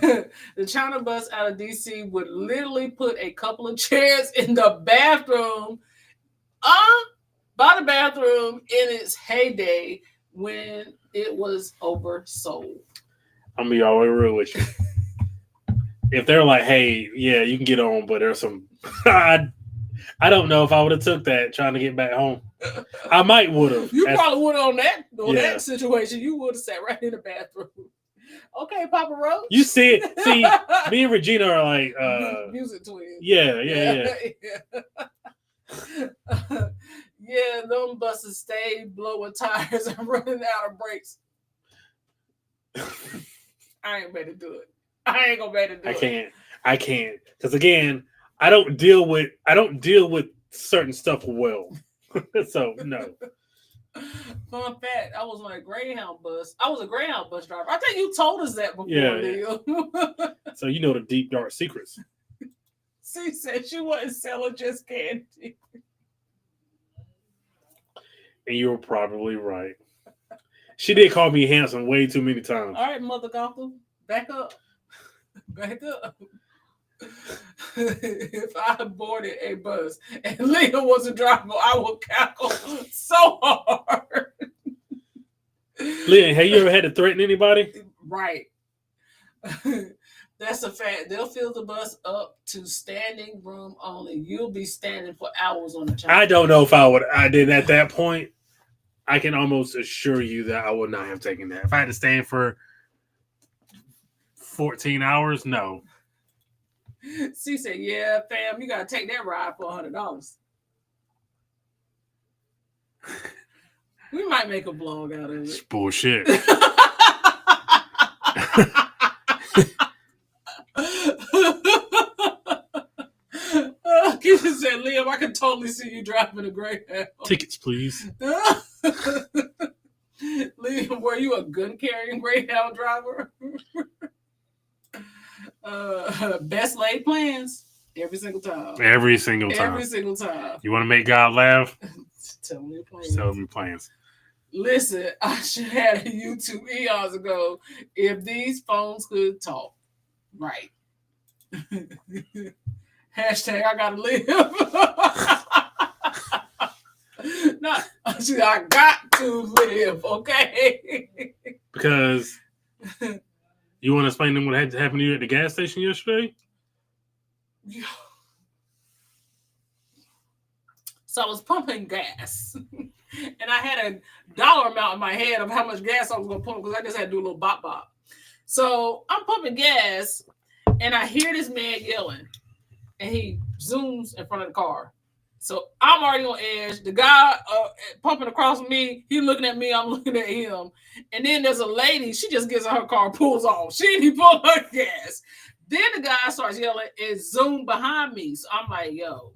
The China bus out of DC would literally put a couple of chairs in the bathroom, by the bathroom in its heyday when it was oversold. I'm gonna be all the way real with you. If they're like, hey, yeah, you can get on, but there's some I don't know if I would have took that trying to get back home. I might would have. You probably would have on that situation. You would have sat right in the bathroom. Okay, Papa Roach. You see it. See, me and Regina are like music twins. Yeah. Yeah, them buses stayed blowing tires and running out of brakes. I ain't better do it. I ain't gonna better do it. I can't. Because again, I don't deal with certain stuff well. So no. Fun fact, I was on a Greyhound bus. I was a Greyhound bus driver. I think you told us that before, Yeah. Leo. So you know the deep dark secrets. She said she wasn't selling just candy. And you're probably right. She did call me handsome way too many times. All right, Mother Gotham, back up. Back up. If I boarded a bus and Leo was a driver, I would cackle so hard. Leah, have you ever had to threaten anybody? Right. That's a fact. They'll fill the bus up to standing room only. You'll be standing for hours on the train. I don't know if I did at that point. I can almost assure you that I would not have taken that. If I had to stand for 14 hours, no. She said, yeah, fam, you got to take that ride for $100. We might make a vlog out of it. It's bullshit. Keisha said, Liam, I can totally see you driving a Greyhound. Tickets, please. Liam, were you a gun-carrying Greyhound driver? Best laid plans every single time. Every single time. Every single time. You want to make God laugh? Tell me your plans. Just tell me plans. Listen, I should have a YouTube eons ago if these phones could talk. Right. Hashtag I gotta live. Not, I got to live, okay? Because you want to explain to them what had happened to you at the gas station yesterday? So I was pumping gas. And I had a dollar amount in my head of how much gas I was going to pump because I just had to do a little bop bop. So I'm pumping gas and I hear this man yelling and he zooms in front of the car. So I'm already on edge. The guy pumping across from me, he's looking at me, I'm looking at him. And then there's a lady, she just gets in her car, pulls off. She didn't even pull her gas. Then the guy starts yelling and zoomed behind me. So I'm like, yo,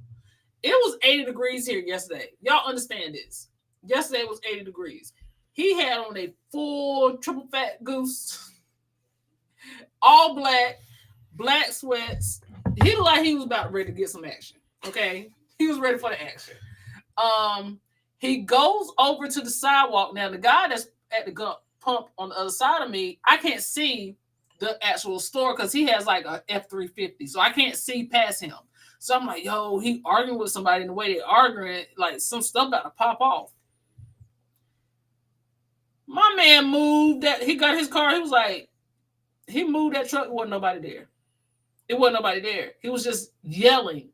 it was 80 degrees here yesterday. Y'all understand this. Yesterday was 80 degrees. He had on a full triple fat goose, all black sweats. He looked like he was about ready to get some action. Okay, he was ready for the action. He goes over to the sidewalk. Now the guy that's at the pump on the other side of me, I can't see the actual store because he has like a F-350, so I can't see past him. So I'm like, yo, he arguing with somebody, and the way they're arguing, like some stuff about to pop off. My man moved that. He got his car. He was like, he moved that truck. There wasn't nobody there. It wasn't nobody there. He was just yelling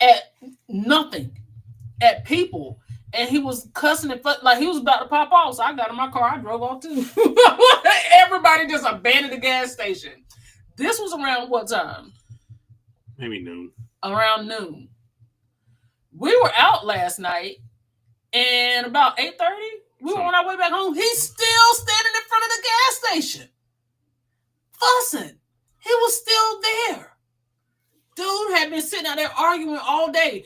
at nothing, at people. And he was cussing and like he was about to pop off. So I got in my car. I drove off too. Everybody just abandoned the gas station. This was around what time? Maybe noon. Around noon. We were out last night. And about 8:30, we were on our way back home. He's still standing in front of the gas station. Fussing. He was still there. Dude had been sitting out there arguing all day.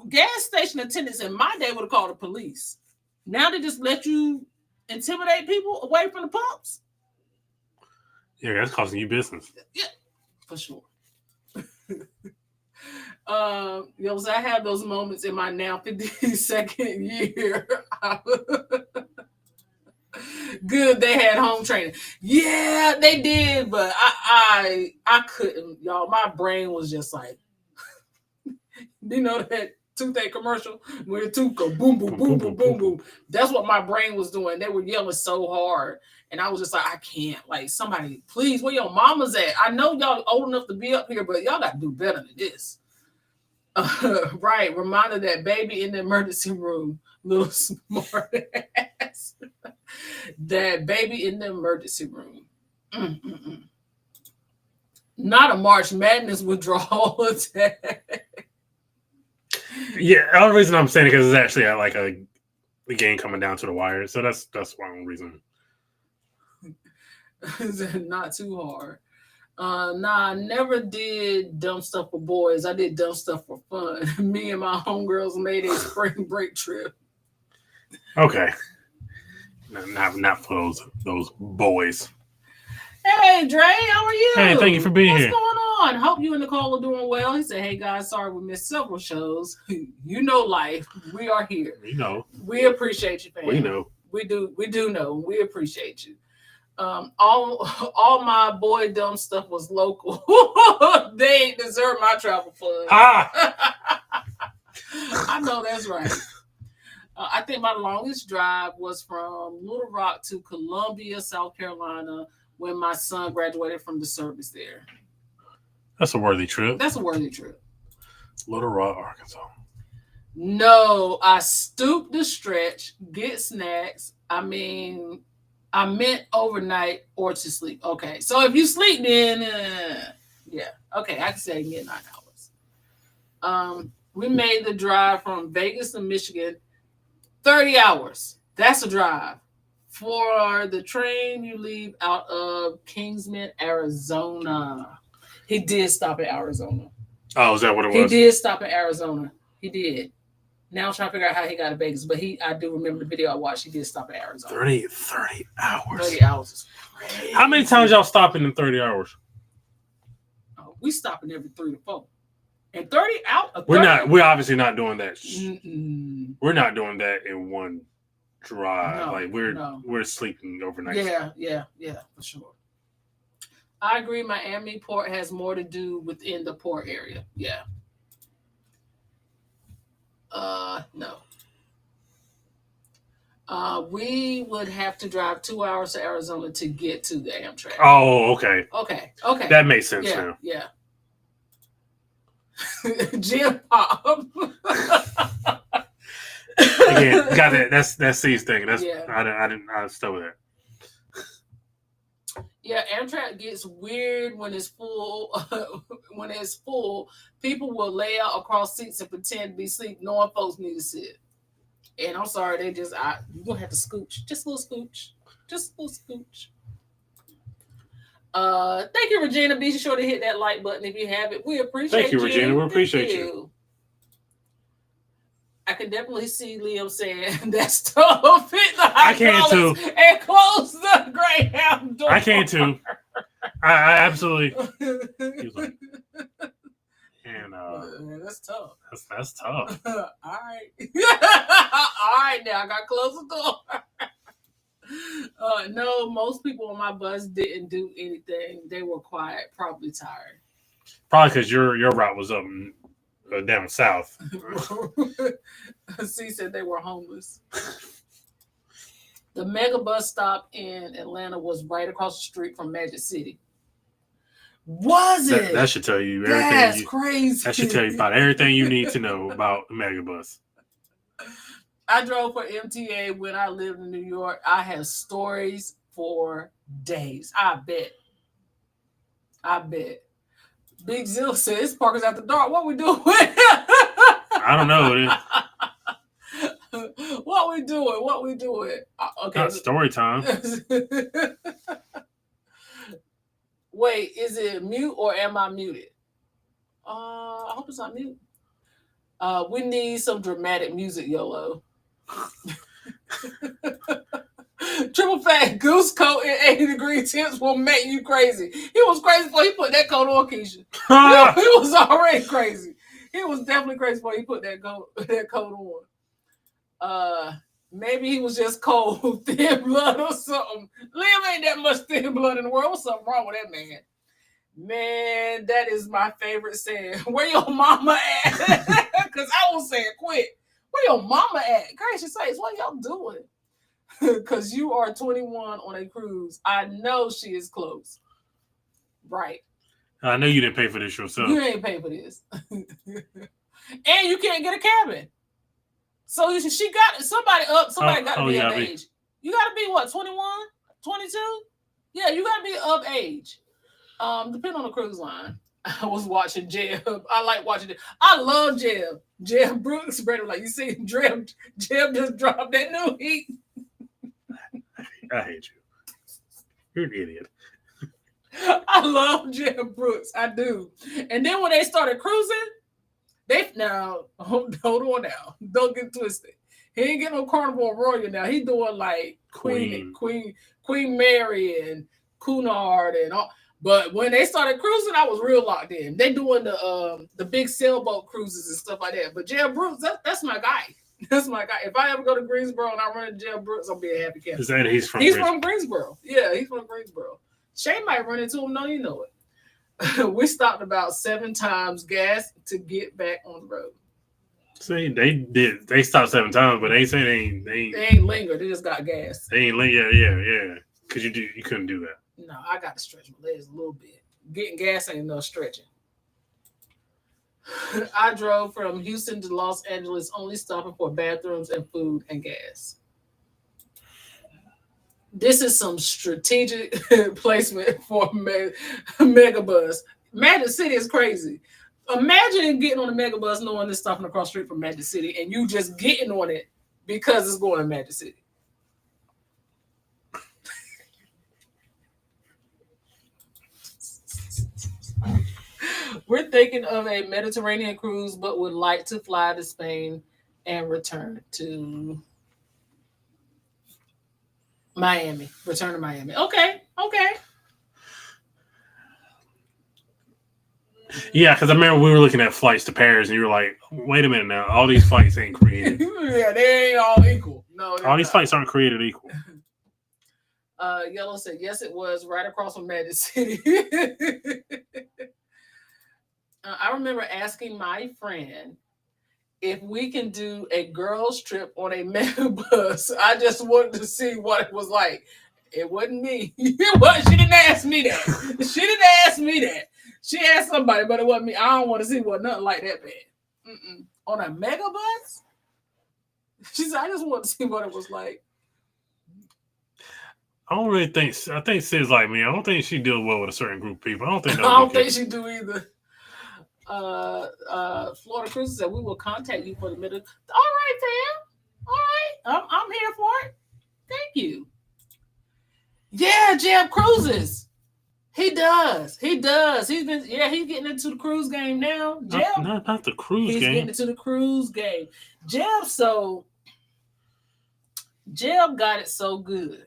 Gas station attendants in my day would have called the police. Now they just let you intimidate people away from the pumps. Yeah, that's costing you business. Yeah, for sure. I have those moments in my now 52nd year. Good, they had home training. Yeah, they did, but I couldn't, y'all. My brain was just like, you know that toothache commercial where the tooth go boom, boom, boom, boom, boom, boom. That's what my brain was doing. They were yelling so hard, and I was just like, I can't. Like, somebody, please, where your mamas at? I know y'all old enough to be up here, but y'all got to do better than this. Right, reminder that baby in the emergency room, little smart ass. That baby in the emergency room. Not a March Madness withdrawal attack. Yeah, the only reason I'm saying it because it's actually like the game coming down to the wire, so that's one reason. Not too hard. Nah, I never did dumb stuff for boys. I did dumb stuff for fun. Me and my homegirls made a spring break trip. Okay. Not for those boys. Hey, Dre, how are you? Hey, thank you for being here. What's going on? Hope you and Nicole are doing well. He said, hey, guys, sorry we missed several shows. You know life. We are here. We know. We appreciate you, fam. We know. We do know. We appreciate you. All my boy dumb stuff was local. They ain't deserve my travel fund. I know that's right. I think my longest drive was from Little Rock to Columbia, South Carolina, when my son graduated from the service there. That's a worthy trip. That's a worthy trip. Little Rock, Arkansas. No, I stooped the stretch, get snacks. I meant overnight or to sleep. Okay, so if you sleep, then yeah, okay, I can say midnight hours. We made the drive from Vegas to Michigan, 30 hours. That's a drive. For the train, you leave out of Kingsman, Arizona. He did stop at Arizona. Oh, is that what it was? He did stop in Arizona. He did. Now I'm trying to figure out how he got to Vegas, but I do remember the video I watched. He did stop in Arizona. 30 hours. 30 hours is crazy. How many times y'all stopping in 30 hours? Oh, we stopping every 3 to 4. And 30 out. We're obviously not doing that. Mm-mm. We're not doing that in one drive. No, like we're sleeping overnight. Yeah, for sure. I agree. Miami Port has more to do within the port area. Yeah. No. We would have to drive 2 hours to Arizona to get to the Amtrak. Oh, okay. Okay. That makes sense now. Yeah. Jim Pop. Again, got that. That's C's thing. That's I still with that. Yeah, Amtrak gets weird when it's full. When it's full, people will lay out across seats and pretend to be asleep, knowing folks need to sit. And I'm sorry, you're gonna have to scooch, just a little scooch. Thank you, Regina. Be sure to hit that like button if you have it. We appreciate you. Thank you, Regina. We appreciate you. I can definitely see Liam saying that's tough. I can too. And close the Greyhound door. I can too. I absolutely. He was like, and that's tough. That's tough. All right. All right, now I got to close the door. No, most people on my bus didn't do anything. They were quiet, probably tired. Probably because your route was up down south. C said they were homeless. The mega bus stop in Atlanta was right across the street from Magic City. Was it? That should tell you everything. That's crazy. That should tell you about everything you need to know about the mega bus. I drove for MTA when I lived in New York. I have stories for days. I bet. Big Zill says parkers after dark. What we doing? I don't know. What we doing? Okay. Not story time. Wait, is it mute or am I muted? I hope it's not mute. We need some dramatic music, YOLO. Triple fat goose coat and 80-degree temps will make you crazy. He was crazy before he put that coat on, Keisha. He was already crazy. He was definitely crazy before he put that coat on. Maybe he was just cold, thin blood or something. Liam ain't that much thin blood in the world. What's something wrong with that man? Man, that is my favorite saying. Where your mama at? Because I was saying quick. Where your mama at? Gracious sakes, what y'all doing? Because you are 21 on a cruise. I know she is close. Right. I know you didn't pay for this yourself. You ain't pay for this. And you can't get a cabin. So she got somebody got to be of age. You got to be what, 21? 22? Yeah, you got to be of age. Depending on the cruise line. I was watching Jeb. I like watching it. I love Jeb. Jeb Brooks, brother. Like you see, Jeb just dropped that new heat. I hate you. You're an idiot. I love Jeb Brooks. I do. And then when they started cruising, hold on now. Don't get twisted. He ain't getting no Carnival Royal now. He doing like Queen Mary and Cunard and all. But when they started cruising, I was real locked in. They doing the big sailboat cruises and stuff like that. But Jeb Brooks, that's my guy. That's my guy. If I ever go to Greensboro and I run into Jeb Brooks, I'll be a happy camper. Is that he's from Greensboro? Yeah, he's from Greensboro. Shane might run into him. No, you know it. We stopped about 7 times gas to get back on the road. See, they stopped 7 times, but they say they ain't lingered. They just got gas. They ain't lingered. Yeah. Because you couldn't do that. No, I got to stretch my legs a little bit. Getting gas ain't no stretching. I drove from Houston to Los Angeles, only stopping for bathrooms and food and gas. This is some strategic placement for Megabus. Magic City is crazy. Imagine getting on a Megabus knowing it's stopping across the street from Magic City and you just getting on it because it's going to Magic City. We're thinking of a Mediterranean cruise, but would like to fly to Spain and return to Miami. Return to Miami. Okay. Yeah, because I remember we were looking at flights to Paris, and you were like, "Wait a minute now, all these flights ain't created." Yeah, they ain't all equal. No, all these flights aren't created equal. Yellow said, "Yes, it was right across from Magic City." I remember asking my friend if we can do a girls' trip on a Megabus. I just wanted to see what it was like. It wasn't me. She didn't ask me that. She asked somebody, but it wasn't me. I don't want to see nothing like that bad. On a Megabus? She said, I just want to see what it was like. I don't really think. I think Sid's like me. I don't think she deals well with a certain group of people. I don't think she do either. Florida Cruises said we will contact you for the middle. All right, fam. All right, I'm here for it. Thank you. Yeah, Jeb cruises. He does. He's getting into the cruise game now. Jeb, not the cruise game. He's getting into the cruise game. Jeb got it so good.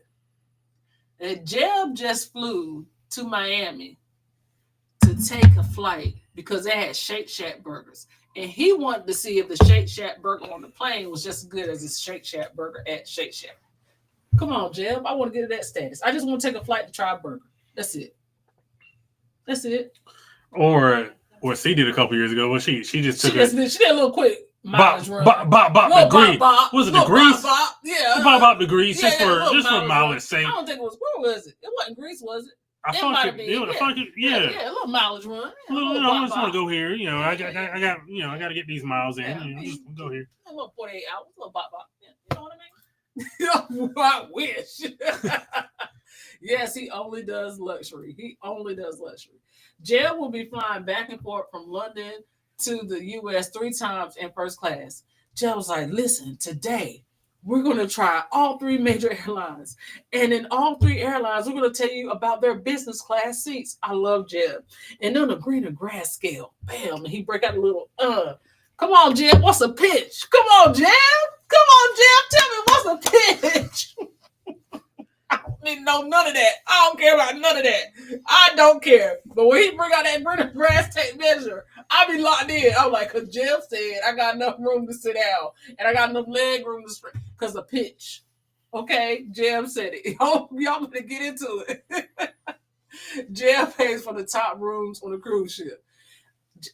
And Jeb just flew to Miami to take a flight because they had Shake Shack burgers. And he wanted to see if the Shake Shack burger on the plane was just as good as his Shake Shack burger at Shake Shack. Come on, Jeb. I want to get to that status. I just want to take a flight to try a burger. That's it. Or C did a couple years ago. Well, she just took she did a little quick mileage run. Bop degree. Was it degrees? Yeah. Bop degrees just for mileage sake. I don't think it was. Where was it? It wasn't Greece, was it? I thought it. Yeah, a little mileage run. I just want to go here. You know, I got to get these miles in. Yeah, just go here. A little 48 hours. A little bop. Yeah, you know what I mean? I wish. Yes, he only does luxury. Jeb will be flying back and forth from London to the U.S. 3 times in first class. Jeb was like, listen, today we're going to try all 3 major airlines. And in all 3 airlines, we're going to tell you about their business class seats. I love Jeb. And on the greener grass scale, bam, and he break out a little, come on, Jeb, what's a pitch? Come on, Jeb, tell me what's a pitch? I don't need to know none of that. I don't care about none of that. I don't care. But when he bring out that greener grass tape measure, I be locked in. I'm like, because Jeff said I got enough room to sit down and I got enough leg room to stretch because of pitch. Okay, Jeff said it. Y'all gonna get into it. Jeff pays for the top rooms on the cruise ship.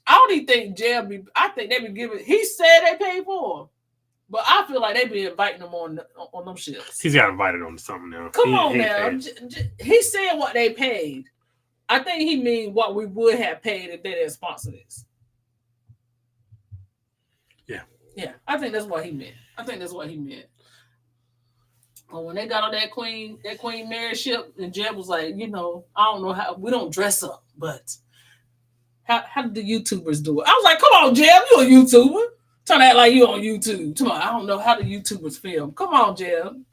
I don't even think Jeff I think they be giving. He said they paid for him, but I feel like they be inviting him on them ships. He's got invited on something now. Come on now. He said what they paid. I think he mean what we would have paid if they didn't sponsor this. Yeah. I think that's what he meant. But when they got on that Queen Mary ship, and Jeb was like, I don't know how we don't dress up, but how did the YouTubers do it? I was like, come on, Jeb, you a YouTuber. Trying to act like you on YouTube. Come on, I don't know how the YouTubers film. Come on, Jeb.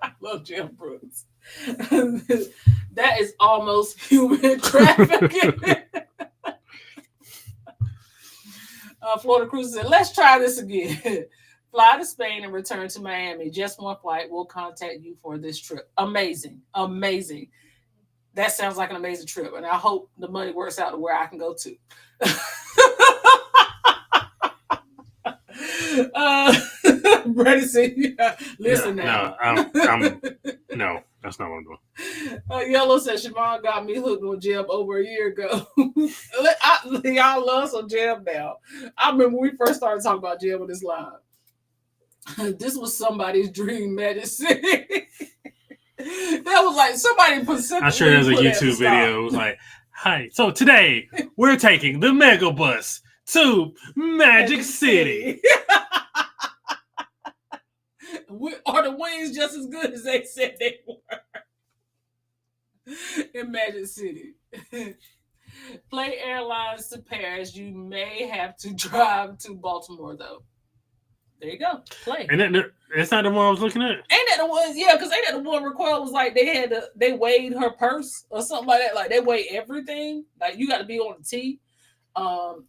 I love Jeb Brooks. That is almost human trafficking. Florida Cruise said, let's try this again. Fly to Spain and return to Miami. Just one flight. We'll contact you for this trip. Amazing. Amazing. That sounds like an amazing trip. And I hope the money works out to where I can go to. Brady said, listen now. No, that's not what I'm doing. Yellow said, Siobhan got me hooked on Jeb over a year ago. Y'all love some Jeb now. I remember when we first started talking about Jeb on this line. This was somebody's dream medicine. That was like somebody put something. I'm sure there's a YouTube video. It was like, hi. So today we're taking the Mega Bus to Magic City. Are the wings just as good as they said they were in Magic City? Play airlines to Paris. You may have to drive to Baltimore, though. There you go. Play. And that's not the one I was looking at? Ain't that the one? Yeah, because ain't that the one Raquel was like, they weighed her purse or something like that. Like, they weigh everything. Like, you got to be on the T.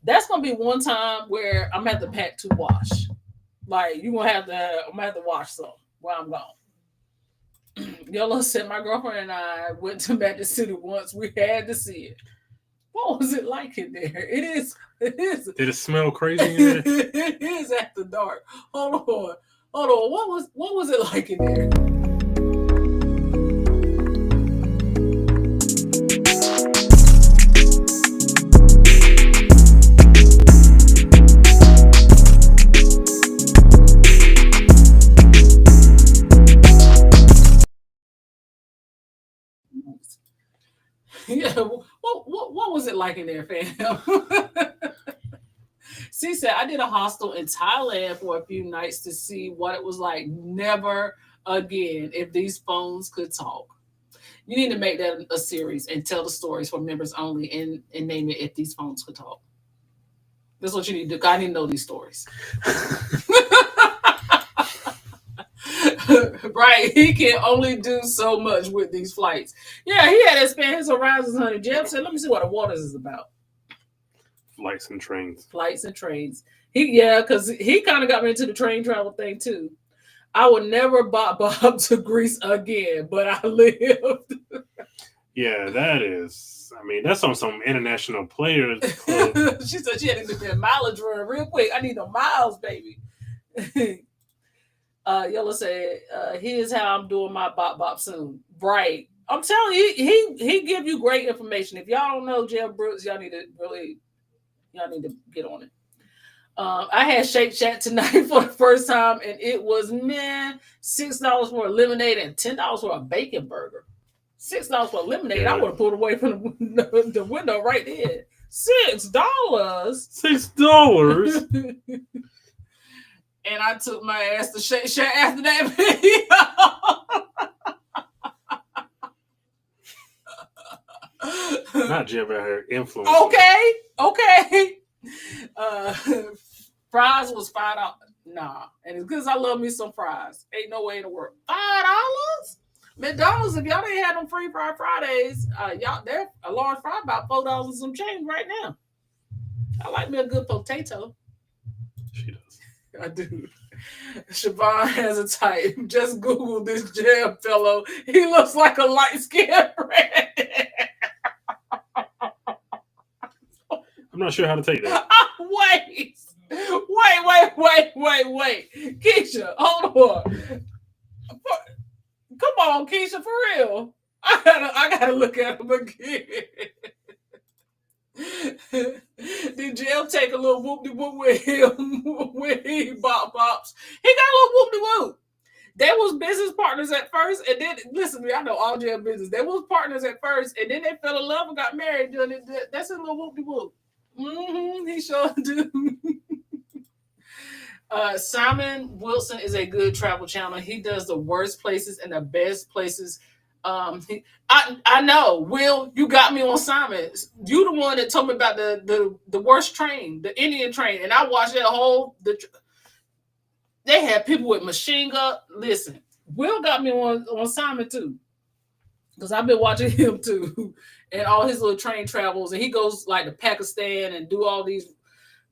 That's going to be one time where I'm going to have to pack to wash. Like, I'm going to have to wash some while I'm gone. Yolo said, my girlfriend and I went to Magic City once. We had to see it. What was it like in there? It is. Did it smell crazy in there? It is after dark. Hold on. What was it like in there? Yeah, what was it like in there, fam? She said, I did a hostel in Thailand for a few nights to see what it was like. Never again if these phones could talk. You need to make that a series and tell the stories for members only and name it If These Phones Could Talk. That's what you need to do. I need to know these stories. Right, he can only do so much with these flights. Yeah, he had to expand his horizons, honey. Jeff said, let me see what the waters is about. Flights and trains. Because he kind of got me into the train travel thing too. I would never bob to Greece again, but I lived. Yeah, that is. I mean, that's on some international players club. She said she had to do a mileage run real quick. I need the miles, baby. Yellow said, here's how I'm doing my bop soon. Right. I'm telling you, he give you great information. If y'all don't know Jeb Brooks, y'all need to get on it. I had Shake Shack tonight for the first time, and it was, $6 for a lemonade and $10 for a bacon burger. $6 for a lemonade. Yeah. I would have pulled away from the window right there. $6. $6. And I took my ass to Shake Shack after that video. Not Jeb out here influence. Okay. Fries was $5. Nah. And as good as I love me some fries, ain't no way in the world. $5? McDonald's, if y'all didn't have them free fry Fridays, y'all, they're a large fry about $4 and some change right now. I like me a good potato. She does. I do. Siobhan has a type. Just Google this Jeb fellow. He looks like a light-skinned redhead. I'm not sure how to take that. Wait. Keisha, hold on. Come on, Keisha, for real. I gotta look at him again. Did Jeb take a little whoop-de-whoop with him when he bops? He got a little whoop-de-whoop. They was business partners at first, and then, listen to me, I know all Jeb business. They was partners at first, and then they fell in love and got married. That's a little whoop-de-whoop. He sure do. Simon Wilson is a good travel channel. He does the worst places and the best places. I know, Will, you got me on Simon. You the one that told me about the worst train, the Indian train, and I watched that whole. They had people with machine gun. Listen, Will got me on Simon too, because I've been watching him too, and all his little train travels, and he goes like to Pakistan and do all these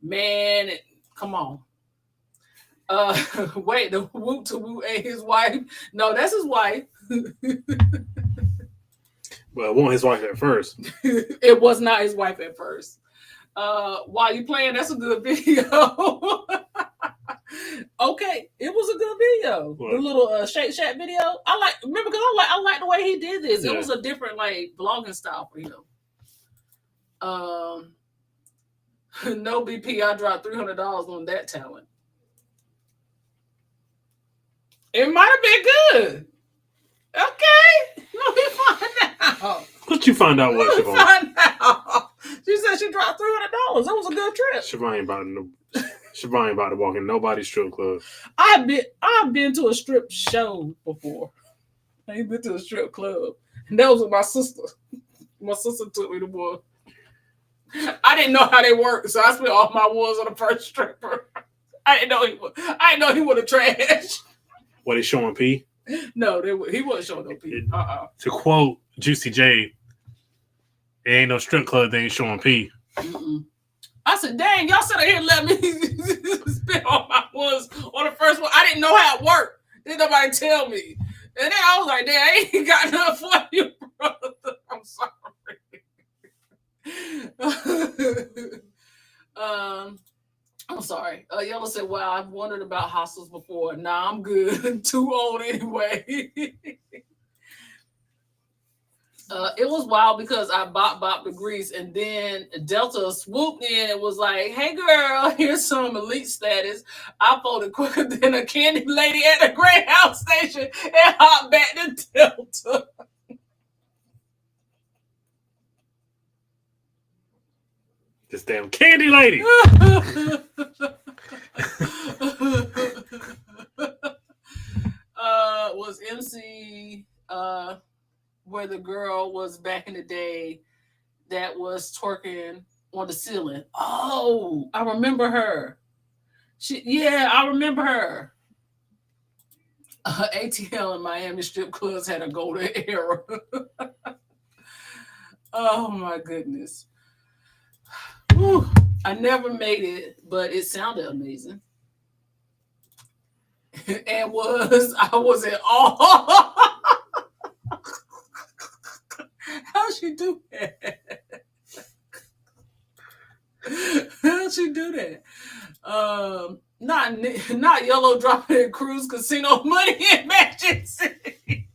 Man, come on. Wait, the Woot to Woot ain't his wife. No, that's his wife. Well, it wasn't his wife at first. It was not his wife at first. While you playing, that's a good video. Okay, it was a good video. What? The little Shake Shack video. Remember because I like the way he did this. Yeah. It was a different like vlogging style for him. No BP, I dropped $300 on that talent. It might have been good. Okay, let me find out. What you find out? What Siobhan? Find out. She said she dropped $300. That was a good trip. Siobhan ain't about to walk in nobody's strip club. I've been to a strip show before. I ain't been to a strip club, and that was with my sister. My sister took me to one. I didn't know how they worked, so I spent all my ones on the first stripper. I didn't know he was a trash. What, they showing P? No, he wasn't showing no P. To quote Juicy J, it ain't no strip club, they ain't showing P. Mm-mm. I said, dang, y'all said I here let me spend all my ones on the first one. I didn't know how it worked. Didn't nobody tell me. And then I was like, dang, I ain't got nothing for you, brother. I'm sorry. I'm sorry. Yellow said, wow, I've wondered about hostels before. Nah, I'm good. Too old anyway. It was wild because I bopped the grease, and then Delta swooped in and was like, hey, girl, here's some elite status. I folded quicker than a candy lady at the Greyhound station and hopped back to Delta. This damn candy lady. Was MC where the girl was back in the day that was twerking on the ceiling? Oh, I remember her. I remember her. ATL in Miami strip clubs had a golden era. Oh my goodness. Whew. I never made it, but it sounded amazing. And I was in awe. How'd she do that? How'd she do that? Not Yellow dropping in Cruise Casino money in Magic City.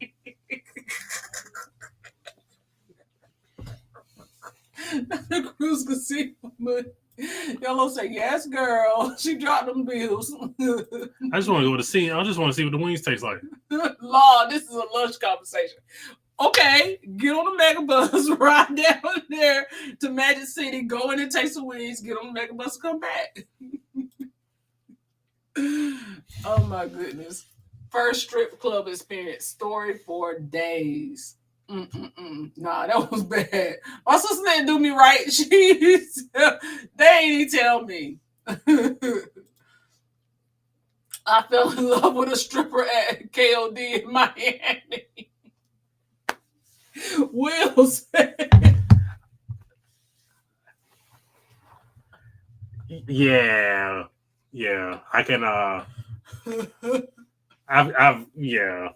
The Cruise Casino money. Yellow say, yes, girl. She dropped them bills. I just want to go to see. I just want to see what the wings taste like. Lord, this is a lunch conversation. Okay, get on the mega bus, ride down there to Magic City, go in and taste some wings, get on the mega bus, and come back. Oh my goodness. First strip club experience, story for days. Nah, that was bad. My sister didn't do me right. They ain't tell me. I fell in love with a stripper at KOD in Miami. Will said. Yeah. I can. I've. Yeah.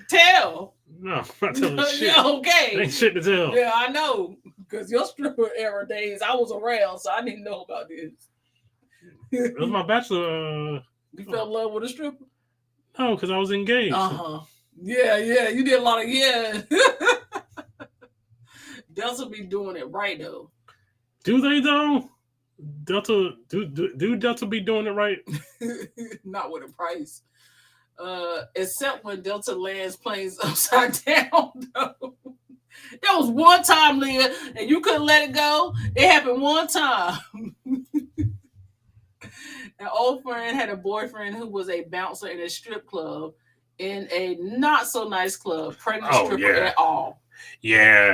Tell. No, I'm not telling shit. Yeah, okay. Ain't shit to tell. Yeah, I know. Because your stripper era days, I was around, so I didn't know about this. It was my bachelor. You fell in love with a stripper? No, because I was engaged. Yeah. You did a lot of Delta be doing it right though. Do they though? Delta do Delta be doing it right? Not with a price. Except when Delta lands planes upside down though. That was one time, Leah, and you couldn't let it go. It happened one time. An old friend had a boyfriend who was a bouncer in a strip club in a not so nice club, pregnant stripper at all. Yeah.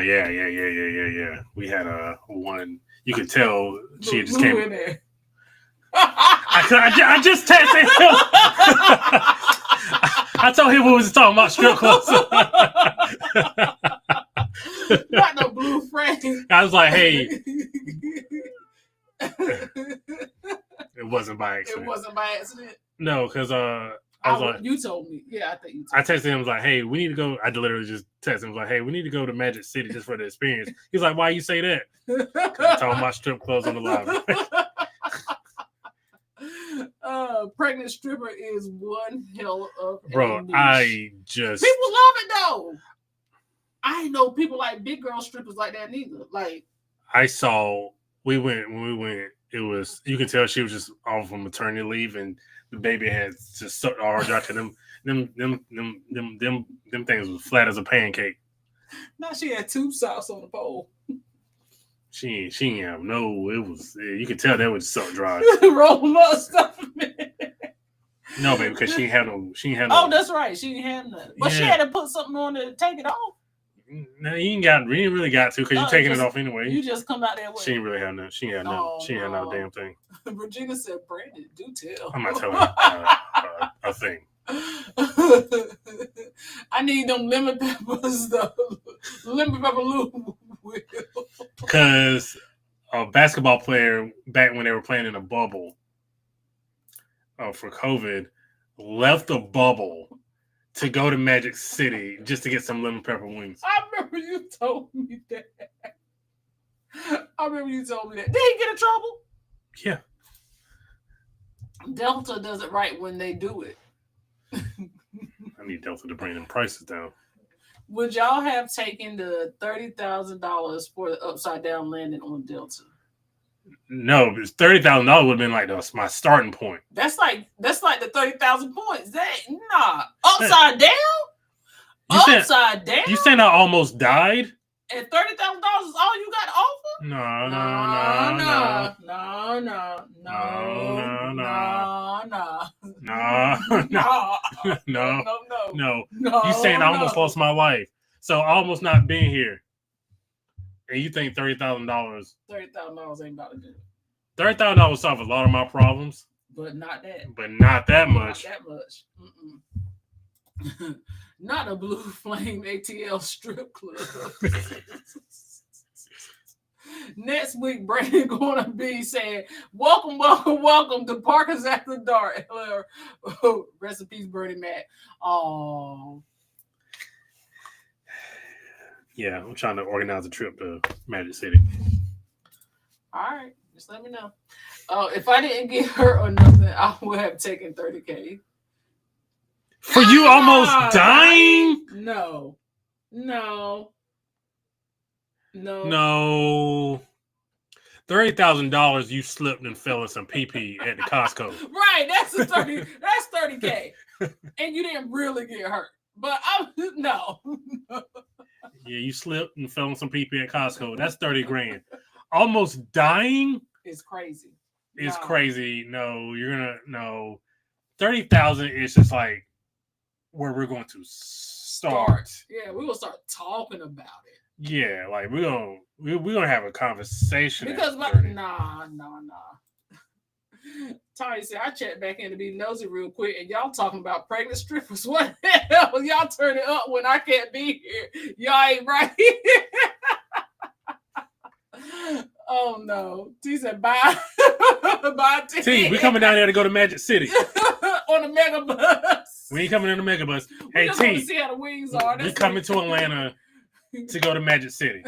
We had one. You could tell she just came in there. I just texted him. I told him we was talking about strip clubs. Not no blue friend. I was like, hey, wasn't by accident. It wasn't by accident. No, because I was like, you told me. Yeah, I think you. I texted him, I was like, hey, we need to go. I literally just texted him, I was like, hey, we need to go to Magic City just for the experience. He's like, why you say that? I'm talking about strip clubs on the live. Pregnant stripper is one hell of a Bro, niche. I just People love it though. I ain't know people like big girl strippers like that neither. Like I saw when we went, it was, you can tell she was just off of maternity leave and the baby had just sucked all her out to them things was flat as a pancake. now she had tube socks on the pole. She ain't have no, it was, you could tell that was sucked dry. Roll them up stuff. No, baby, because she ain't had no. Oh, that's right. She didn't have none. But she had to put something on to take it off. No, you ain't really got to because you're taking it off anyway. You just come out there with she ain't really have none. She ain't had none. She ain't had not a damn thing. Regina said, Brandon, do tell. I'm not telling her a thing. I need them lemon peppers, though. Lemon pepper lube. Because a basketball player, back when they were playing in a bubble for COVID, left the bubble to go to Magic City just to get some lemon pepper wings. I remember you told me that. Did he get in trouble? Yeah. Delta does it right when they do it. I need Delta to bring them prices down. Would y'all have taken the $30,000 for the upside down landing on Delta? No, but $30,000 would have been like my starting point. That's like the 30,000 points. That nah, upside down. Upside down. You saying I almost died? And $30,000 is all you got to offer? No. You saying I almost lost my life. So almost not being here. And you think $30,000? $30,000 ain't about to do it. $30,000 solve a lot of my problems. But not that. Not that much. Not that much. Not a Blue Flame ATL strip club. Next week, Brandon gonna be saying, welcome to Parkers After Dark. Rest in peace, Bernie Mac. Oh. Yeah, I'm trying to organize a trip to Magic City. All right, just let me know. If I didn't get hurt or nothing, I would have taken $30,000. For you almost dying? No. $30,000 you slipped and fell in some pee at the Costco. Right, that's $30,000. And you didn't really get hurt. But no. Yeah, you slipped and fell in some pee at Costco. That's $30,000. Almost dying is crazy. It's crazy. No, you're gonna no. 30,000 is just like where we're going to start. Yeah, we're gonna start talking about it. Yeah, like we're gonna have a conversation. Because nah. Tony said I checked back in to be nosy real quick, and y'all talking about pregnant strippers. What the hell? Y'all turn it up when I can't be here. Y'all ain't right. Oh no. T said bye. Bye T. T, we coming down there to go to Magic City. On the mega bus. We ain't coming in the mega bus. Hey T, want to see how the wings are. We coming to Atlanta to go to Magic City.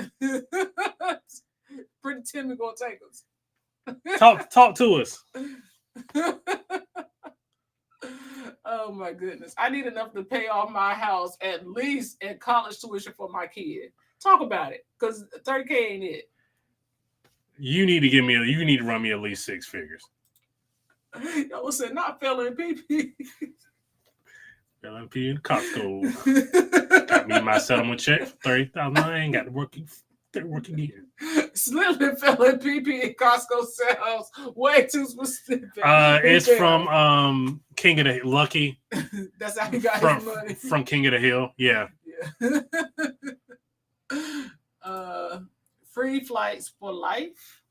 Pretty Timmy gonna take us. Talk to us. Oh my goodness. I need enough to pay off my house at least and college tuition for my kid. Talk about it. Because $30,000 ain't it. You need to run me at least 6 figures. Y'all said not felon PP. Felon P in Costco. Got me my settlement check for $30,000. I ain't got to work again. Slipping felon PP in Costco sales way too specific. It's from King of the Lucky. That's how he got his money. From King of the Hill. Yeah. Free flights for life.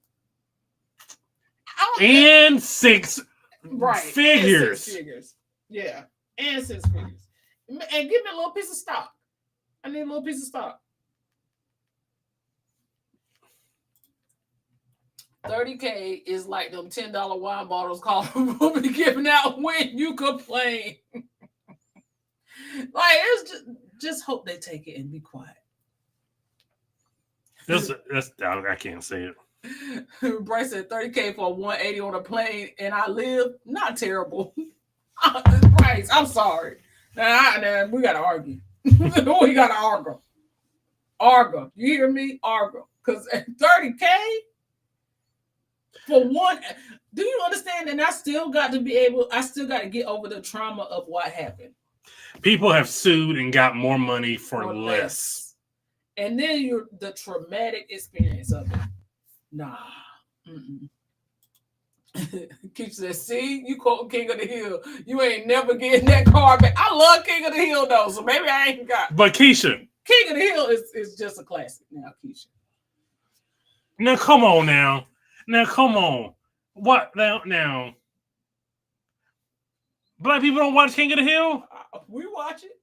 And 6 figures. And 6 figures. Yeah. And 6 figures. And give me a little piece of stock. I need a little piece of stock. $30K is like them $10 wine bottles Call will be giving out when you complain. Like, it's just hope they take it and be quiet. That's I can't say it. Bryce said $30K for 180 on a plane, and I live. Not terrible. Bryce, I'm sorry. Now we gotta argue. We gotta argue. Argue. You hear me? Argue. Because $30K for one. Do you understand? And I still got to get over the trauma of what happened. People have sued and got more money for less. And then the traumatic experience of it. Nah. Keisha said, see, you quote King of the Hill. You ain't never getting that car back. I love King of the Hill, though, so maybe I ain't got. But Keisha. King of the Hill is just a classic now, Keisha. Now, come on now. Now, come on. What now? Black people don't watch King of the Hill? We watch it.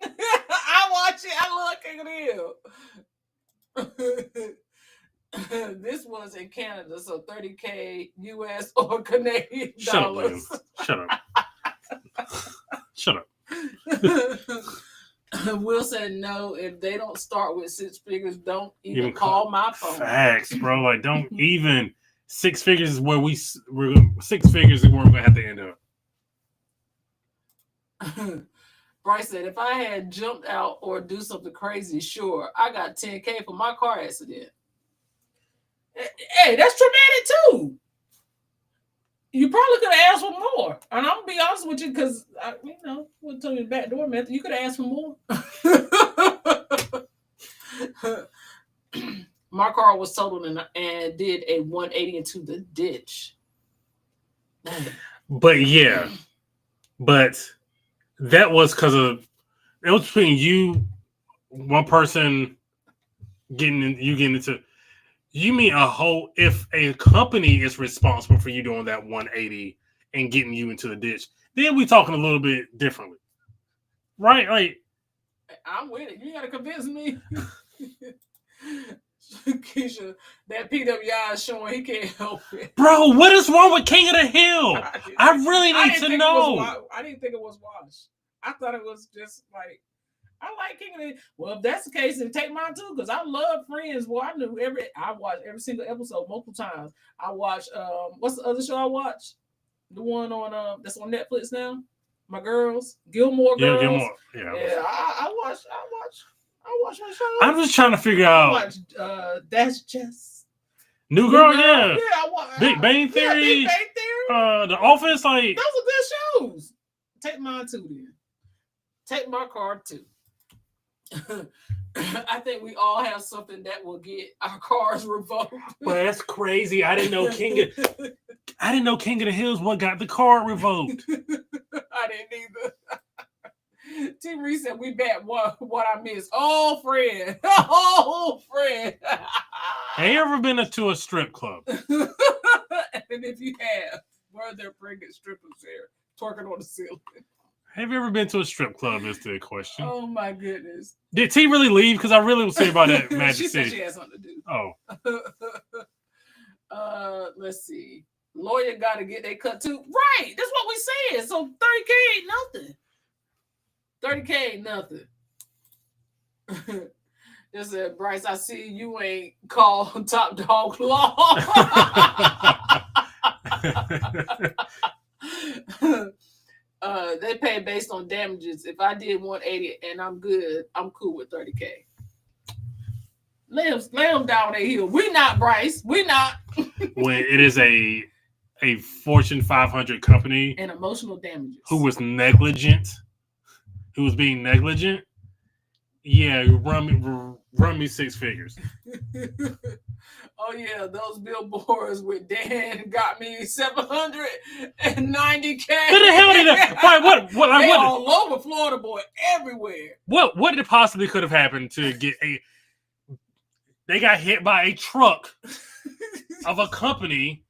I watch it. I love King of the Hill. This was in Canada, so $30K US or Canadian dollars. Shut up. Shut up. Will said no. If they don't start with 6 figures, don't even call my phone. Facts, bro. Like, don't even. 6 figures is where we're 6 figures is where we're gonna have to end up. Bryce said, if I had jumped out or do something crazy, sure. I got $10K for my car accident. Hey, that's traumatic too. You probably could have asked for more. And I'm going to be honest with you because, we'll tell you the backdoor method. You could have asked for more. My car was totaled and did a 180 into the ditch. But yeah. But that was because of it was between you, one person getting into. You mean if a company is responsible for you doing that 180 and getting you into the ditch, then we talking a little bit differently, right? Like, I'm with it. You gotta convince me. Keisha, that PWI is showing he can't help it. Bro, what is wrong with King of the Hill? I really need to know. I didn't think it was washed. I thought it was just like, I like King of the Hill. Well, if that's the case, then take mine too, because I love Friends. Well, I watched every single episode multiple times. I watched what's the other show I watched? The one on that's on Netflix now. My girls, Gilmore Girls. Yeah, Gilmore. Yeah, I watched my show. I'm just trying to figure out. I watched That's Just New Girl, yeah. Yeah, I watched Big Bang Theory. Yeah, Big Bang Theory. The Office, like those are good shows. Take mine too, then. Take my card too. I think we all have something that will get our cars revoked. Well, that's crazy. I didn't know King of the Hills what got the card revoked. I didn't either. T. Reese said we bet what I missed. Oh, friend. Oh, friend. Have you ever been to a strip club? And if you have, were there pregnant strippers there twerking on the ceiling? Have you ever been to a strip club? Is the question. Oh my goodness! Did T really leave? Because I really was saying about that Magic she City. Said she had something to do. Oh. Let's see. Lawyer got to get their cut too. Right. That's what we said. So 30K ain't nothing. 30K ain't nothing. Just said, Bryce, I see you ain't called Top Dog Law. They pay based on damages. If I did 180 and I'm good, I'm cool with 30K. Lay them down that hill. We not, Bryce. We not. When it is a Fortune 500 company and emotional damages who was negligent, who was being negligent, yeah, run me 6 figures. Oh yeah, those billboards with Dan got me 790K. Who the hell did that? What? They all over Florida, boy, everywhere. What did possibly could have happened to get a? They got hit by a truck of a company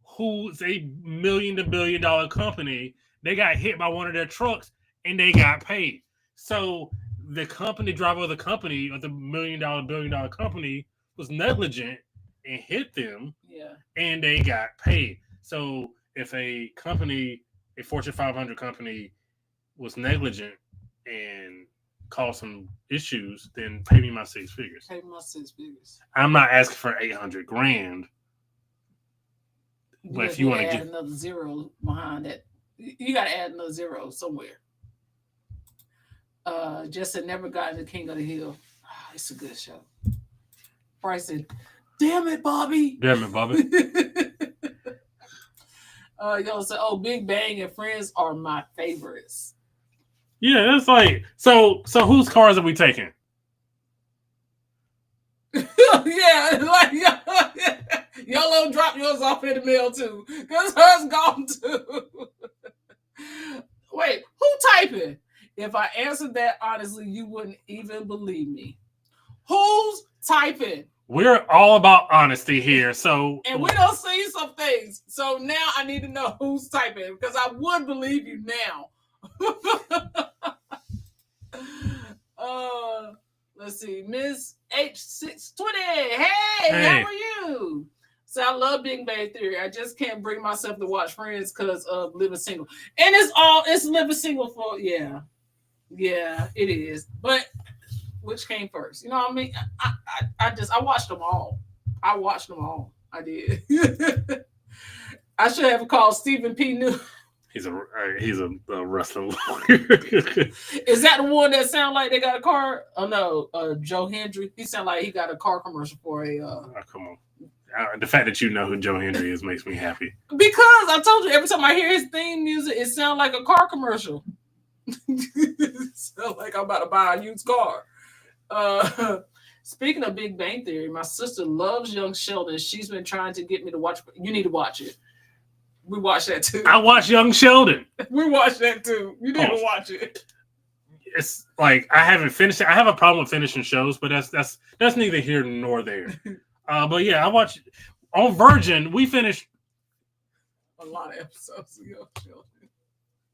who's a $1 million to $1 billion company. They got hit by one of their trucks and they got paid. So the driver of the company, of the $1 million, $1 billion company, was negligent and hit them, Yeah. and they got paid. So if a company, a Fortune 500 company, was negligent and caused some issues, then pay me my six figures. Pay my 6 figures. I'm not asking for 800 grand. But if you want to add get another zero behind that, you got to add another zero somewhere. Just had never gotten the King of the Hill. Oh, it's a good show. Bryce said, "Damn it, Bobby." damn it, Bobby. Y'all say, "Oh, Big Bang and Friends are my favorites." Yeah, that's like so whose cars are we taking? Yeah, like y'all drop yours off in the mail too, because hers gone too. Wait, who typing? If I answered that honestly, you wouldn't even believe me. Who's typing? We're all about honesty here, so And we don't see some things. So now I need to know who's typing, because I would believe you now. Let's see, Miss H620. Hey, how are you? So I love Big Bang Theory. I just can't bring myself to watch Friends because of Living Single. And it's Living Single for yeah, it is. But which came first? You know what I mean? I watched them all. I did. I should have called Stephen P. New. He's a wrestler. Is that the one that sound like they got a car? Oh no, Joe Hendry. He sound like he got a car commercial for a. Oh, come on. The fact that you know who Joe Hendry is makes me happy. Because I told you, every time I hear his theme music, it sounds like a car commercial. Sounds like I'm about to buy a used car. Speaking of Big Bang Theory, my sister loves Young Sheldon. She's been trying to get me to watch. You need to watch it. We watched that too. I watched Young Sheldon. We watched that too. You didn't watch it. It's like I haven't finished it. I have a problem with finishing shows, but that's neither here nor there. But yeah, I watched on Virgin. We finished a lot of episodes of Young Sheldon.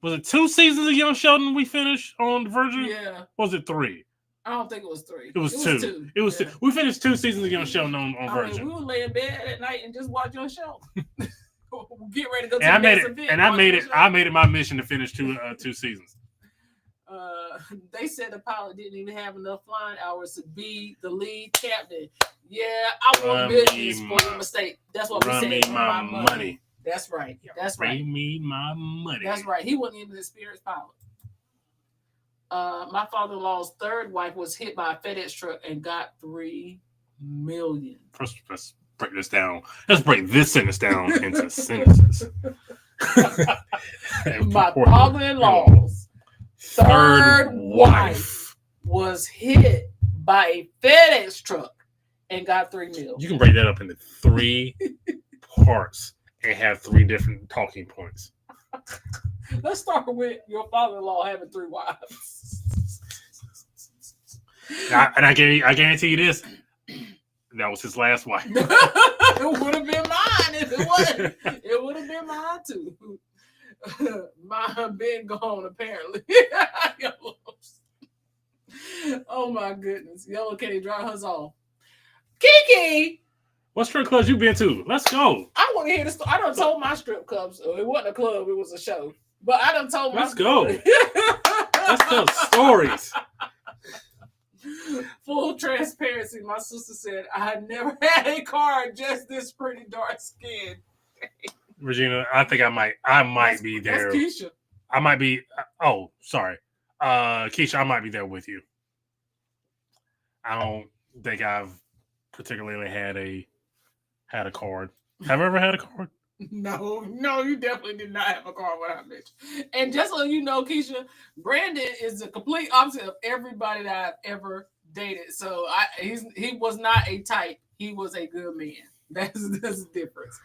Was it 2 seasons of Young Sheldon we finished on Virgin? Yeah. Or was it 3? I don't think it was 3. It was 2. It was 2. We finished 2 seasons of Young Sheldon on Virgin. We would lay in bed at night and just watch Young Sheldon. Get ready to go to and the I next made it, event. and I made it my mission to finish 2 seasons. They said the pilot didn't even have enough flying hours to be the lead captain. Yeah, I want business for your mistake. That's what we said. Run me my money. That's right. That's right. Pay me my money. That's right. He wasn't even an experienced pilot. My father-in-law's third wife was hit by a FedEx truck and got $3 million. First, let's break this down. Let's break this sentence down into sentences. My father-in-law's third wife was hit by a FedEx truck and got $3 million. You can break that up into 3 parts and have 3 different talking points. Let's start with your father-in-law having 3 wives. I guarantee you this. That was his last wife. It would have been mine if it wasn't. It would have been mine too. Mine been gone apparently. Oh my goodness. Yellow can't drive us off. Kiki! What strip clubs you been to? Let's go. I want to hear the story. I done told my strip clubs. It wasn't a club, it was a show. But I done told my Let's go. Let's tell stories. Full transparency. My sister said I never had a car, just this pretty dark skin. Regina, I think I might be there. That's Keisha. I might be. Oh, sorry, Keisha. I might be there with you. I don't think I've particularly had a card. Have I ever had a card? No, you definitely did not have a car when I met you. And just so you know, Keisha, Brandon is the complete opposite of everybody that I've ever dated. So he was not a type. He was a good man. That's the difference.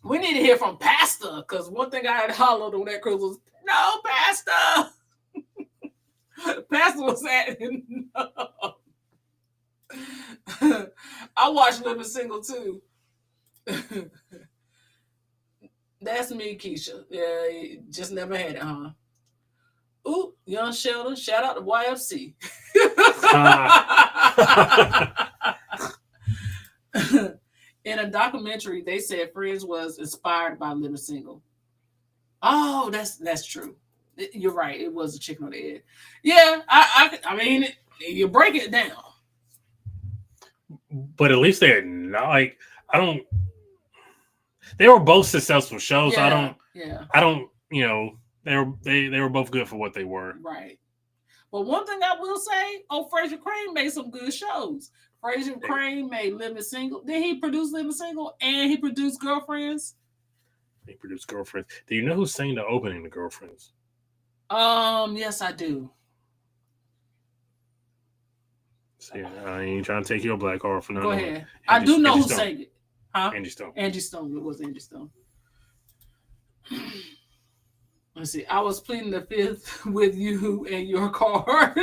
We need to hear from Pastor, because one thing I had hollered on that cruise was, "No, Pastor." Pastor was at no. I watched Living Single too. That's me, Keisha. Yeah, just never had it, huh? Ooh, Young Sheldon, shout out to YFC. In a documentary, they said Friends was inspired by Living Single. Oh, that's true. You're right. It was a chicken on the egg. Yeah, I mean, you break it down. But at least they're not like I don't. They were both successful shows. Yeah, I don't. You know, they were both good for what they were. right. But one thing I will say, Fraser Crane made some good shows. Fraser Crane made Living Single. Did he produce Living Single and he produced Girlfriends? He produced Girlfriends. Do you know who sang the opening to Girlfriends? Yes, I do. See, I ain't trying to take your black card for nothing. Go ahead. I do know who sang it. Huh? Angie Stone. Angie Stone. It was Angie Stone. Let's see. I was pleading the fifth with you and your car.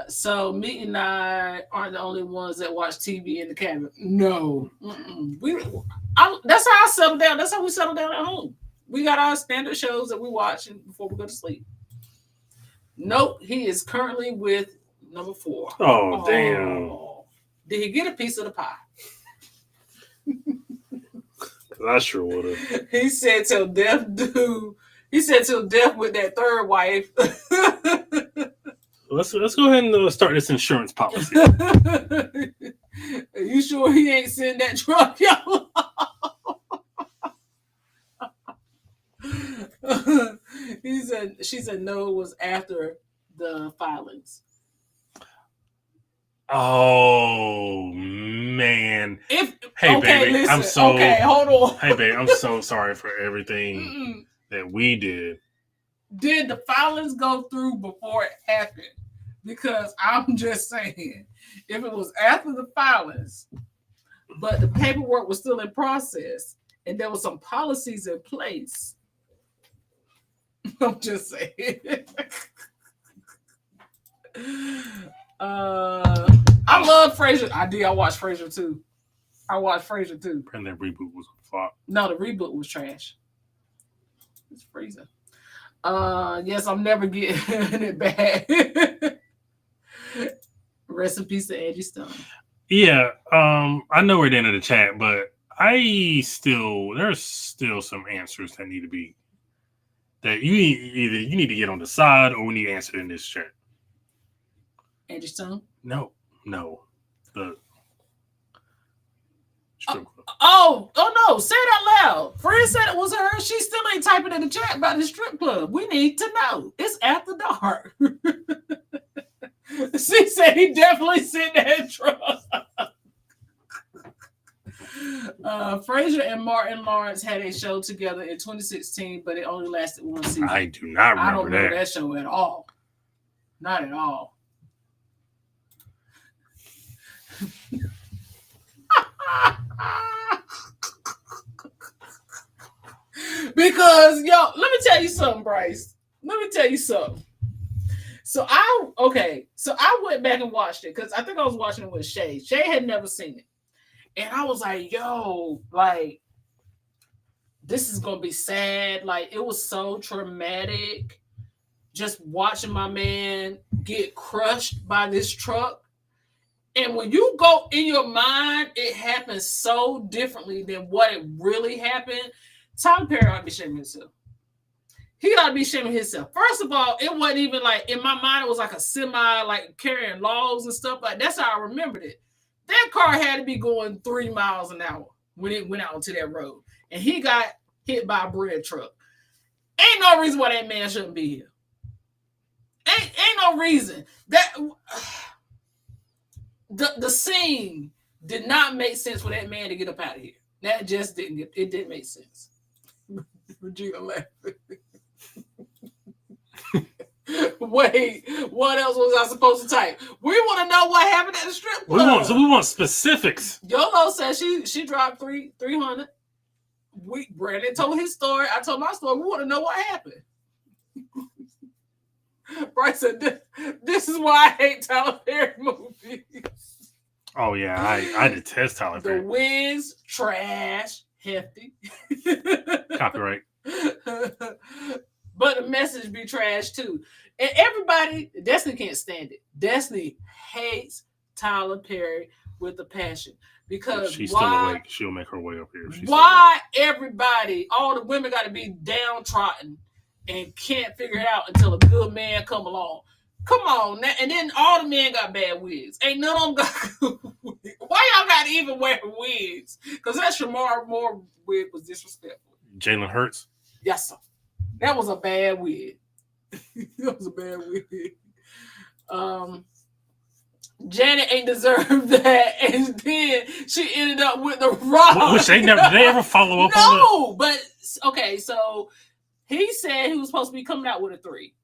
So me and I aren't the only ones that watch TV in the cabin. No. That's how I settle down. That's how we settle down at home. We got our standard shows that we watch before we go to sleep. Nope. He is currently with number 4. Oh, damn. Did he get a piece of the pie? I sure would have. He said till death do. He said till death with that third wife. Let's go ahead and start this insurance policy. Are you sure he ain't sending that truck, y'all? She said no, it was after the filings. Oh man! Hey baby, listen, I'm so okay. Hold on. Hey baby, I'm so sorry for everything that we did. Did the filings go through before it happened? Because I'm just saying, if it was after the filings, but the paperwork was still in process, and there were some policies in place. I'm just saying. I love Frasier. I watched Frasier too. And that reboot was a flop. No, the reboot was trash. It's Frasier. Yes, I'm never getting it back. Rest in peace to Angie Stone. Yeah, I know we're at the end of the chat, but there's still some answers that need to be that you need to get on the side or we need answered in this chat. Angie Stone? No. The strip club. Oh no, say it out loud. Friend said it was her. She still ain't typing in the chat about the strip club. We need to know. It's after dark. She said he definitely sent that truck. Frasier and Martin Lawrence had a show together in 2016, but it only lasted one season. I do not remember that. I don't remember that show at all. Not at all. Because, let me tell you something, Bryce. Let me tell you something. So I went back and watched it because I think I was watching it with Shay. Shay had never seen it. And I was like, this is going to be sad. Like, it was so traumatic just watching my man get crushed by this truck. And when you go in your mind, it happens so differently than what it really happened. Tyler Perry ought to be shaming himself. He ought to be shaming himself. First of all, it wasn't even like, in my mind, it was like a semi, like carrying logs and stuff. Like, that's how I remembered it. That car had to be going 3 miles an hour when it went out onto that road. And he got hit by a bread truck. Ain't no reason why that man shouldn't be here. Ain't no reason. That the scene did not make sense for that man to get up out of here. That just didn't make sense. Regina laughing. Wait, what else was I supposed to type? We want to know what happened at the strip club. We want specifics. Yolo said she dropped 300. Brandon told his story. I told my story. We want to know what happened. Bryce said, "This is why I hate Tyler Perry movies." Oh yeah, I detest Tyler Perry. The Wiz, trash, hefty. Copyright. But the message be trash too. And everybody, Destiny can't stand it. Destiny hates Tyler Perry with a passion. Because She's why, still awake. She'll make her way up here. Why everybody, all the women got to be downtrodden and can't figure it out until a good man come along? Come on, and then all the men got bad wigs. Ain't none of them got good wigs. Why y'all got to even wear wigs? Because that Shamar Moore wig was disrespectful. Jalen Hurts? Yes, sir. That was a bad wig. That was a bad wig. Janet ain't deserved that, and then she ended up with The Rock. Which they ever follow up on that? No, but okay, so he said he was supposed to be coming out with a 3.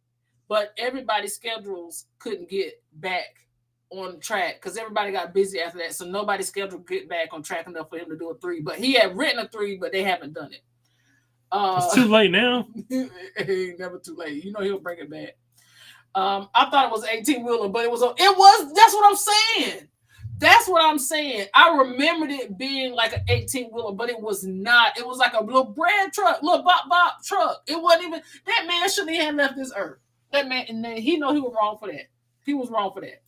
But everybody's schedules couldn't get back on track because everybody got busy after that. So nobody's schedule get back on track enough for him to do a 3. But he had written a 3, but they haven't done it. It's too late now. It ain't never too late. You know he'll bring it back. I thought it was 18-wheeler, but it was. That's what I'm saying. That's what I'm saying. I remembered it being like an 18-wheeler, but it was not. It was like a little bread truck, little bop truck. It wasn't even. That man shouldn't have left this earth. That man, and then he know he was wrong for that. He was wrong for that.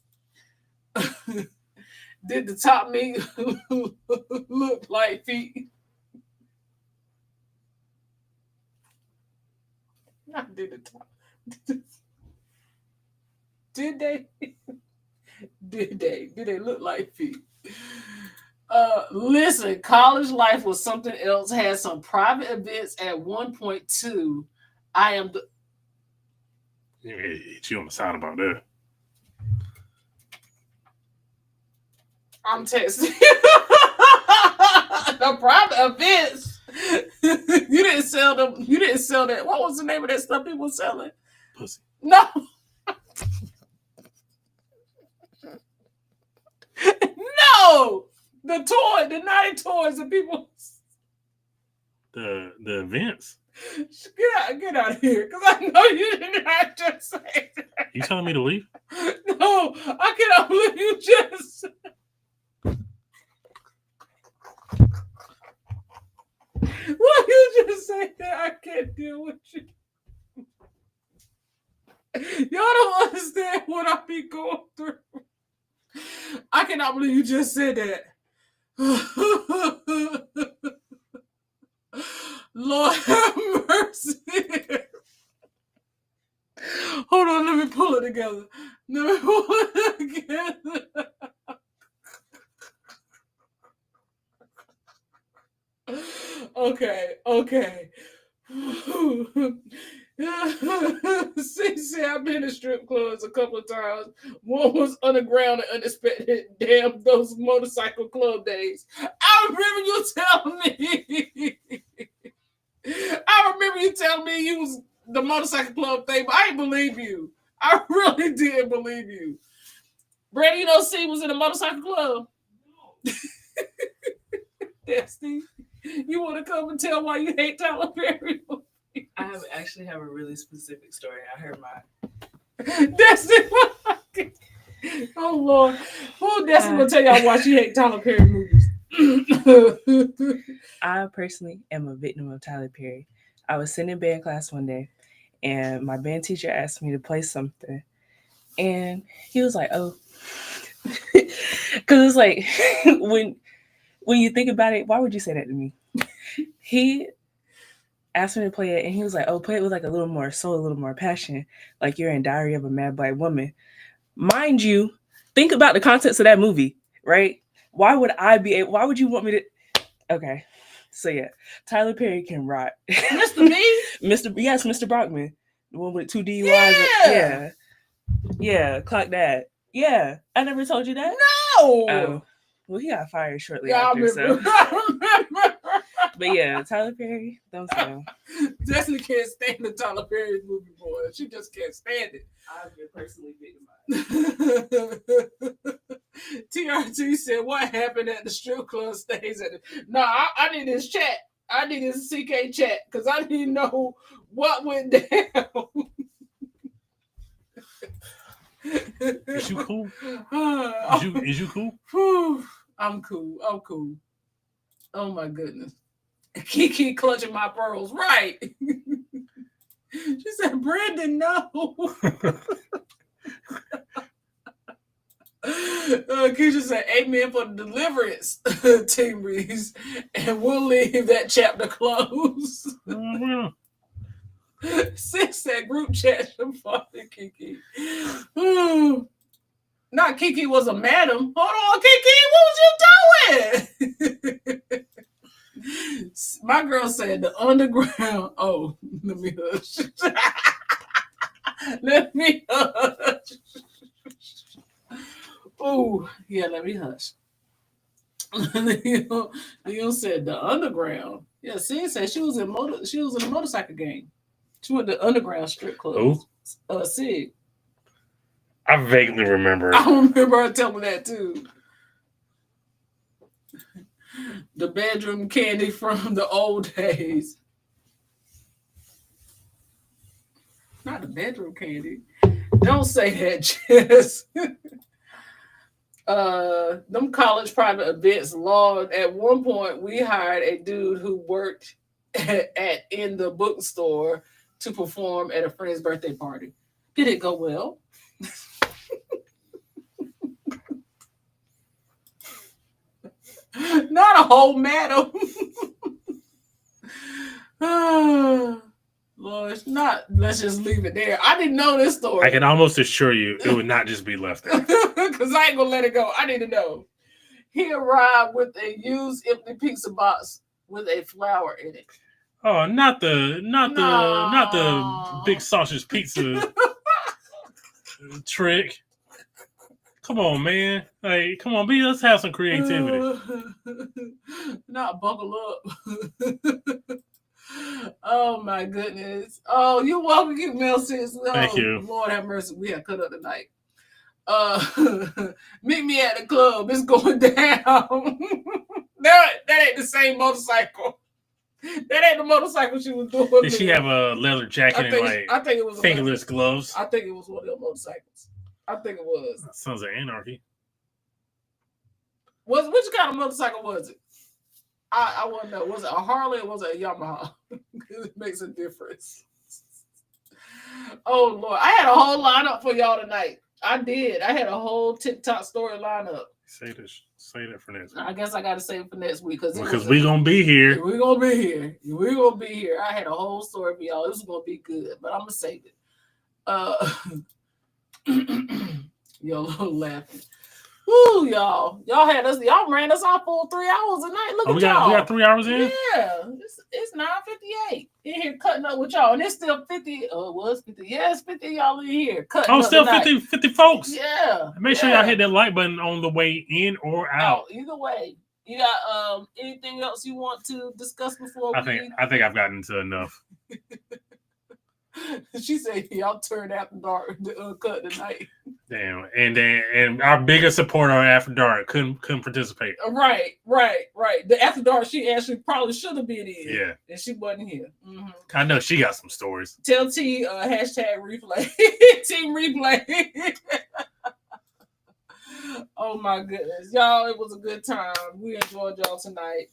Did the top meat look like feet? Not did the top. Did they? Did they look like feet? Listen, college life was something else. Had some private events at 1.2. I am the. Yeah, she on the side about that. I'm texting. The private events. You didn't sell them. You didn't sell that. What was the name of that stuff people were selling? Pussy. No. No. The naughty toys that people. The events. Get out of here, because I know you did not just say that. You telling me to leave? No, I cannot believe you just. Why you just say that? I can't deal with you. Y'all don't understand what I be going through. I cannot believe you just said that. Lord have mercy. Hold on, let me pull it together. Okay. See, I've been to strip clubs a couple of times. One was underground and unexpected. Damn, those motorcycle club days. I remember you telling me. I remember you telling me you was the motorcycle club thing, but I didn't believe you. I really didn't believe you. Brady, you know, C was in a motorcycle club. Yeah, Steve. You want to come and tell why you hate Tyler Perry? I actually have a really specific story. I heard Destiny. Oh Lord. Who Destiny will tell y'all why she hate Tyler Perry movies? I personally am a victim of Tyler Perry. I was sitting in band class one day, and my band teacher asked me to play something, and he was like, "Oh," because it's like when you think about it, why would you say that to me? He asked me to play it, and he was like, "Oh, play it with like a little more soul, a little more passion, like you're in Diary of a Mad Black Woman." Mind you, think about the context of that movie, right? Why would you want me to? Okay, so yeah, Tyler Perry can rock. Mr. B? Mr. Brockman, the one with 2 DUIs. Yeah, clock that. Yeah, I never told you that. No. Oh, well, he got fired shortly Yeah, after. I remember. But yeah, Tyler Perry, don't sell. Destiny can't stand the Tyler Perry movie, boy. She just can't stand it. I've been personally victimized. TRT said, "What happened at the strip club stays at the." No, I need his chat. I need his CK chat because I need to know what went down. Is you cool? Is you cool? Whew, I'm cool. Oh my goodness. Kiki clutching my pearls. Right. She said, "Brandon, no." Keisha said, "Amen for the deliverance, Team Reese, and we'll leave that chapter closed." Sis said, "Group chat from Father Kiki." Not Kiki was a madam. Hold on, Kiki, what was you doing? My girl said the underground. Oh, let me hush. Let me hush. Oh, yeah, let me hush. Leon said the underground. Yeah, Sid said she was in a motorcycle gang. She went to underground strip club. Who? Sid. I vaguely remember. I remember her telling that too. The bedroom candy from the old days. Not the bedroom candy. Don't say that, Jess. Them college private events, Lord. At one point, we hired a dude who worked in the bookstore to perform at a friend's birthday party. Did it go well? Not a whole madam. Lord, not. Let's just leave it there. I didn't know this story. I can almost assure you it would not just be left there. Because I ain't gonna let it go. I need to know. He arrived with a used empty pizza box with a flower in it. Oh, not the big sausage pizza trick. Come on, man. Like, come on, let's have some creativity. Not buckle up. Oh my goodness. Oh, you're welcome, you Mel sis. Oh, thank you. Lord have mercy. We have cut up tonight. Meet me at the club. It's going down. that ain't the same motorcycle. That ain't the motorcycle she was doing. Did she have a leather jacket I think it was fingerless gloves? I think it was one of those motorcycles. I think it was. That sounds like anarchy. Which kind of motorcycle was it? I want to know. Was it a Harley or was it a Yamaha? It makes a difference. Oh Lord, I had a whole lineup for y'all tonight. I did. I had a whole TikTok story lineup. Say that for next week. I guess I got to save it for next week because we're gonna be here. We're gonna be here. We're gonna be here. I had a whole story for y'all. It was gonna be good, but I'm gonna save it. Y'all laughing. Woo, y'all had us. Y'all ran us off for 3 hours a night. Look at y'all. We got 3 hours in. Yeah, it's 9:58 in here cutting up with y'all, and it's still 50. Oh, it was 50. Yeah, it's 50 y'all in here cutting. Oh, still 50 folks. Yeah. Make sure y'all hit that like button on the way in or out. Either way, you got anything else you want to discuss before? I think I've gotten into enough. She said y'all turned After Dark cut tonight. Damn, and our biggest supporter on After Dark couldn't participate. Right. The After Dark she actually probably should have been in. Yeah, and she wasn't here. Mm-hmm. I know she got some stories. Tell T hashtag replay. Team replay. Oh my goodness, y'all! It was a good time. We enjoyed y'all tonight.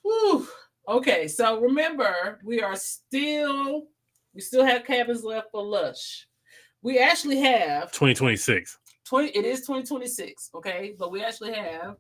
Whew. Okay, so remember we still have cabins left for Lush. We actually have 2026. It is 2026, okay? But we actually have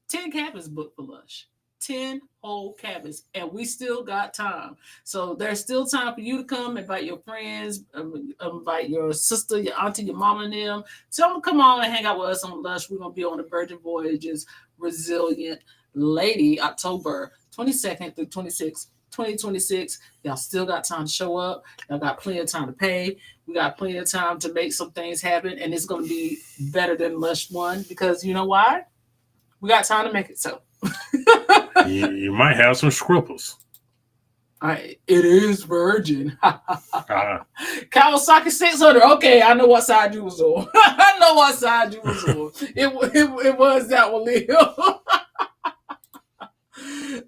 10 cabins booked for Lush. 10 whole cabins. And we still got time. So there's still time for you to come, invite your friends, invite your sister, your auntie, your mama, and them. Tell them to come on and hang out with us on Lush. We're going to be on the Virgin Voyages Resilient Lady, October 22nd through 26th. 2026, y'all still got time to show up. Y'all got plenty of time to pay. We got plenty of time to make some things happen, and it's going to be better than Lush 1 because you know why? We got time to make it so. You might have some scruples. It is Virgin. Kawasaki 600. Okay, I know what side you was on. I know what side you was on. It was that one, Leo.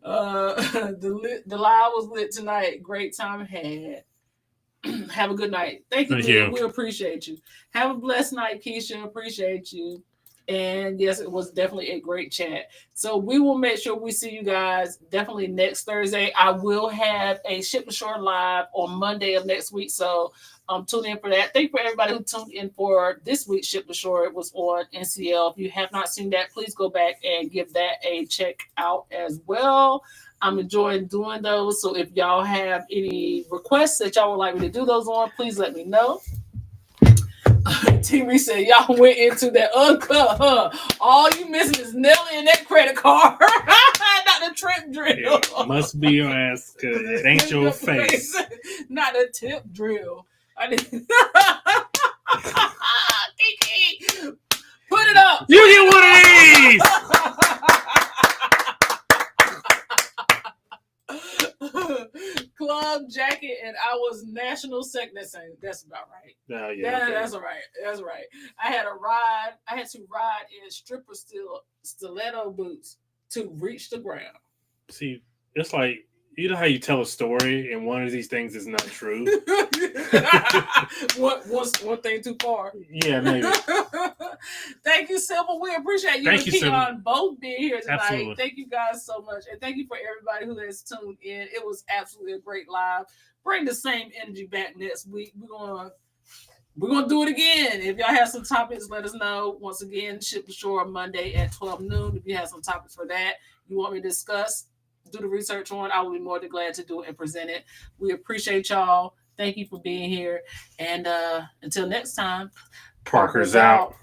The live was lit tonight. Great time had. Have a good night. Thank you. We appreciate you. Have a blessed night, Keisha. Appreciate you. And yes, it was definitely a great chat. So we will make sure we see you guys definitely next Thursday. I will have a Ship to Shore live on Monday of next week. So tune in for that. Thank you for everybody who tuned in for this week's Ship to Shore. It was on NCL. If you have not seen that, please go back and give that a check out as well. I'm enjoying doing those. So if y'all have any requests that y'all would like me to do those on, please let me know. T-Ree said, y'all went into that uncut, huh? All you missing is Nelly and that credit card. Not the trip drill. It must be your ass, because it ain't your face. Not the tip drill. I didn't. Kiki, put it up. You get one of these. Club jacket, and I was national second. That's about right. Yeah, Okay. That's all right. That's right. I had to ride in stripper stiletto boots to reach the ground. See, it's like, you know how you tell a story and one of these things is not true? one thing too far. Yeah, maybe. Thank you, Sybil. We appreciate you Thank and you, Keon both being here tonight. Absolutely. Thank you guys so much. And thank you for everybody who has tuned in. It was absolutely a great live. Bring the same energy back next week. We're gonna do it again. If y'all have some topics, let us know. Once again, Ship to Shore Monday at 12 noon. If you have some topics for that you want me to discuss, do the research on, I will be more than glad to do it and present it. We appreciate y'all. Thank you for being here. And until next time, Parker's out.